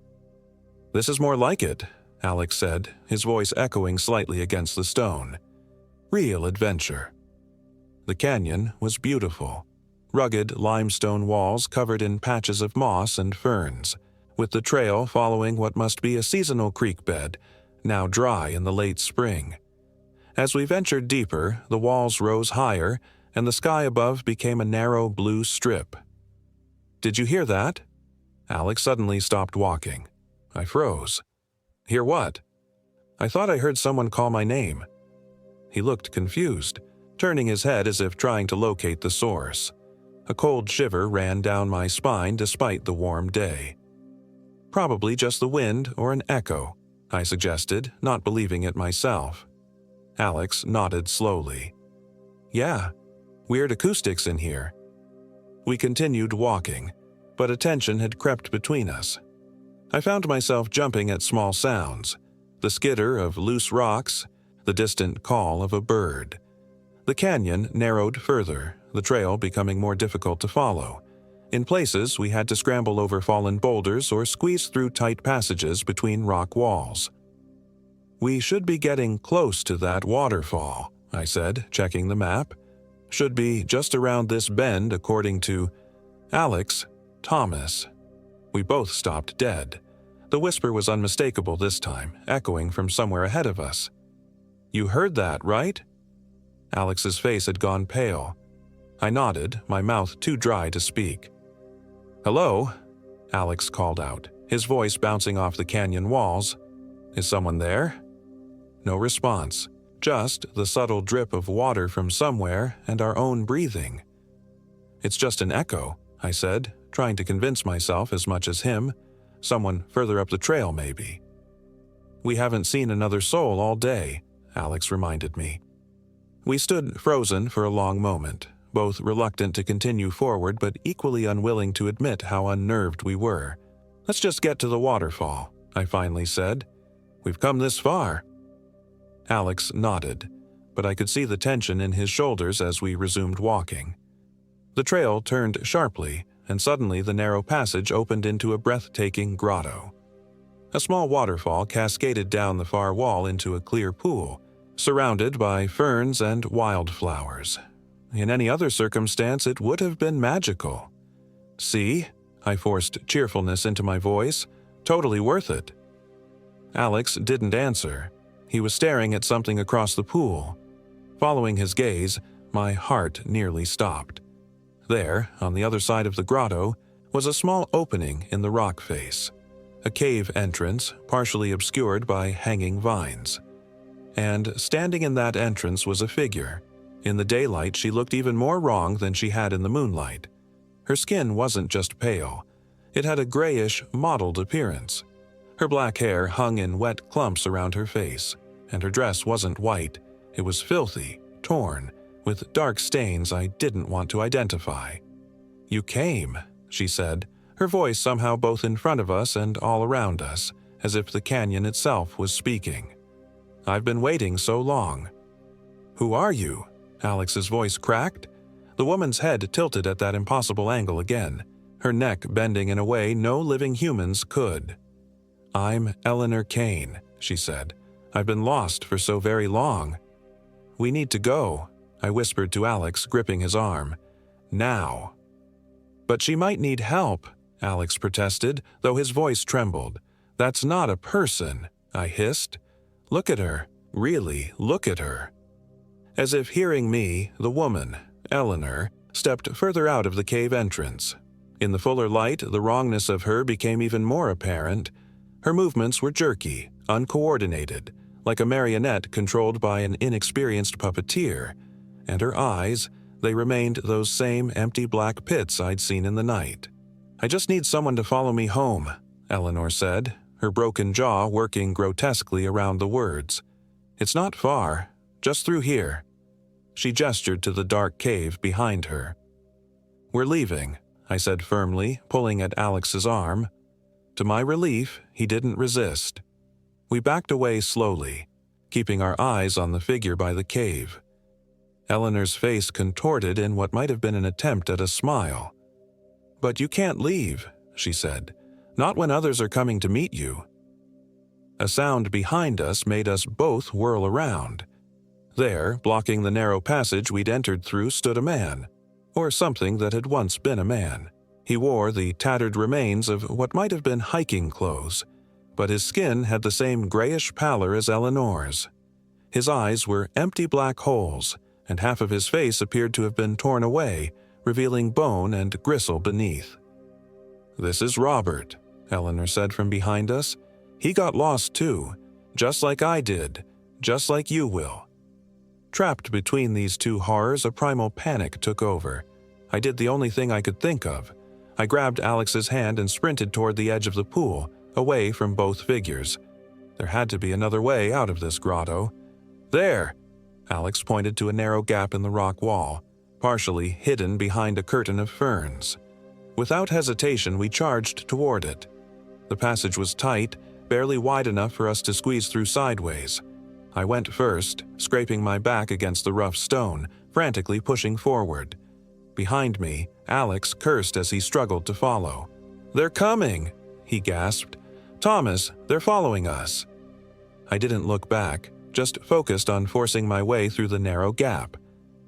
[SPEAKER 1] "This is more like it," Alex said, his voice echoing slightly against the stone. "Real adventure." The canyon was beautiful. Rugged limestone walls covered in patches of moss and ferns, with the trail following what must be a seasonal creek bed, now dry in the late spring. As we ventured deeper, the walls rose higher, and the sky above became a narrow blue strip. "Did you hear that?" Alex suddenly stopped walking. I froze. "Hear what?" "I thought I heard someone call my name." He looked confused, turning his head as if trying to locate the source. A cold shiver ran down my spine despite the warm day. "Probably just the wind or an echo," I suggested, not believing it myself. Alex nodded slowly. "Yeah, weird acoustics in here." We continued walking, but a tension had crept between us. I found myself jumping at small sounds, the skitter of loose rocks, the distant call of a bird. The canyon narrowed further, the trail becoming more difficult to follow. In places, we had to scramble over fallen boulders or squeeze through tight passages between rock walls. "We should be getting close to that waterfall," I said, checking the map. "Should be just around this bend according to..." Alex, Thomas. We both stopped dead. The whisper was unmistakable this time, echoing from somewhere ahead of us. "You heard that, right?" Alex's face had gone pale. I nodded, my mouth too dry to speak. "Hello?" Alex called out, his voice bouncing off the canyon walls. "Is someone there?" No response, just the subtle drip of water from somewhere and our own breathing. "It's just an echo," I said, trying to convince myself as much as him. "Someone further up the trail, maybe." "We haven't seen another soul all day," Alex reminded me. We stood frozen for a long moment, both reluctant to continue forward but equally unwilling to admit how unnerved we were. "Let's just get to the waterfall," I finally said. "We've come this far." Alex nodded, but I could see the tension in his shoulders as we resumed walking. The trail turned sharply, and suddenly the narrow passage opened into a breathtaking grotto. A small waterfall cascaded down the far wall into a clear pool, surrounded by ferns and wildflowers. In any other circumstance, it would have been magical. "See?" I forced cheerfulness into my voice. "Totally worth it." Alex didn't answer. He was staring at something across the pool. Following his gaze, my heart nearly stopped. There, on the other side of the grotto, was a small opening in the rock face, a cave entrance partially obscured by hanging vines. And standing in that entrance was a figure. In the daylight, she looked even more wrong than she had in the moonlight. Her skin wasn't just pale. It had a grayish, mottled appearance. Her black hair hung in wet clumps around her face, and her dress wasn't white. It was filthy, torn, with dark stains I didn't want to identify. "You came," she said, her voice somehow both in front of us and all around us, as if the canyon itself was speaking. "I've been waiting so long." "Who are you?" Alex's voice cracked. The woman's head tilted at that impossible angle again, her neck bending in a way no living humans could. "I'm Eleanor Kane," she said. "I've been lost for so very long." "We need to go," I whispered to Alex, gripping his arm. "Now." "But she might need help," Alex protested, though his voice trembled. "That's not a person," I hissed. "Look at her. Really, look at her." As if hearing me, the woman, Eleanor, stepped further out of the cave entrance. In the fuller light, the wrongness of her became even more apparent. Her movements were jerky, uncoordinated, like a marionette controlled by an inexperienced puppeteer, and her eyes, they remained those same empty black pits I'd seen in the night. "I just need someone to follow me home," Eleanor said, her broken jaw working grotesquely around the words. "It's not far, just through here." She gestured to the dark cave behind her. "We're leaving," I said firmly, pulling at Alex's arm. To my relief, he didn't resist. We backed away slowly, keeping our eyes on the figure by the cave. Eleanor's face contorted in what might have been an attempt at a smile. "But you can't leave," she said. "Not when others are coming to meet you." A sound behind us made us both whirl around. There, blocking the narrow passage we'd entered through, stood a man, or something that had once been a man. He wore the tattered remains of what might have been hiking clothes, but his skin had the same grayish pallor as Eleanor's. His eyes were empty black holes, and half of his face appeared to have been torn away, revealing bone and gristle beneath. "This is Robert," Eleanor said from behind us. "He got lost too, just like I did, just like you will." Trapped between these two horrors, a primal panic took over. I did the only thing I could think of. I grabbed Alex's hand and sprinted toward the edge of the pool, away from both figures. There had to be another way out of this grotto. "There!" Alex pointed to a narrow gap in the rock wall, partially hidden behind a curtain of ferns. Without hesitation, we charged toward it. The passage was tight, barely wide enough for us to squeeze through sideways. I went first, scraping my back against the rough stone, frantically pushing forward. Behind me, Alex cursed as he struggled to follow. "They're coming!" he gasped. "Thomas, they're following us!" I didn't look back, just focused on forcing my way through the narrow gap.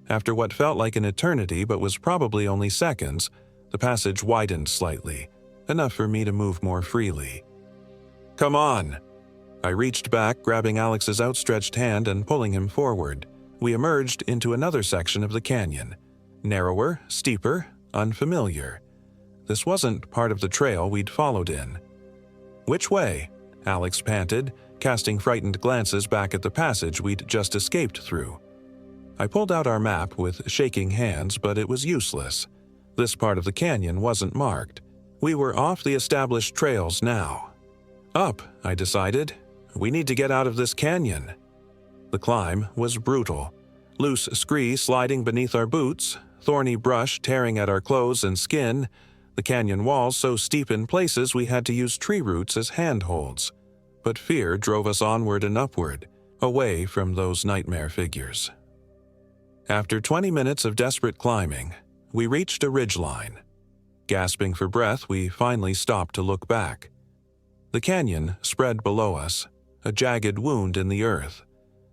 [SPEAKER 1] After what felt like an eternity but was probably only seconds, The passage widened slightly, enough for me to move more freely. "Come on!" I reached back, grabbing Alex's outstretched hand and pulling him forward. We emerged into another section of the canyon. Narrower, steeper, unfamiliar. This wasn't part of the trail we'd followed in. "Which way?" Alex panted, casting frightened glances back at the passage we'd just escaped through. I pulled out our map with shaking hands, but it was useless. This part of the canyon wasn't marked. We were off the established trails now. "Up," I decided. "We need to get out of this canyon." The climb was brutal. Loose scree sliding beneath our boots, thorny brush tearing at our clothes and skin, the canyon walls so steep in places we had to use tree roots as handholds. But fear drove us onward and upward, away from those nightmare figures. After 20 minutes of desperate climbing, we reached a ridgeline. Gasping for breath, we finally stopped to look back. The canyon spread below us, a jagged wound in the earth.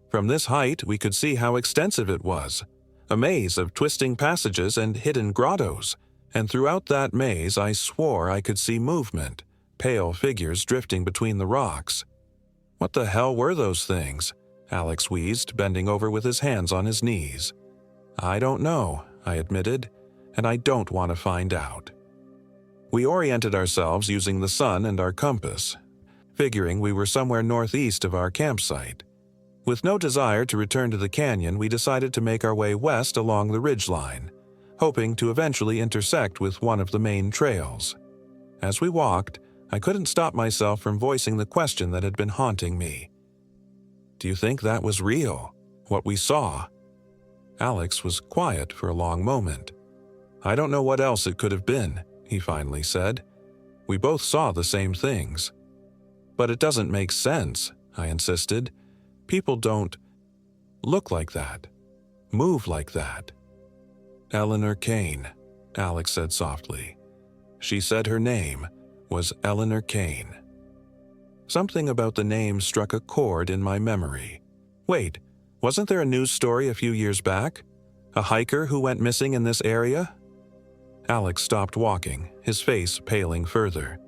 [SPEAKER 1] From this height, we could see how extensive it was, a maze of twisting passages and hidden grottos, and throughout that maze I swore I could see movement, pale figures drifting between the rocks. "What the hell were those things?" Alex wheezed, bending over with his hands on his knees. "I don't know," I admitted, "and I don't want to find out." We oriented ourselves using the sun and our compass, figuring we were somewhere northeast of our campsite. With no desire to return to the canyon, we decided to make our way west along the ridgeline, hoping to eventually intersect with one of the main trails. As we walked, I couldn't stop myself from voicing the question that had been haunting me. "Do you think that was real, what we saw?" Alex was quiet for a long moment. "I don't know what else it could have been," he finally said. "We both saw the same things." "But it doesn't make sense," I insisted. "People don't look like that, move like that." "Eleanor Kane," Alex said softly. "She said her name was Eleanor Kane." Something about the name struck a chord in my memory. Wait, wasn't there a news story a few years back? A hiker who went missing in this area? Alex stopped walking, his face paling further.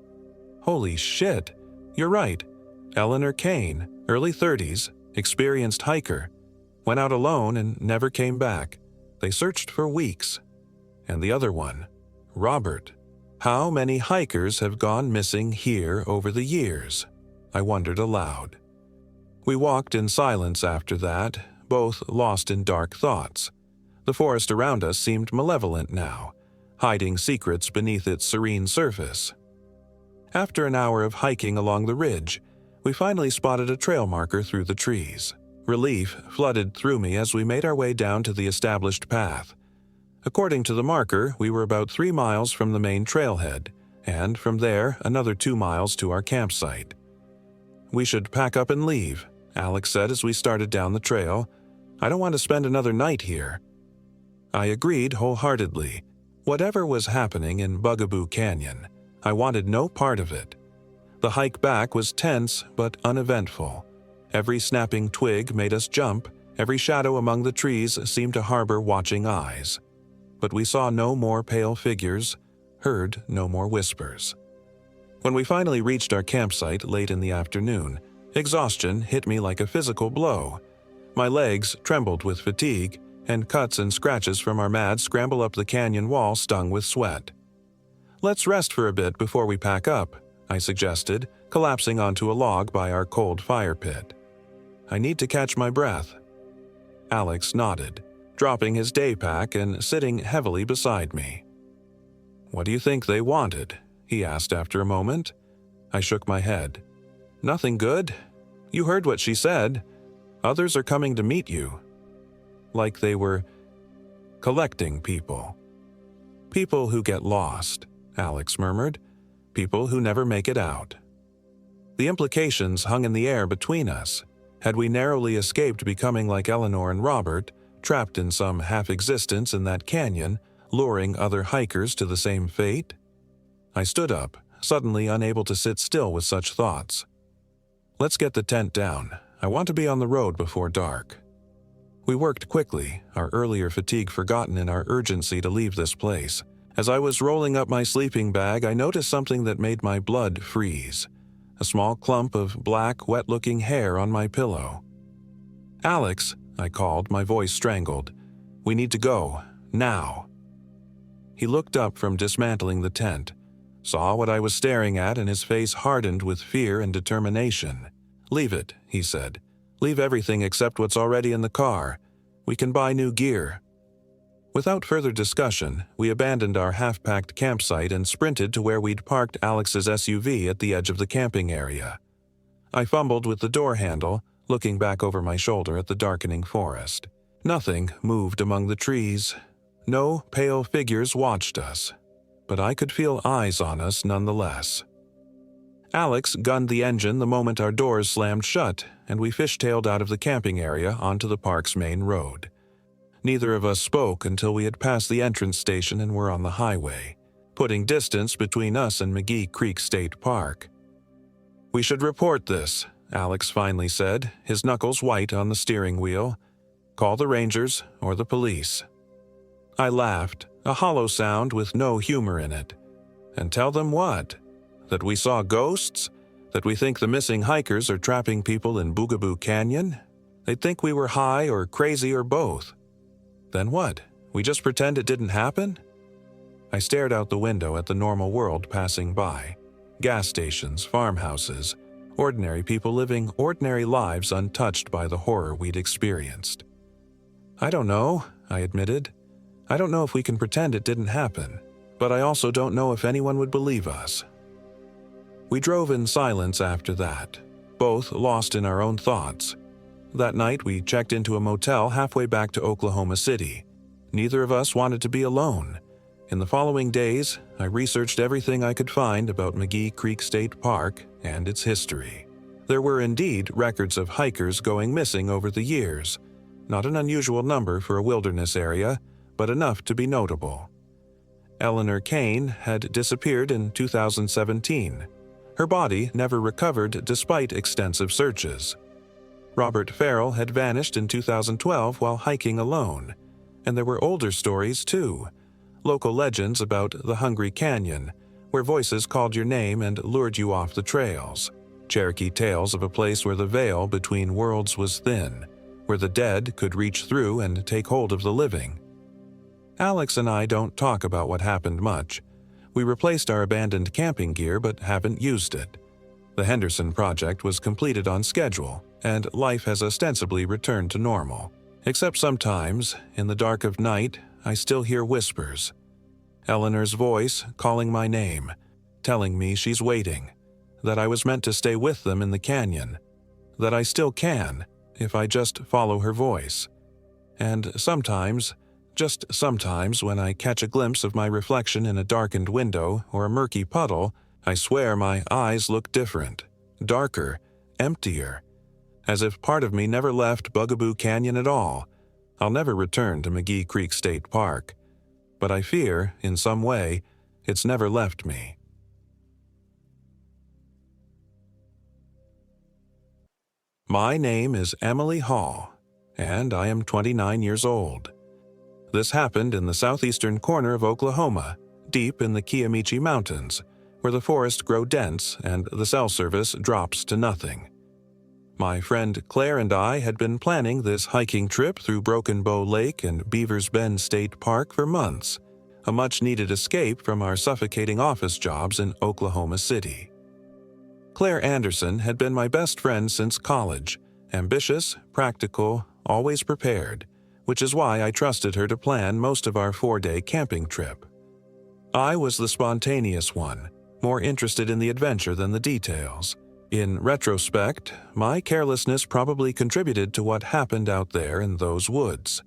[SPEAKER 1] "Holy shit, you're right. Eleanor Kane, early 30s, experienced hiker. Went out alone and never came back. They searched for weeks. And the other one, Robert. How many hikers have gone missing here over the years?" I wondered aloud. We walked in silence after that, both lost in dark thoughts. The forest around us seemed malevolent now, hiding secrets beneath its serene surface. After an hour of hiking along the ridge, we finally spotted a trail marker through the trees. Relief flooded through me as we made our way down to the established path. According to the marker, we were about 3 miles from the main trailhead, and from there, another 2 miles to our campsite. "We should pack up and leave," Alex said as we started down the trail. "I don't want to spend another night here." I agreed wholeheartedly. Whatever was happening in Bugaboo Canyon, I wanted no part of it. The hike back was tense but uneventful. Every snapping twig made us jump, every shadow among the trees seemed to harbor watching eyes. But we saw no more pale figures, heard no more whispers. When we finally reached our campsite late in the afternoon, exhaustion hit me like a physical blow. My legs trembled with fatigue, and cuts and scratches from our mad scramble up the canyon wall stung with sweat. "Let's rest for a bit before we pack up," I suggested, collapsing onto a log by our cold fire pit. "I need to catch my breath." Alex nodded, dropping his day pack and sitting heavily beside me. "What do you think they wanted?" he asked after a moment. I shook my head. "Nothing good. You heard what she said. Others are coming to meet you." Like they were collecting people. "People who get lost," Alex murmured. "People who never make it out." The implications hung in the air between us. Had we narrowly escaped becoming like Eleanor and Robert, trapped in some half-existence in that canyon, luring other hikers to the same fate? I stood up, suddenly unable to sit still with such thoughts. "Let's get the tent down. I want to be on the road before dark." We worked quickly, our earlier fatigue forgotten in our urgency to leave this place. As I was rolling up my sleeping bag, I noticed something that made my blood freeze. A small clump of black, wet-looking hair on my pillow. "Alex," I called, my voice strangled. "We need to go. Now." He looked up from dismantling the tent, saw what I was staring at, and his face hardened with fear and determination. "Leave it," he said. "Leave everything except what's already in the car. We can buy new gear." Without further discussion, we abandoned our half-packed campsite and sprinted to where we'd parked Alex's SUV at the edge of the camping area. I fumbled with the door handle, looking back over my shoulder at the darkening forest. Nothing moved among the trees. No pale figures watched us, but I could feel eyes on us nonetheless. Alex gunned the engine the moment our doors slammed shut, and we fishtailed out of the camping area onto the park's main road. Neither of us spoke until we had passed the entrance station and were on the highway, putting distance between us and McGee Creek State Park. "We should report this," Alex finally said, his knuckles white on the steering wheel. "Call the rangers or the police." I laughed, a hollow sound with no humor in it. "And tell them what? That we saw ghosts? That we think the missing hikers are trapping people in Boogaboo Canyon? They'd think we were high or crazy or both. Then what? We just pretend it didn't happen?" I stared out the window at the normal world passing by. Gas stations, farmhouses, ordinary people living ordinary lives untouched by the horror we'd experienced. "I don't know," I admitted. "I don't know if we can pretend it didn't happen, but I also don't know if anyone would believe us." We drove in silence after that, both lost in our own thoughts. That night, we checked into a motel halfway back to Oklahoma City. Neither of us wanted to be alone. In the following days, I researched everything I could find about McGee Creek State Park and its history. There were indeed records of hikers going missing over the years. Not an unusual number for a wilderness area, but enough to be notable. Eleanor Kane had disappeared in 2017. Her body never recovered despite extensive searches. Robert Farrell had vanished in 2012 while hiking alone. And there were older stories, too. Local legends about the Hungry Canyon, where voices called your name and lured you off the trails. Cherokee tales of a place where the veil between worlds was thin, where the dead could reach through and take hold of the living. Alex and I don't talk about what happened much. We replaced our abandoned camping gear but haven't used it. The Henderson project was completed on schedule, and life has ostensibly returned to normal. Except sometimes, in the dark of night, I still hear whispers. Eleanor's voice calling my name, telling me she's waiting, that I was meant to stay with them in the canyon, that I still can, if I just follow her voice. And sometimes, just sometimes, when I catch a glimpse of my reflection in a darkened window or a murky puddle, I swear my eyes look different, darker, emptier, as if part of me never left Boogaboo Canyon at all. I'll never return to McGee Creek State Park, but I fear, in some way, it's never left me. My name is Emily Hall, and I am 29 years old. This happened in the southeastern corner of Oklahoma, deep in the Kiamichi Mountains, where the forests grow dense and the cell service drops to nothing. My friend Claire and I had been planning this hiking trip through Broken Bow Lake and Beaver's Bend State Park for months, a much-needed escape from our suffocating office jobs in Oklahoma City. Claire Anderson had been my best friend since college, ambitious, practical, always prepared, which is why I trusted her to plan most of our 4-day camping trip. I was the spontaneous one, more interested in the adventure than the details. In retrospect, my carelessness probably contributed to what happened out there in those woods.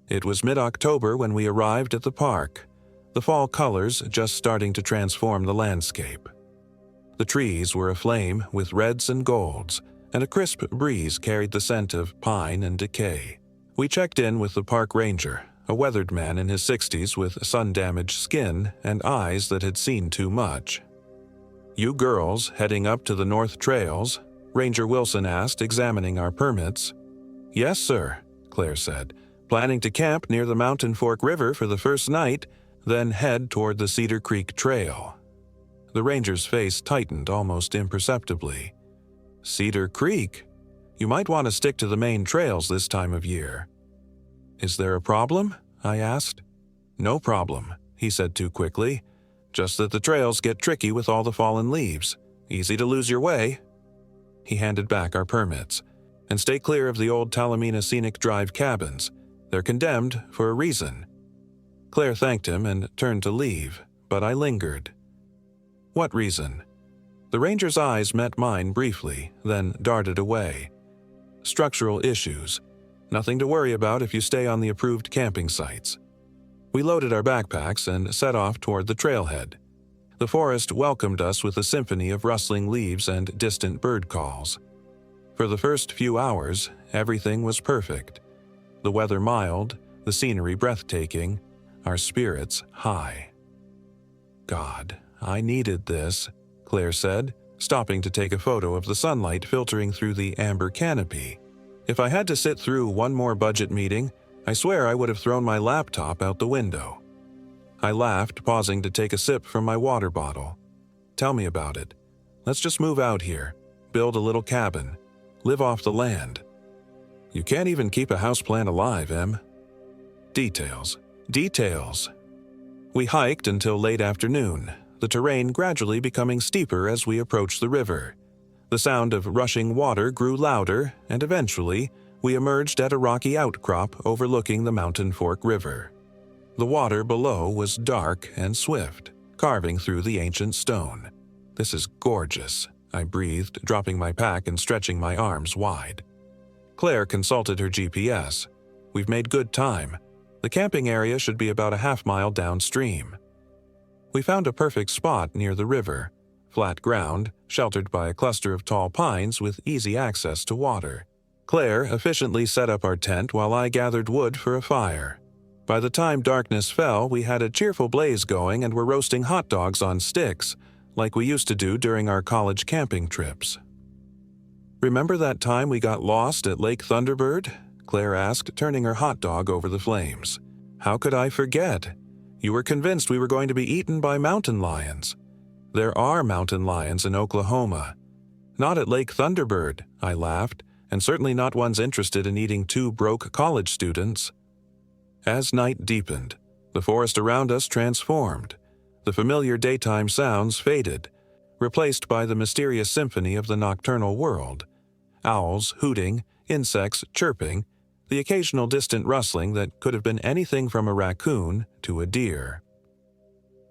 [SPEAKER 1] It was mid-October when we arrived at the park, the fall colors just starting to transform the landscape. The trees were aflame with reds and golds, and a crisp breeze carried the scent of pine and decay. We checked in with the park ranger, a weathered man in his 60s with sun-damaged skin and eyes that had seen too much. "You girls heading up to the North Trails?" Ranger Wilson asked, examining our permits. "Yes, sir," Claire said. "Planning to camp near the Mountain Fork River for the first night. then head toward the Cedar Creek Trail. The ranger's face tightened almost imperceptibly. Cedar Creek? You might want to stick to the main trails this time of year. Is there a problem? I asked. No problem, he said too quickly. Just that the trails get tricky with all the fallen leaves. Easy to lose your way. He handed back our permits. And stay clear of the old Talamina Scenic Drive cabins. They're condemned for a reason. Claire thanked him and turned to leave, but I lingered. What reason? The ranger's eyes met mine briefly, then darted away. Structural issues. Nothing to worry about if you stay on the approved camping sites. We loaded our backpacks and set off toward the trailhead. The forest welcomed us with a symphony of rustling leaves and distant bird calls. For the first few hours, everything was perfect. The weather mild, the scenery breathtaking, our spirits high. God, I needed this, Claire said, stopping to take a photo of the sunlight filtering through the amber canopy. If I had to sit through one more budget meeting, I swear I would have thrown my laptop out the window. I laughed, pausing to take a sip from my water bottle. Tell me about it. Let's just move out here, build a little cabin, live off the land. You can't even keep a houseplant alive, Em. Details. We hiked until late afternoon, the terrain gradually becoming steeper as we approached the river. The sound of rushing water grew louder, and eventually, we emerged at a rocky outcrop overlooking the Mountain Fork River. The water below was dark and swift, carving through the ancient stone. This is gorgeous, I breathed, dropping my pack and stretching my arms wide. Claire consulted her GPS. We've made good time. The camping area should be about a half-mile downstream. We found a perfect spot near the river, flat ground, sheltered by a cluster of tall pines with easy access to water. Claire efficiently set up our tent while I gathered wood for a fire. By the time darkness fell, we had a cheerful blaze going and were roasting hot dogs on sticks, like we used to do during our college camping trips. Remember that time we got lost at Lake Thunderbird? Claire asked, turning her hot dog over the flames. How could I forget? You were convinced we were going to be eaten by mountain lions. There are mountain lions in Oklahoma. Not at Lake Thunderbird, I laughed, and certainly not ones interested in eating two broke college students. As night deepened, the forest around us transformed. The familiar daytime sounds faded, replaced by the mysterious symphony of the nocturnal world. Owls hooting, insects chirping, the occasional distant rustling that could have been anything from a raccoon to a deer.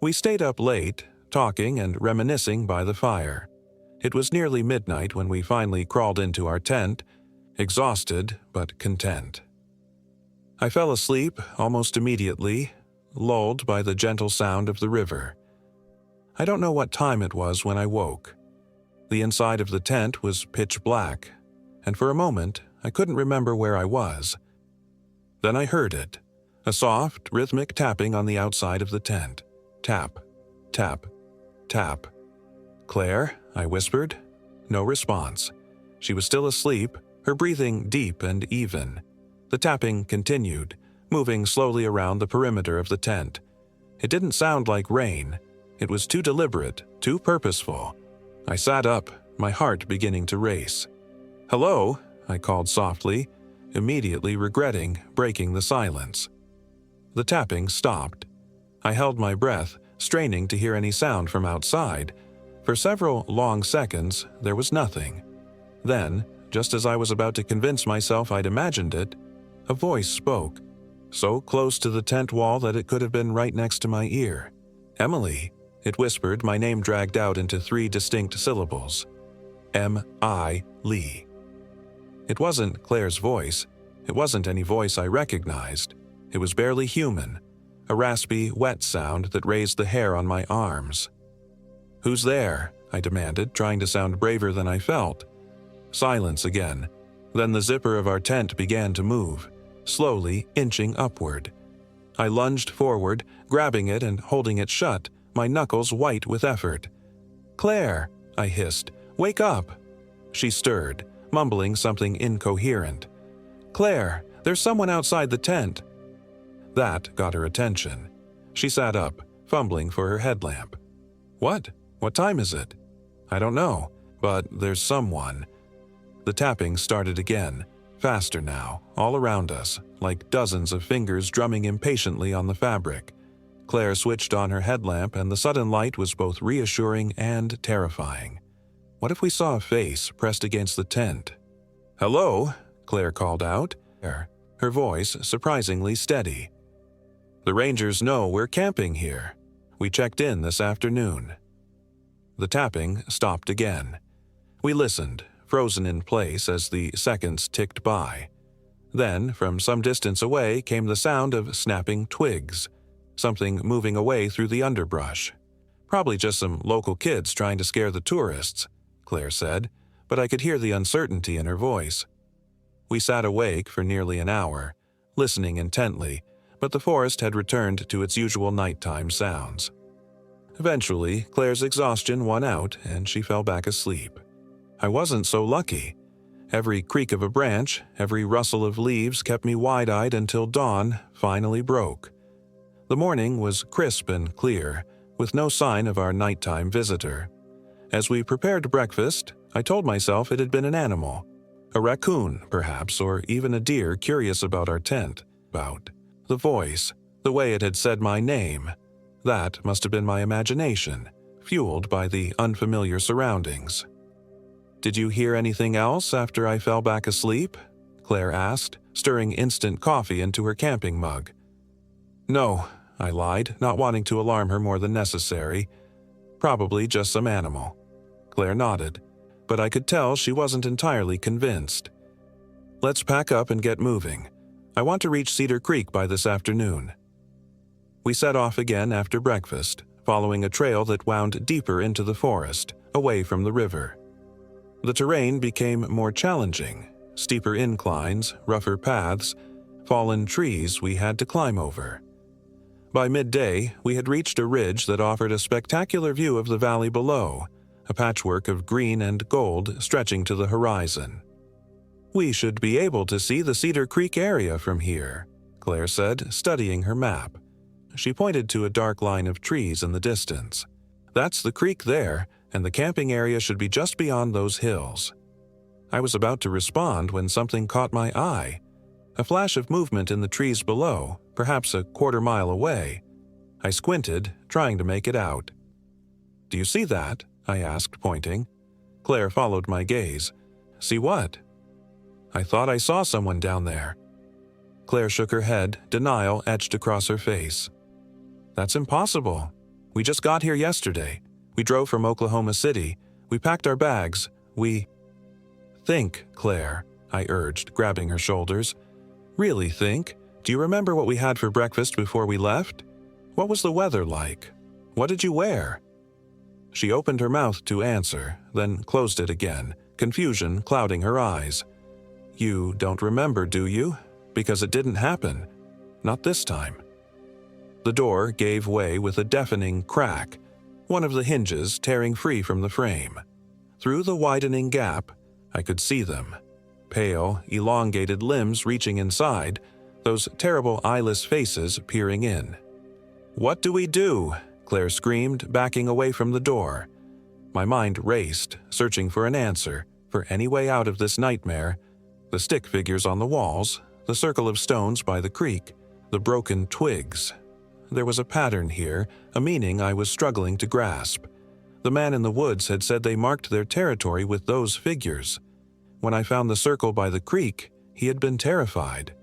[SPEAKER 1] We stayed up late, talking and reminiscing by the fire. It was nearly midnight when we finally crawled into our tent, exhausted but content. I fell asleep almost immediately, lulled by the gentle sound of the river. I don't know what time it was when I woke. The inside of the tent was pitch black, and for a moment I couldn't remember where I was. Then I heard it, a soft, rhythmic tapping on the outside of the tent. Tap, tap, tap. "Claire?" I whispered. No response. She was still asleep, her breathing deep and even. The tapping continued, moving slowly around the perimeter of the tent. It didn't sound like rain. It was too deliberate, too purposeful. I sat up, my heart beginning to race. "Hello?" I called softly, immediately regretting breaking the silence. The tapping stopped. I held my breath, straining to hear any sound from outside. For several long seconds, there was nothing. Then, just as I was about to convince myself I'd imagined it, a voice spoke, so close to the tent wall that it could have been right next to my ear. "Emily," it whispered, my name dragged out into 3 distinct syllables. M.I. Lee. It wasn't Claire's voice. It wasn't any voice I recognized. It was barely human, a raspy, wet sound that raised the hair on my arms. "Who's there?" I demanded, trying to sound braver than I felt. Silence again. Then the zipper of our tent began to move, slowly inching upward. I lunged forward, grabbing it and holding it shut, my knuckles white with effort. "Claire," I hissed, "wake up." She stirred, mumbling something incoherent. "Claire, there's someone outside the tent." That got her attention. She sat up, fumbling for her headlamp. What? What time is it? I don't know, but there's someone. The tapping started again, faster now, all around us, like dozens of fingers drumming impatiently on the fabric. Claire switched on her headlamp, and the sudden light was both reassuring and terrifying. What if we saw a face pressed against the tent? "Hello," Claire called out, her voice surprisingly steady. "The rangers know we're camping here. We checked in this afternoon." The tapping stopped again. We listened, frozen in place as the seconds ticked by. Then, from some distance away, came the sound of snapping twigs, something moving away through the underbrush. "Probably just some local kids trying to scare the tourists," Claire said, but I could hear the uncertainty in her voice. We sat awake for nearly an hour, listening intently, but the forest had returned to its usual nighttime sounds. Eventually, Claire's exhaustion won out and she fell back asleep. I wasn't so lucky. Every creak of a branch, every rustle of leaves kept me wide-eyed until dawn finally broke. The morning was crisp and clear, with no sign of our nighttime visitor. As we prepared breakfast, I told myself it had been an animal. A raccoon, perhaps, or even a deer curious about our tent. About the voice, the way it had said my name. That must have been my imagination, fueled by the unfamiliar surroundings. "Did you hear anything else after I fell back asleep?" Claire asked, stirring instant coffee into her camping mug. "No," I lied, not wanting to alarm her more than necessary. "Probably just some animal." Claire nodded, but I could tell she wasn't entirely convinced. "Let's pack up and get moving. I want to reach Cedar Creek by this afternoon." We set off again after breakfast, following a trail that wound deeper into the forest, away from the river. The terrain became more challenging, steeper inclines, rougher paths, fallen trees we had to climb over. By midday, we had reached a ridge that offered a spectacular view of the valley below, a patchwork of green and gold stretching to the horizon. "We should be able to see the Cedar Creek area from here," Claire said, studying her map. She pointed to a dark line of trees in the distance. "That's the creek there, and the camping area should be just beyond those hills." I was about to respond when something caught my eye. A flash of movement in the trees below, perhaps a quarter-mile away. I squinted, trying to make it out. "Do you see that?" I asked, pointing. Claire followed my gaze. "See what?" "I thought I saw someone down there." Claire shook her head, denial etched across her face. "That's impossible. We just got here yesterday. We drove from Oklahoma City. We packed our bags. Think, Claire," I urged, grabbing her shoulders. "Really think? Do you remember what we had for breakfast before we left? What was the weather like? What did you wear?" She opened her mouth to answer, then closed it again, confusion clouding her eyes. "You don't remember, do you? Because it didn't happen. Not this time." The door gave way with a deafening crack, one of the hinges tearing free from the frame. Through the widening gap, I could see them. Pale, elongated limbs reaching inside, those terrible eyeless faces peering in. "What do we do?" Claire screamed, backing away from the door. My mind raced, searching for an answer, for any way out of this nightmare. The stick figures on the walls, the circle of stones by the creek, the broken twigs. There was a pattern here, a meaning I was struggling to grasp. The man in the woods had said they marked their territory with those figures. When I found the circle by the creek, he had been terrified.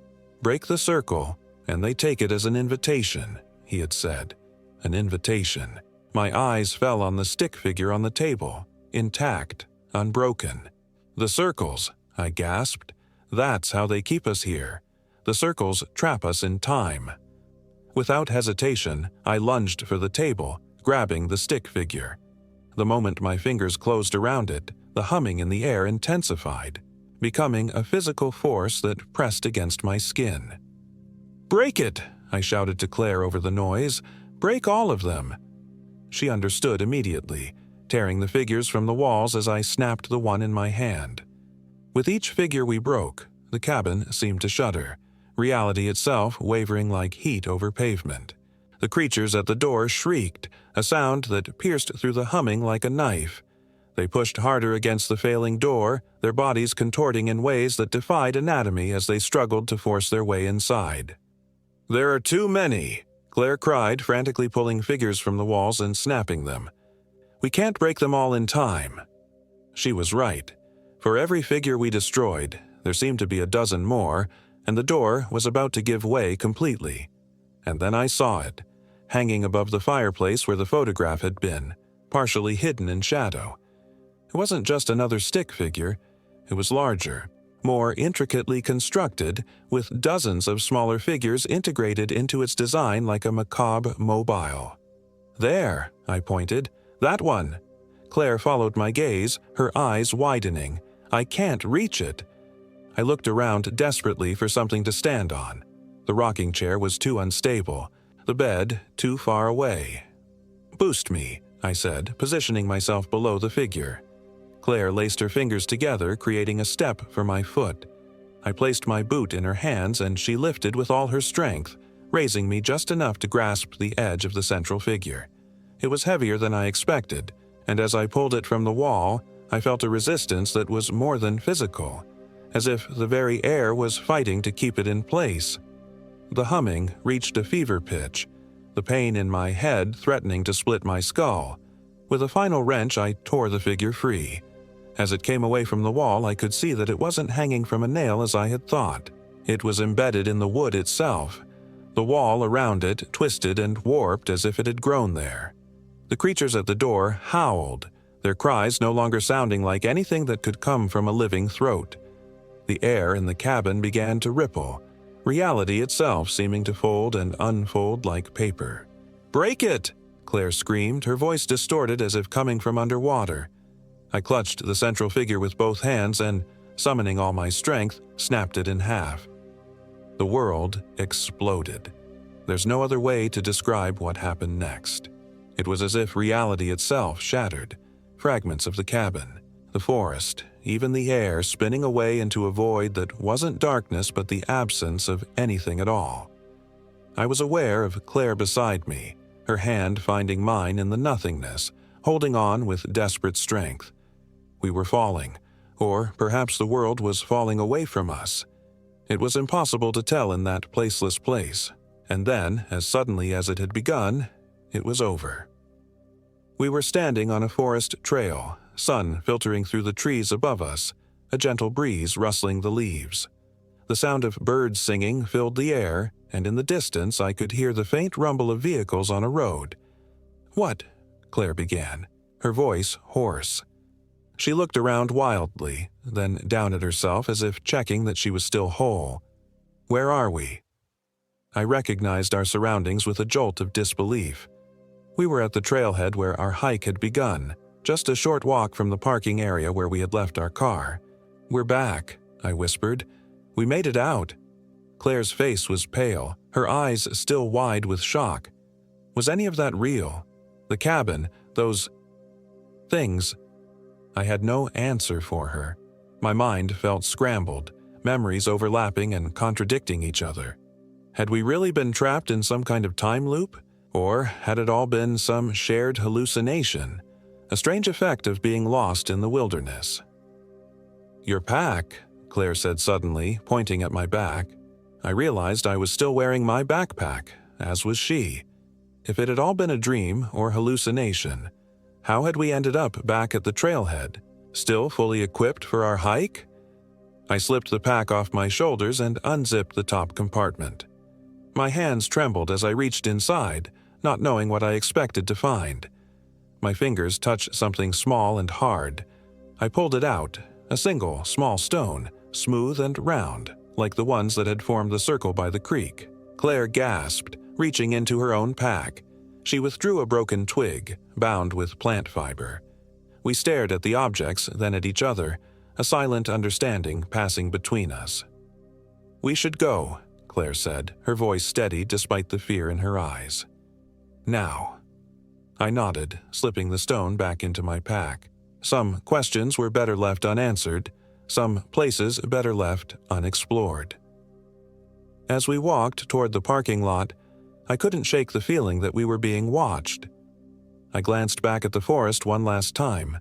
[SPEAKER 1] "Break the circle, and they take it as an invitation," he had said. An invitation. My eyes fell on the stick figure on the table, intact, unbroken. "The circles," I gasped. "That's how they keep us here. The circles trap us in time." Without hesitation, I lunged for the table, grabbing the stick figure. The moment my fingers closed around it, the humming in the air intensified, becoming a physical force that pressed against my skin. "Break it!" I shouted to Claire over the noise. "Break all of them!" She understood immediately, tearing the figures from the walls as I snapped the one in my hand. With each figure we broke, the cabin seemed to shudder, reality itself wavering like heat over pavement. The creatures at the door shrieked, a sound that pierced through the humming like a knife. They pushed harder against the failing door, their bodies contorting in ways that defied anatomy as they struggled to force their way inside. "There are too many," Claire cried, frantically pulling figures from the walls and snapping them. "We can't break them all in time." She was right. For every figure we destroyed, there seemed to be a dozen more, and the door was about to give way completely. And then I saw it, hanging above the fireplace where the photograph had been, partially hidden in shadow. It wasn't just another stick figure. It was larger, more intricately constructed, with dozens of smaller figures integrated into its design like a macabre mobile. "There," I pointed. "That one." Claire followed my gaze, her eyes widening. "I can't reach it." I looked around desperately for something to stand on. The rocking chair was too unstable, the bed too far away. "Boost me," I said, positioning myself below the figure. Claire laced her fingers together, creating a step for my foot. I placed my boot in her hands and she lifted with all her strength, raising me just enough to grasp the edge of the central figure. It was heavier than I expected, and as I pulled it from the wall, I felt a resistance that was more than physical, as if the very air was fighting to keep it in place. The humming reached a fever pitch, the pain in my head threatening to split my skull. With a final wrench, I tore the figure free. As it came away from the wall, I could see that it wasn't hanging from a nail as I had thought. It was embedded in the wood itself. The wall around it twisted and warped as if it had grown there. The creatures at the door howled, their cries no longer sounding like anything that could come from a living throat. The air in the cabin began to ripple, reality itself seeming to fold and unfold like paper. "Break it!" Claire screamed, her voice distorted as if coming from underwater. I clutched the central figure with both hands and, summoning all my strength, snapped it in half. The world exploded. There's no other way to describe what happened next. It was as if reality itself shattered, fragments of the cabin, the forest, even the air spinning away into a void that wasn't darkness but the absence of anything at all. I was aware of Claire beside me, her hand finding mine in the nothingness, holding on with desperate strength. We were falling, or perhaps the world was falling away from us. It was impossible to tell in that placeless place, and then, as suddenly as it had begun, it was over. We were standing on a forest trail, sun filtering through the trees above us, a gentle breeze rustling the leaves. The sound of birds singing filled the air, and in the distance I could hear the faint rumble of vehicles on a road. "What?" Claire began, her voice hoarse. She looked around wildly, then down at herself as if checking that she was still whole. "Where are we?" I recognized our surroundings with a jolt of disbelief. We were at the trailhead where our hike had begun, just a short walk from the parking area where we had left our car. "We're back," I whispered. "We made it out." Claire's face was pale, her eyes still wide with shock. Was any of that real? The cabin, those things? I had no answer for her. My mind felt scrambled, memories overlapping and contradicting each other. Had we really been trapped in some kind of time loop? Or had it all been some shared hallucination? A strange effect of being lost in the wilderness. "Your pack," Claire said suddenly, pointing at my back. I realized I was still wearing my backpack, as was she. If it had all been a dream or hallucination, how had we ended up back at the trailhead, still fully equipped for our hike? I slipped the pack off my shoulders and unzipped the top compartment. My hands trembled as I reached inside, not knowing what I expected to find. My fingers touched something small and hard. I pulled it out, a single, small stone, smooth and round, like the ones that had formed the circle by the creek. Claire gasped, reaching into her own pack. She withdrew a broken twig, bound with plant fiber. We stared at the objects, then at each other, a silent understanding passing between us. "We should go," Claire said, her voice steady despite the fear in her eyes. "Now." I nodded, slipping the stone back into my pack. Some questions were better left unanswered, some places better left unexplored. As we walked toward the parking lot, I couldn't shake the feeling that we were being watched. I glanced back at the forest one last time.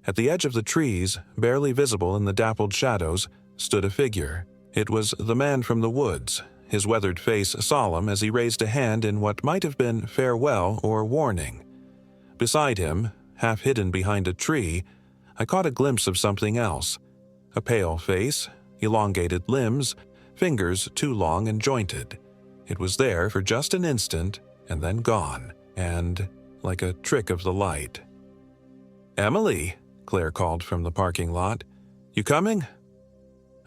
[SPEAKER 1] At the edge of the trees, barely visible in the dappled shadows, stood a figure. It was the man from the woods, his weathered face solemn as he raised a hand in what might have been farewell or warning. Beside him, half hidden behind a tree, I caught a glimpse of something else. A pale face, elongated limbs, fingers too long and jointed. It was there for just an instant and then gone, and like a trick of the light. "Emily," Claire called from the parking lot. "You coming?"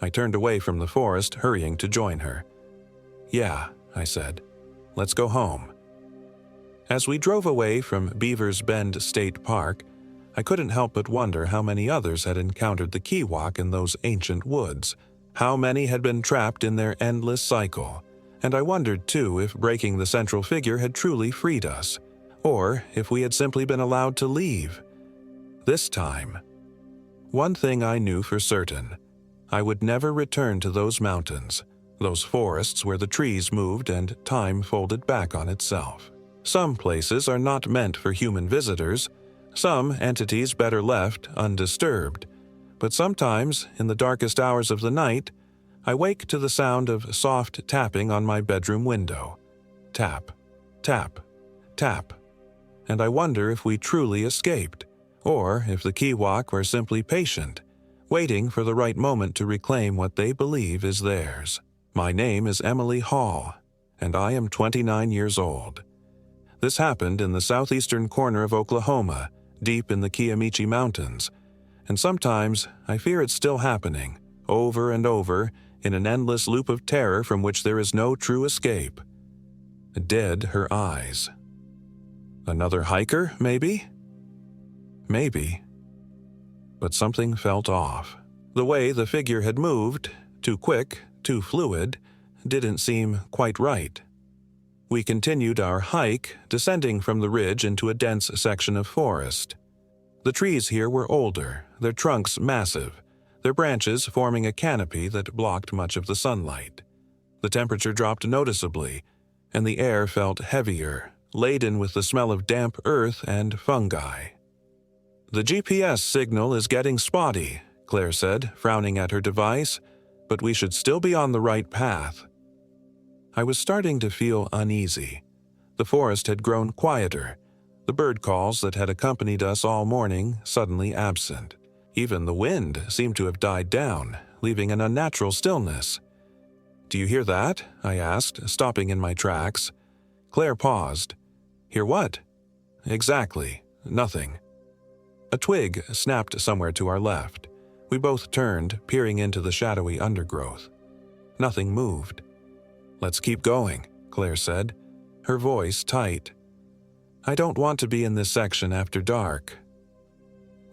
[SPEAKER 1] I turned away from the forest, hurrying to join her. "Yeah," I said. "Let's go home." As we drove away from Beaver's Bend State Park, I couldn't help but wonder how many others had encountered the Kiwak in those ancient woods. How many had been trapped in their endless cycle. And I wondered, too, if breaking the central figure had truly freed us, or if we had simply been allowed to leave. This time. One thing I knew for certain. I would never return to those mountains, those forests where the trees moved and time folded back on itself. Some places are not meant for human visitors, some entities better left undisturbed, but sometimes, in the darkest hours of the night, I wake to the sound of soft tapping on my bedroom window. Tap, tap, tap. And I wonder if we truly escaped, or if the Kiwak are simply patient, waiting for the right moment to reclaim what they believe is theirs. My name is Emily Hall, and I am 29 years old. This happened in the southeastern corner of Oklahoma, deep in the Kiamichi Mountains, and sometimes I fear it's still happening, over and over, in an endless loop of terror from which there is no true escape. Dead her eyes. Another hiker, maybe? Maybe. But something felt off. The way the figure had moved, too quick, too fluid, didn't seem quite right. We continued our hike, descending from the ridge into a dense section of forest. The trees here were older, their trunks massive, their branches forming a canopy that blocked much of the sunlight. The temperature dropped noticeably, and the air felt heavier, laden with the smell of damp earth and fungi. "The GPS signal is getting spotty," Claire said, frowning at her device, "but we should still be on the right path." I was starting to feel uneasy. The forest had grown quieter, the bird calls that had accompanied us all morning suddenly absent. Even the wind seemed to have died down, leaving an unnatural stillness. "Do you hear that?" I asked, stopping in my tracks. Claire paused. "Hear what?" "Exactly. Nothing." A twig snapped somewhere to our left. We both turned, peering into the shadowy undergrowth. Nothing moved. "Let's keep going," Claire said, her voice tight. "I don't want to be in this section after dark."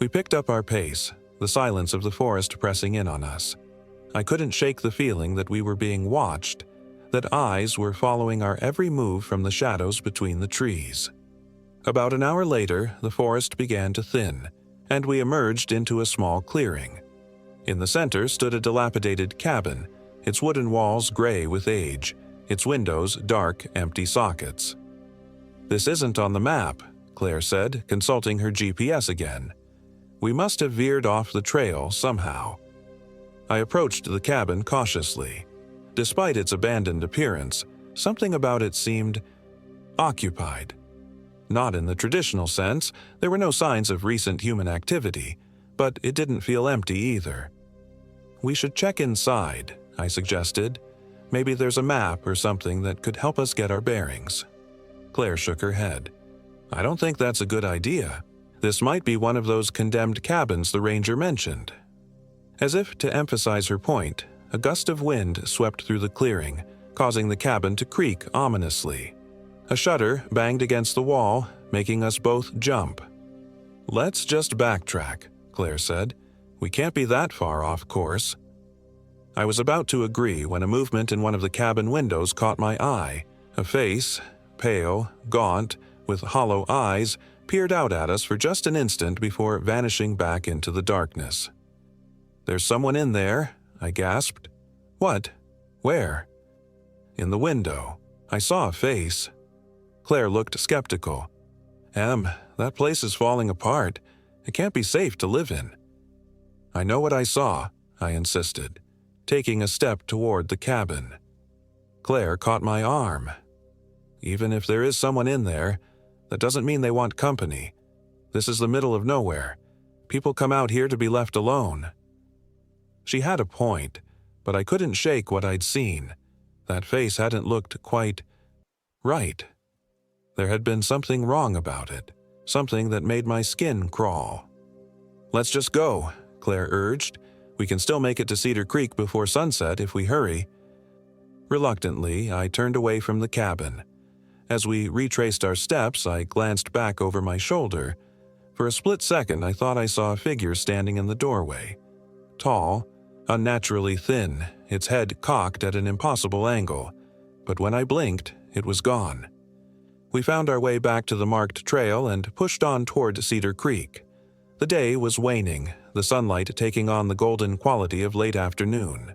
[SPEAKER 1] We picked up our pace, the silence of the forest pressing in on us. I couldn't shake the feeling that we were being watched, that eyes were following our every move from the shadows between the trees. About an hour later, the forest began to thin, and we emerged into a small clearing. In the center stood a dilapidated cabin, its wooden walls gray with age, its windows dark, empty sockets. "This isn't on the map," Claire said, consulting her GPS again. "We must have veered off the trail somehow." I approached the cabin cautiously. Despite its abandoned appearance, something about it seemed occupied. Not in the traditional sense, there were no signs of recent human activity, but it didn't feel empty either. "We should check inside," I suggested. "Maybe there's a map or something that could help us get our bearings." Claire shook her head. "I don't think that's a good idea. This might be one of those condemned cabins the ranger mentioned." As if to emphasize her point, a gust of wind swept through the clearing, causing the cabin to creak ominously. A shutter banged against the wall, making us both jump. "Let's just backtrack," Claire said. "We can't be that far off course." I was about to agree when a movement in one of the cabin windows caught my eye. A face, pale, gaunt, with hollow eyes, peered out at us for just an instant before vanishing back into the darkness. "There's someone in there," I gasped. "What? Where?" "In the window," I saw a face. Claire looked skeptical. Em, that place is falling apart. It can't be safe to live in. I know what I saw, I insisted, taking a step toward the cabin. Claire caught my arm. Even if there is someone in there, that doesn't mean they want company. This is the middle of nowhere. People come out here to be left alone. She had a point, but I couldn't shake what I'd seen. That face hadn't looked quite right. There had been something wrong about it, something that made my skin crawl. Let's just go, Claire urged. We can still make it to Cedar Creek before sunset if we hurry. Reluctantly, I turned away from the cabin. As we retraced our steps, I glanced back over my shoulder. For a split second, I thought I saw a figure standing in the doorway. Tall, unnaturally thin, its head cocked at an impossible angle. But when I blinked, it was gone. We found our way back to the marked trail and pushed on toward Cedar Creek. The day was waning, the sunlight taking on the golden quality of late afternoon.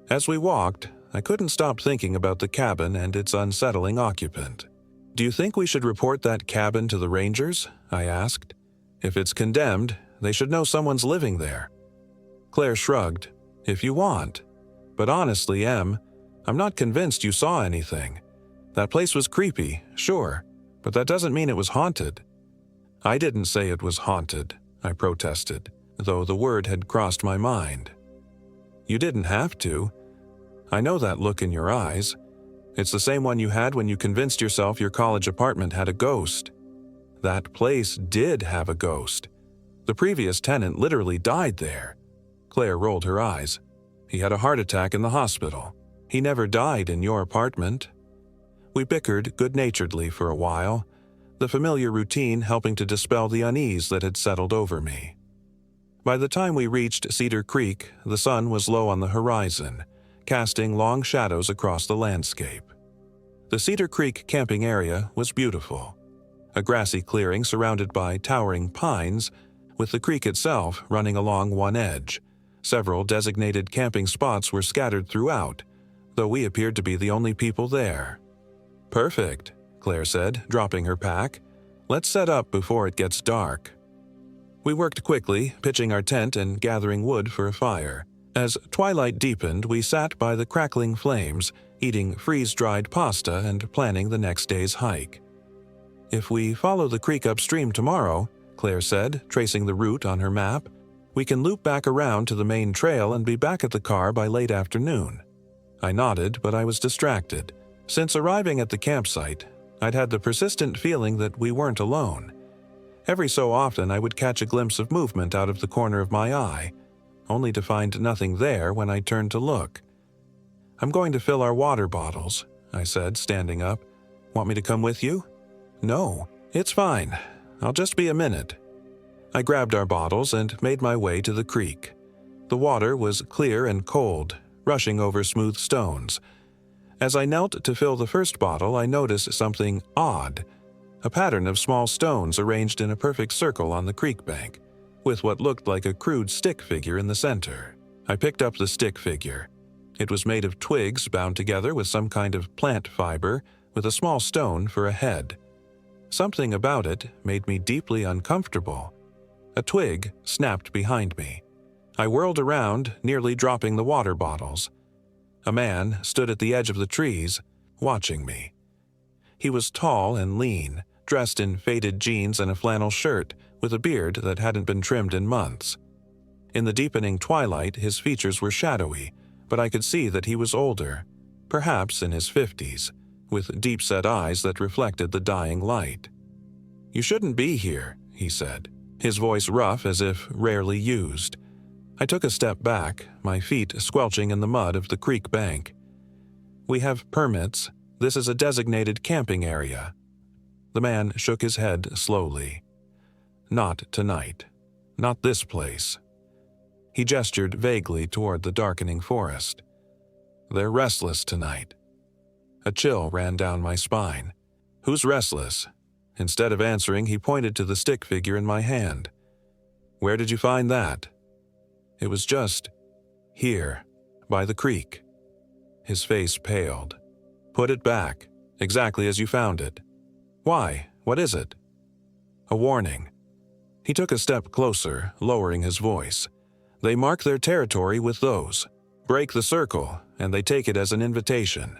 [SPEAKER 1] As we walked, I couldn't stop thinking about the cabin and its unsettling occupant. Do you think we should report that cabin to the rangers? I asked. If it's condemned, they should know someone's living there. Claire shrugged. If you want. But honestly, Em, I'm not convinced you saw anything. That place was creepy, sure, but that doesn't mean it was haunted. I didn't say it was haunted, I protested, though the word had crossed my mind. You didn't have to. I know that look in your eyes. It's the same one you had when you convinced yourself your college apartment had a ghost. That place did have a ghost. The previous tenant literally died there. Claire rolled her eyes. He had a heart attack in the hospital. He never died in your apartment. We bickered good-naturedly for a while, the familiar routine helping to dispel the unease that had settled over me. By the time we reached Cedar Creek, the sun was low on the horizon, casting long shadows across the landscape. The Cedar Creek camping area was beautiful. A grassy clearing surrounded by towering pines, with the creek itself running along one edge. Several designated camping spots were scattered throughout, though we appeared to be the only people there. Perfect, Claire said, dropping her pack. Let's set up before it gets dark. We worked quickly, pitching our tent and gathering wood for a fire. As twilight deepened, we sat by the crackling flames, eating freeze-dried pasta and planning the next day's hike. If we follow the creek upstream tomorrow, Claire said, tracing the route on her map, we can loop back around to the main trail and be back at the car by late afternoon. I nodded, but I was distracted. Since arriving at the campsite, I'd had the persistent feeling that we weren't alone. Every so often I would catch a glimpse of movement out of the corner of my eye, only to find nothing there when I turned to look. I'm going to fill our water bottles, I said, standing up. Want me to come with you? No, it's fine. I'll just be a minute. I grabbed our bottles and made my way to the creek. The water was clear and cold, rushing over smooth stones. As I knelt to fill the first bottle, I noticed something odd. A pattern of small stones arranged in a perfect circle on the creek bank, with what looked like a crude stick figure in the center. I picked up the stick figure. It was made of twigs bound together with some kind of plant fiber, with a small stone for a head. Something about it made me deeply uncomfortable. A twig snapped behind me. I whirled around, nearly dropping the water bottles. A man stood at the edge of the trees, watching me. He was tall and lean, dressed in faded jeans and a flannel shirt, with a beard that hadn't been trimmed in months. In the deepening twilight, his features were shadowy, but I could see that he was older, perhaps in his 50s, with deep-set eyes that reflected the dying light. "You shouldn't be here," he said, his voice rough as if rarely used. I took a step back, my feet squelching in the mud of the creek bank. "We have permits. This is a designated camping area." The man shook his head slowly. "Not tonight. Not this place." He gestured vaguely toward the darkening forest. "They're restless tonight." A chill ran down my spine. "Who's restless?" Instead of answering, he pointed to the stick figure in my hand. "Where did you find that?" "It was just here, by the creek." His face paled. "Put it back," Exactly as you found it. Why? What is it? A warning. He took a step closer, lowering his voice. They mark their territory with those, break the circle, and they take it as an invitation.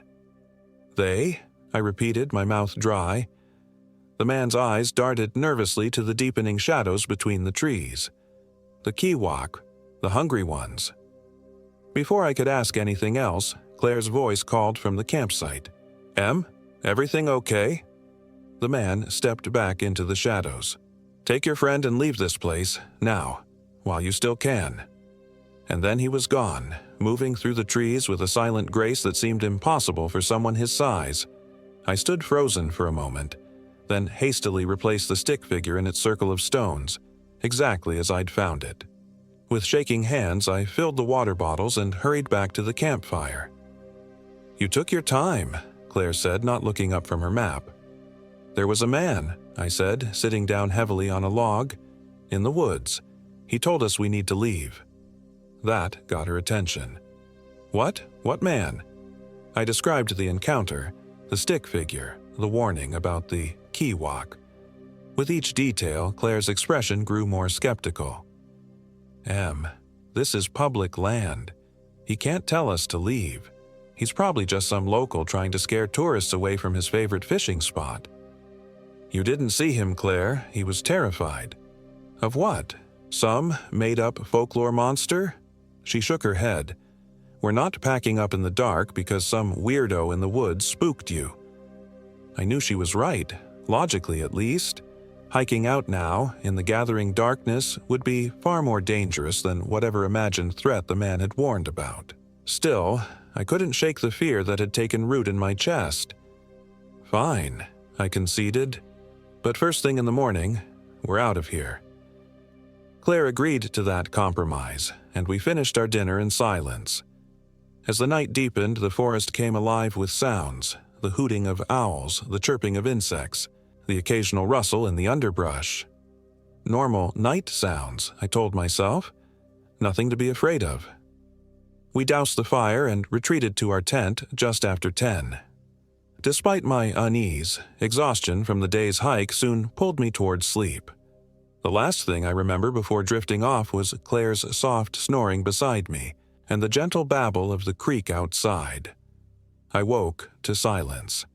[SPEAKER 1] They? I repeated, my mouth dry. The man's eyes darted nervously to the deepening shadows between the trees. The Kiwak, the hungry ones. Before I could ask anything else, Claire's voice called from the campsite. Em, everything okay? The man stepped back into the shadows. Take your friend and leave this place, now, while you still can. And then he was gone, moving through the trees with a silent grace that seemed impossible for someone his size. I stood frozen for a moment, then hastily replaced the stick figure in its circle of stones, exactly as I'd found it. With shaking hands, I filled the water bottles and hurried back to the campfire. You took your time, Claire said, not looking up from her map. There was a man, I said, sitting down heavily on a log. In the woods. He told us we need to leave. That got her attention. What? What man? I described the encounter, the stick figure, the warning about the Kiwak. With each detail, Claire's expression grew more skeptical. Em, this is public land. He can't tell us to leave. He's probably just some local trying to scare tourists away from his favorite fishing spot. You didn't see him, Claire. He was terrified. Of what? Some made-up folklore monster? She shook her head. We're not packing up in the dark because some weirdo in the woods spooked you. I knew she was right, logically at least. Hiking out now, in the gathering darkness, would be far more dangerous than whatever imagined threat the man had warned about. Still, I couldn't shake the fear that had taken root in my chest. Fine, I conceded. But first thing in the morning, we're out of here. Claire agreed to that compromise, and we finished our dinner in silence. As the night deepened, the forest came alive with sounds, the hooting of owls, the chirping of insects, the occasional rustle in the underbrush. Normal night sounds, I told myself. Nothing to be afraid of. We doused the fire and retreated to our tent just after 10. Despite my unease, exhaustion from the day's hike soon pulled me towards sleep. The last thing I remember before drifting off was Claire's soft snoring beside me and the gentle babble of the creek outside. I woke to silence.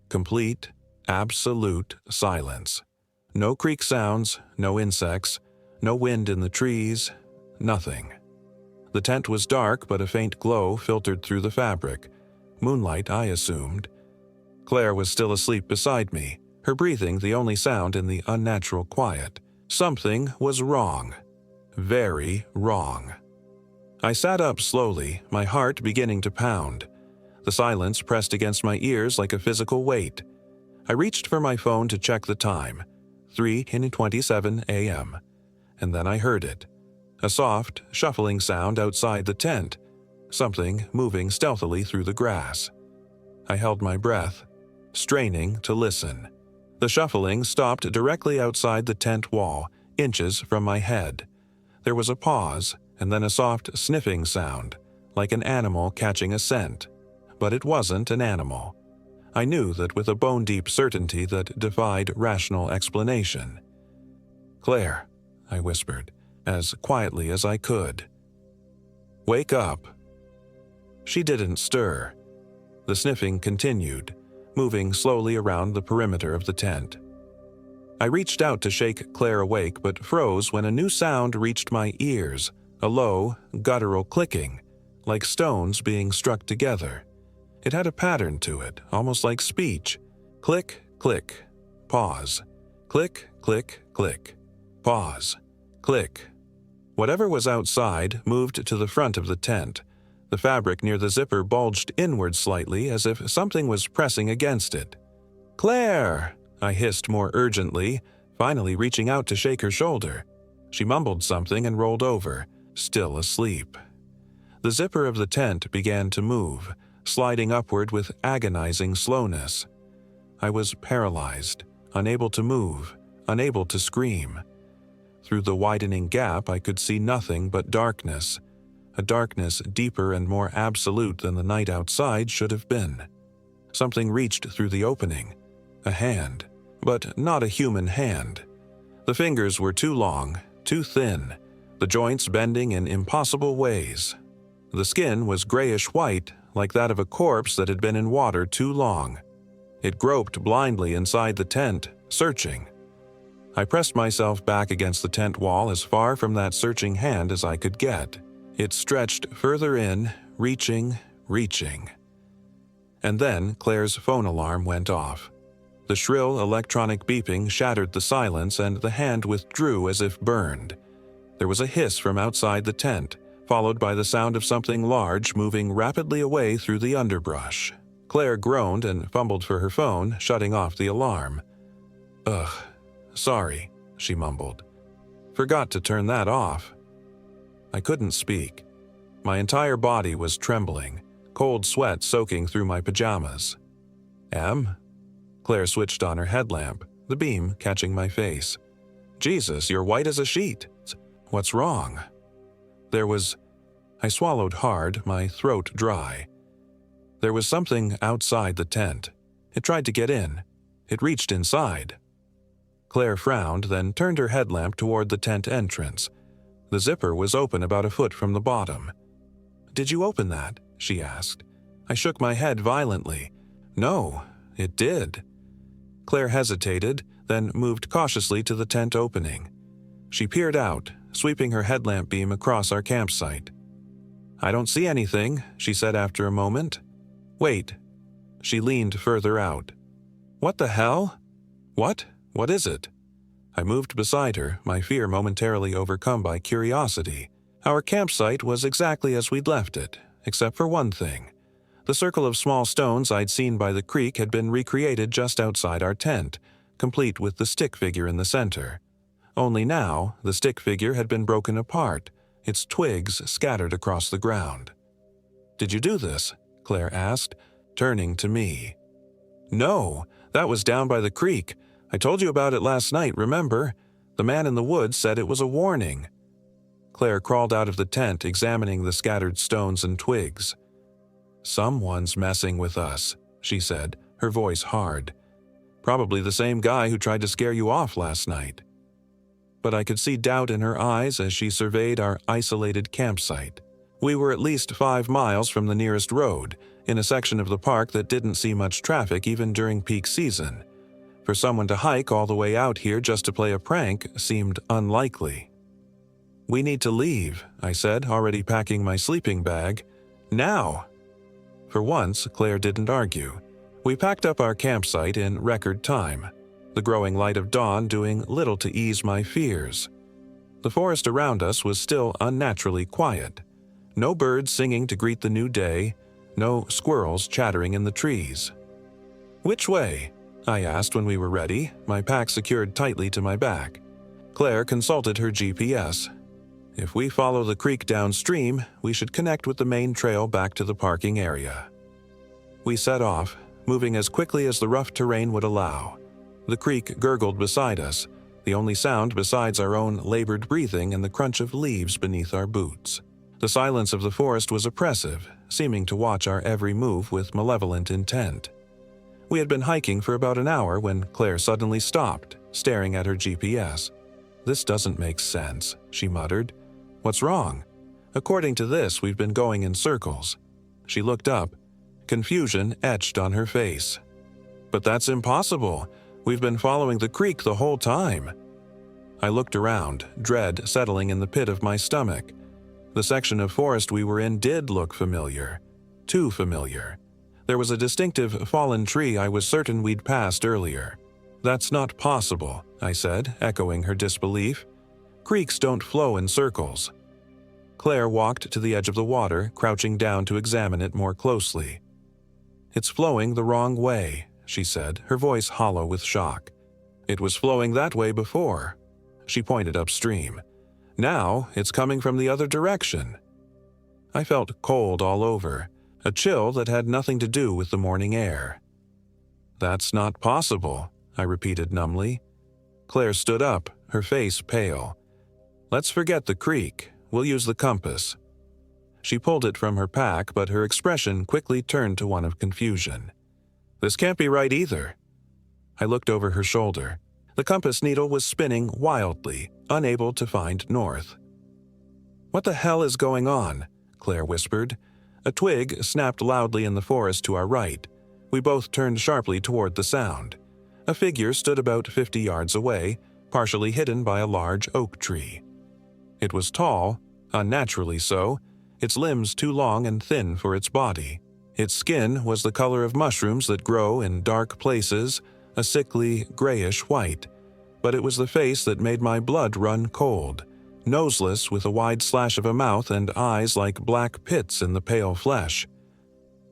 [SPEAKER 1] Complete, absolute silence. No creek sounds, no insects, no wind in the trees, nothing. The tent was dark, but a faint glow filtered through the fabric. Moonlight, I assumed. Claire was still asleep beside me, her breathing the only sound in the unnatural quiet. Something was wrong. Very wrong. I sat up slowly, my heart beginning to pound. The silence pressed against my ears like a physical weight. I reached for my phone to check the time, 3:27 a.m., and then I heard it. A soft, shuffling sound outside the tent, something moving stealthily through the grass. I held my breath, straining to listen. The shuffling stopped directly outside the tent wall, inches from my head. There was a pause, and then a soft sniffing sound, like an animal catching a scent. But it wasn't an animal. I knew that with a bone-deep certainty that defied rational explanation. "Claire," I whispered, as quietly as I could. "Wake up." She didn't stir. The sniffing continued, moving slowly around the perimeter of the tent. I reached out to shake Claire awake but froze when a new sound reached my ears, a low, guttural clicking, like stones being struck together. It had a pattern to it, almost like speech. Click, click, pause. Click, click, click, pause. Click. Whatever was outside moved to the front of the tent. The fabric near the zipper bulged inward slightly as if something was pressing against it. "Claire!" I hissed more urgently, finally reaching out to shake her shoulder. She mumbled something and rolled over, still asleep. The zipper of the tent began to move, sliding upward with agonizing slowness. I was paralyzed, unable to move, unable to scream. Through the widening gap I could see nothing but darkness, a darkness deeper and more absolute than the night outside should have been. Something reached through the opening. A hand, but not a human hand. The fingers were too long, too thin, the joints bending in impossible ways. The skin was grayish-white, like that of a corpse that had been in water too long. It groped blindly inside the tent, searching. I pressed myself back against the tent wall as far from that searching hand as I could get. It stretched further in, reaching. And then Claire's phone alarm went off. The shrill electronic beeping shattered the silence and the hand withdrew as if burned. There was a hiss from outside the tent, followed by the sound of something large moving rapidly away through the underbrush. Claire groaned and fumbled for her phone, shutting off the alarm. "Ugh, sorry," she mumbled. "Forgot to turn that off." I couldn't speak. My entire body was trembling, cold sweat soaking through my pajamas. "Em?" Claire switched on her headlamp, the beam catching my face. "Jesus, you're white as a sheet. What's wrong?" I swallowed hard, my throat dry. There was something outside the tent. It tried to get in. It reached inside. Claire frowned, then turned her headlamp toward the tent entrance. The zipper was open about a foot from the bottom. "Did you open that?" she asked. I shook my head violently. "No, it did." Claire hesitated, then moved cautiously to the tent opening. She peered out, sweeping her headlamp beam across our campsite. "I don't see anything," she said after a moment. "Wait." She leaned further out. "What the hell?" "What? What is it?" I moved beside her, my fear momentarily overcome by curiosity. Our campsite was exactly as we'd left it, except for one thing. The circle of small stones I'd seen by the creek had been recreated just outside our tent, complete with the stick figure in the center. Only now, the stick figure had been broken apart, its twigs scattered across the ground. "Did you do this?" Claire asked, turning to me. "No, that was down by the creek. I told you about it last night, remember? The man in the woods said it was a warning." Claire crawled out of the tent, examining the scattered stones and twigs. "Someone's messing with us," she said, her voice hard. "Probably the same guy who tried to scare you off last night." But I could see doubt in her eyes as she surveyed our isolated campsite. We were at least 5 miles from the nearest road, in a section of the park that didn't see much traffic even during peak season. For someone to hike all the way out here just to play a prank seemed unlikely. "We need to leave," I said, already packing my sleeping bag. "Now!" For once, Claire didn't argue. We packed up our campsite in record time, the growing light of dawn doing little to ease my fears. The forest around us was still unnaturally quiet. No birds singing to greet the new day, no squirrels chattering in the trees. "Which way?" I asked when we were ready, my pack secured tightly to my back. Claire consulted her GPS. "If we follow the creek downstream, we should connect with the main trail back to the parking area." We set off, moving as quickly as the rough terrain would allow. The creek gurgled beside us, the only sound besides our own labored breathing and the crunch of leaves beneath our boots. The silence of the forest was oppressive, seeming to watch our every move with malevolent intent. We had been hiking for about an hour when Claire suddenly stopped, staring at her GPS. "This doesn't make sense," she muttered. "What's wrong?" "According to this, we've been going in circles." She looked up, confusion etched on her face. "But that's impossible. We've been following the creek the whole time." I looked around, dread settling in the pit of my stomach. The section of forest we were in did look familiar. Too familiar. There was a distinctive fallen tree I was certain we'd passed earlier. "That's not possible," I said, echoing her disbelief. "Creeks don't flow in circles." Claire walked to the edge of the water, crouching down to examine it more closely. "It's flowing the wrong way," she said, her voice hollow with shock. "It was flowing that way before." She pointed upstream. "Now it's coming from the other direction." I felt cold all over, a chill that had nothing to do with the morning air. "That's not possible," I repeated numbly. Claire stood up, her face pale. "Let's forget the creek. We'll use the compass." She pulled it from her pack, but her expression quickly turned to one of confusion. This can't be right either. I looked over her shoulder. The compass needle was spinning wildly, unable to find north. "What the hell is going on?" Claire whispered. A twig snapped loudly in the forest to our right. We both turned sharply toward the sound. A figure stood about 50 yards away, partially hidden by a large oak tree. It was tall, unnaturally so, its limbs too long and thin for its body. Its skin was the color of mushrooms that grow in dark places, a sickly, grayish white. But it was the face that made my blood run cold, noseless with a wide slash of a mouth and eyes like black pits in the pale flesh.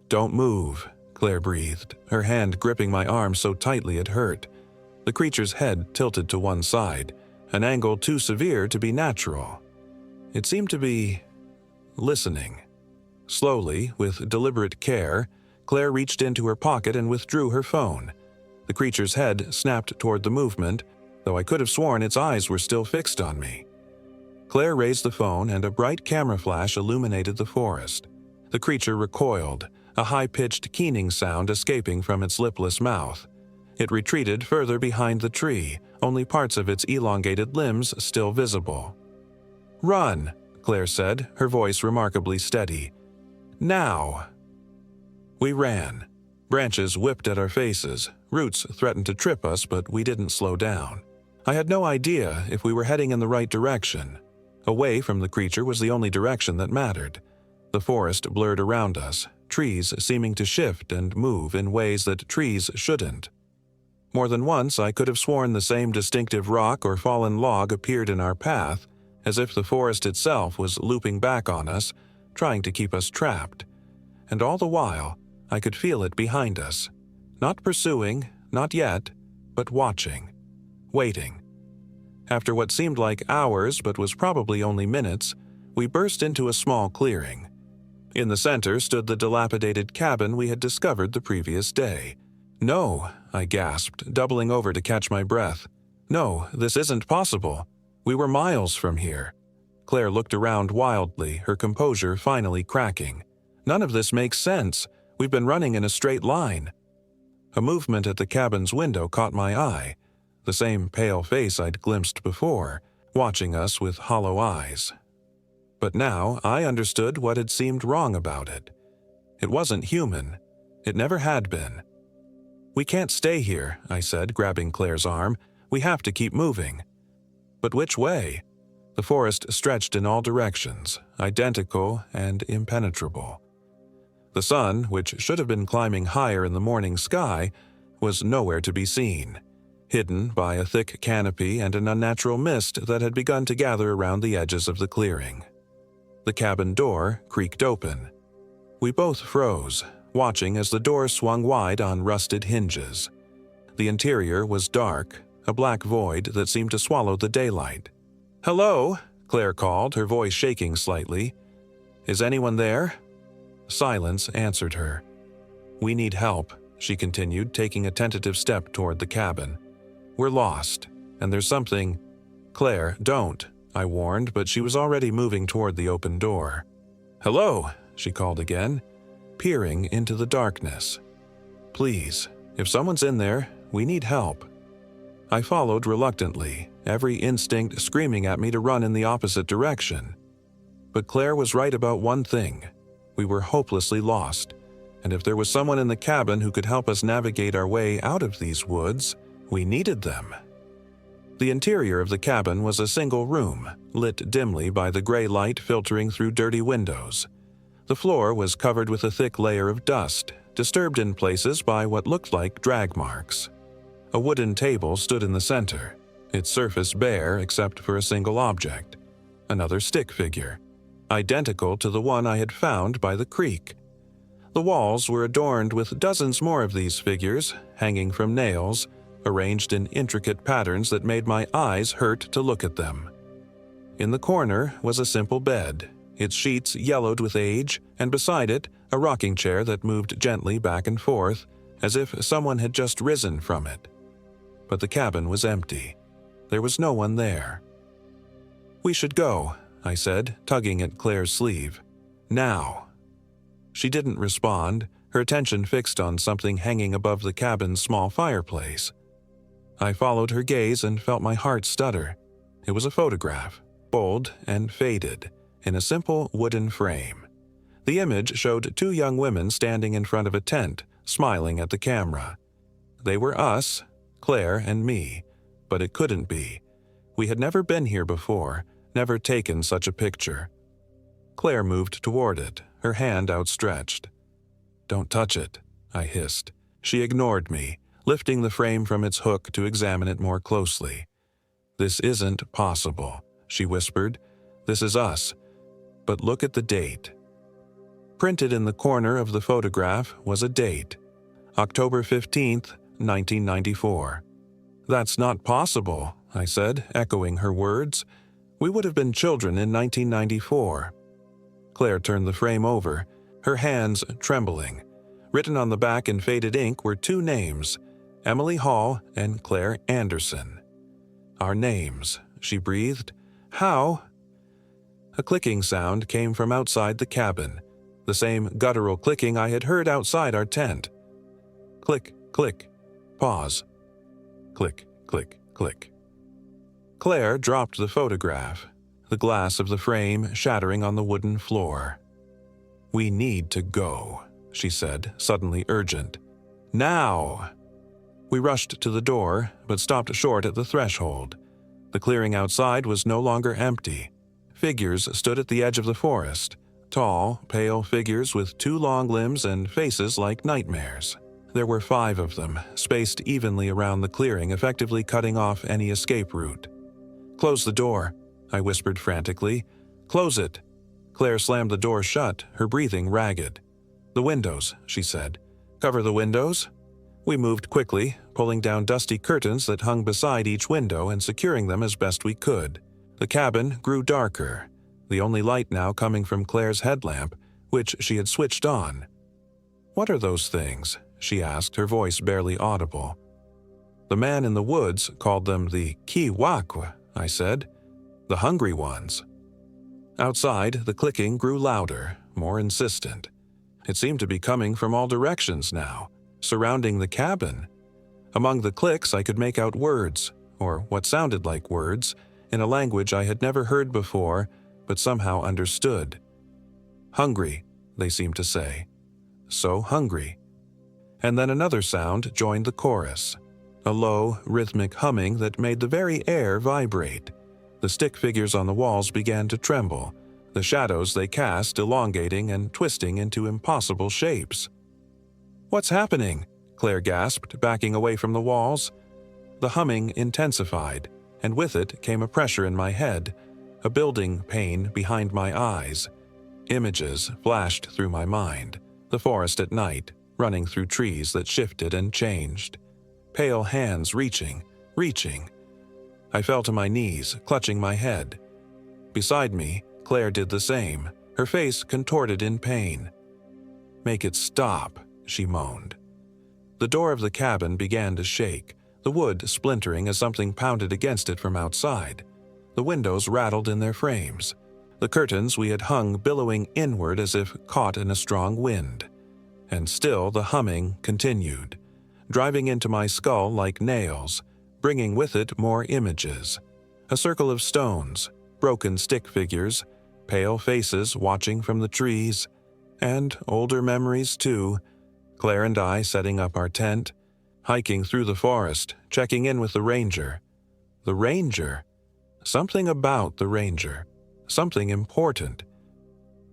[SPEAKER 1] "Don't move," Claire breathed, her hand gripping my arm so tightly it hurt. The creature's head tilted to one side, an angle too severe to be natural. It seemed to be listening. Slowly, with deliberate care, Claire reached into her pocket and withdrew her phone. The creature's head snapped toward the movement, though I could have sworn its eyes were still fixed on me. Claire raised the phone and a bright camera flash illuminated the forest. The creature recoiled, a high-pitched keening sound escaping from its lipless mouth. It retreated further behind the tree, only parts of its elongated limbs still visible. "Run," Claire said, her voice remarkably steady. "Now." We ran. Branches whipped at our faces, roots threatened to trip us, but we didn't slow down. I had no idea if we were heading in the right direction. Away from the creature was the only direction that mattered. The forest blurred around us, trees seeming to shift and move in ways that trees shouldn't. More than once I could have sworn the same distinctive rock or fallen log appeared in our path, as if the forest itself was looping back on us, trying to keep us trapped. And all the while, I could feel it behind us. Not pursuing, not yet, but watching. Waiting. After what seemed like hours but was probably only minutes, we burst into a small clearing. In the center stood the dilapidated cabin we had discovered the previous day. "No," I gasped, doubling over to catch my breath. "No, this isn't possible. We were miles from here." Claire looked around wildly, her composure finally cracking. "None of this makes sense. We've been running in a straight line." A movement at the cabin's window caught my eye. The same pale face I'd glimpsed before, watching us with hollow eyes. But now I understood what had seemed wrong about it. It wasn't human. It never had been. "We can't stay here," I said, grabbing Claire's arm. "We have to keep moving." But which way? The forest stretched in all directions, identical and impenetrable. The sun, which should have been climbing higher in the morning sky, was nowhere to be seen, hidden by a thick canopy and an unnatural mist that had begun to gather around the edges of the clearing. The cabin door creaked open. We both froze, watching as the door swung wide on rusted hinges. The interior was dark, a black void that seemed to swallow the daylight. "Hello," Claire called, her voice shaking slightly. "Is anyone there?" Silence answered her. "We need help," she continued, taking a tentative step toward the cabin. "We're lost, and there's something—" "Claire, don't," I warned, but she was already moving toward the open door. "Hello," she called again, peering into the darkness. "Please, if someone's in there, we need help." I followed reluctantly, every instinct screaming at me to run in the opposite direction. But Claire was right about one thing. We were hopelessly lost, and if there was someone in the cabin who could help us navigate our way out of these woods, we needed them. The interior of the cabin was a single room, lit dimly by the gray light filtering through dirty windows. The floor was covered with a thick layer of dust, disturbed in places by what looked like drag marks. A wooden table stood in the center, its surface bare except for a single object, another stick figure, identical to the one I had found by the creek. The walls were adorned with dozens more of these figures, hanging from nails, arranged in intricate patterns that made my eyes hurt to look at them. In the corner was a simple bed, its sheets yellowed with age, and beside it, a rocking chair that moved gently back and forth, as if someone had just risen from it. But the cabin was empty. There was no one there. "We should go," I said, tugging at Claire's sleeve. "Now." She didn't respond, her attention fixed on something hanging above the cabin's small fireplace. I followed her gaze and felt my heart stutter. It was a photograph, old and faded, in a simple wooden frame. The image showed two young women standing in front of a tent, smiling at the camera. They were us, Claire and me, but it couldn't be. We had never been here before, never taken such a picture. Claire moved toward it, her hand outstretched. "Don't touch it," I hissed. She ignored me, lifting the frame from its hook to examine it more closely. "This isn't possible," she whispered. "This is us. But look at the date." Printed in the corner of the photograph was a date, October 15th, 1994. "That's not possible," I said, echoing her words. "We would have been children in 1994. Claire turned the frame over, her hands trembling. Written on the back in faded ink were two names, Emily Hall and Claire Anderson. "Our names," she breathed. "How?" A clicking sound came from outside the cabin, the same guttural clicking I had heard outside our tent. Click, click, pause. Click, click, click. Claire dropped the photograph, the glass of the frame shattering on the wooden floor. "We need to go," she said, suddenly urgent. "Now!" We rushed to the door, but stopped short at the threshold. The clearing outside was no longer empty. Figures stood at the edge of the forest, tall, pale figures with two long limbs and faces like nightmares. There were 5 of them, spaced evenly around the clearing, effectively cutting off any escape route. "Close the door," I whispered frantically. "Close it." Claire slammed the door shut, her breathing ragged. "The windows," she said. "Cover the windows." We moved quickly, pulling down dusty curtains that hung beside each window and securing them as best we could. The cabin grew darker, the only light now coming from Claire's headlamp, which she had switched on. "What are those things?" she asked, her voice barely audible. "The man in the woods called them the Kiwakwa," I said. "The hungry ones." Outside, the clicking grew louder, more insistent. It seemed to be coming from all directions now, surrounding the cabin. Among the clicks I could make out words, or what sounded like words, in a language I had never heard before, but somehow understood. "Hungry," they seemed to say. "So hungry." And then another sound joined the chorus, a low, rhythmic humming that made the very air vibrate. The stick figures on the walls began to tremble, the shadows they cast elongating and twisting into impossible shapes. "What's happening?" Claire gasped, backing away from the walls. The humming intensified, and with it came a pressure in my head, a building pain behind my eyes. Images flashed through my mind, the forest at night, running through trees that shifted and changed. Pale hands reaching. I fell to my knees, clutching my head. Beside me, Claire did the same, her face contorted in pain. "Make it stop," she moaned. The door of the cabin began to shake, the wood splintering as something pounded against it from outside. The windows rattled in their frames, the curtains we had hung billowing inward as if caught in a strong wind. And still the humming continued, driving into my skull like nails, bringing with it more images. A circle of stones, broken stick figures, pale faces watching from the trees, and older memories too. Claire and I setting up our tent, hiking through the forest, checking in with the ranger. The ranger? Something about the ranger. Something important.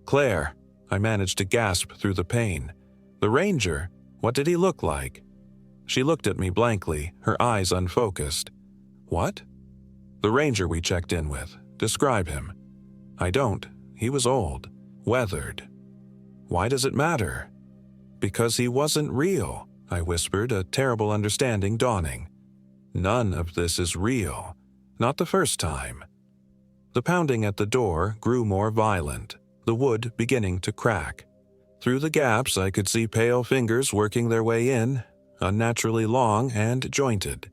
[SPEAKER 1] "Claire," I managed to gasp through the pain. "The ranger? What did he look like?" She looked at me blankly, her eyes unfocused. "What?" "The ranger we checked in with. Describe him." "I don't. He was old. Weathered." "Why does it matter?" "Because he wasn't real," I whispered, a terrible understanding dawning. "None of this is real. Not the first time." The pounding at the door grew more violent, the wood beginning to crack. Through the gaps I could see pale fingers working their way in, unnaturally long and jointed.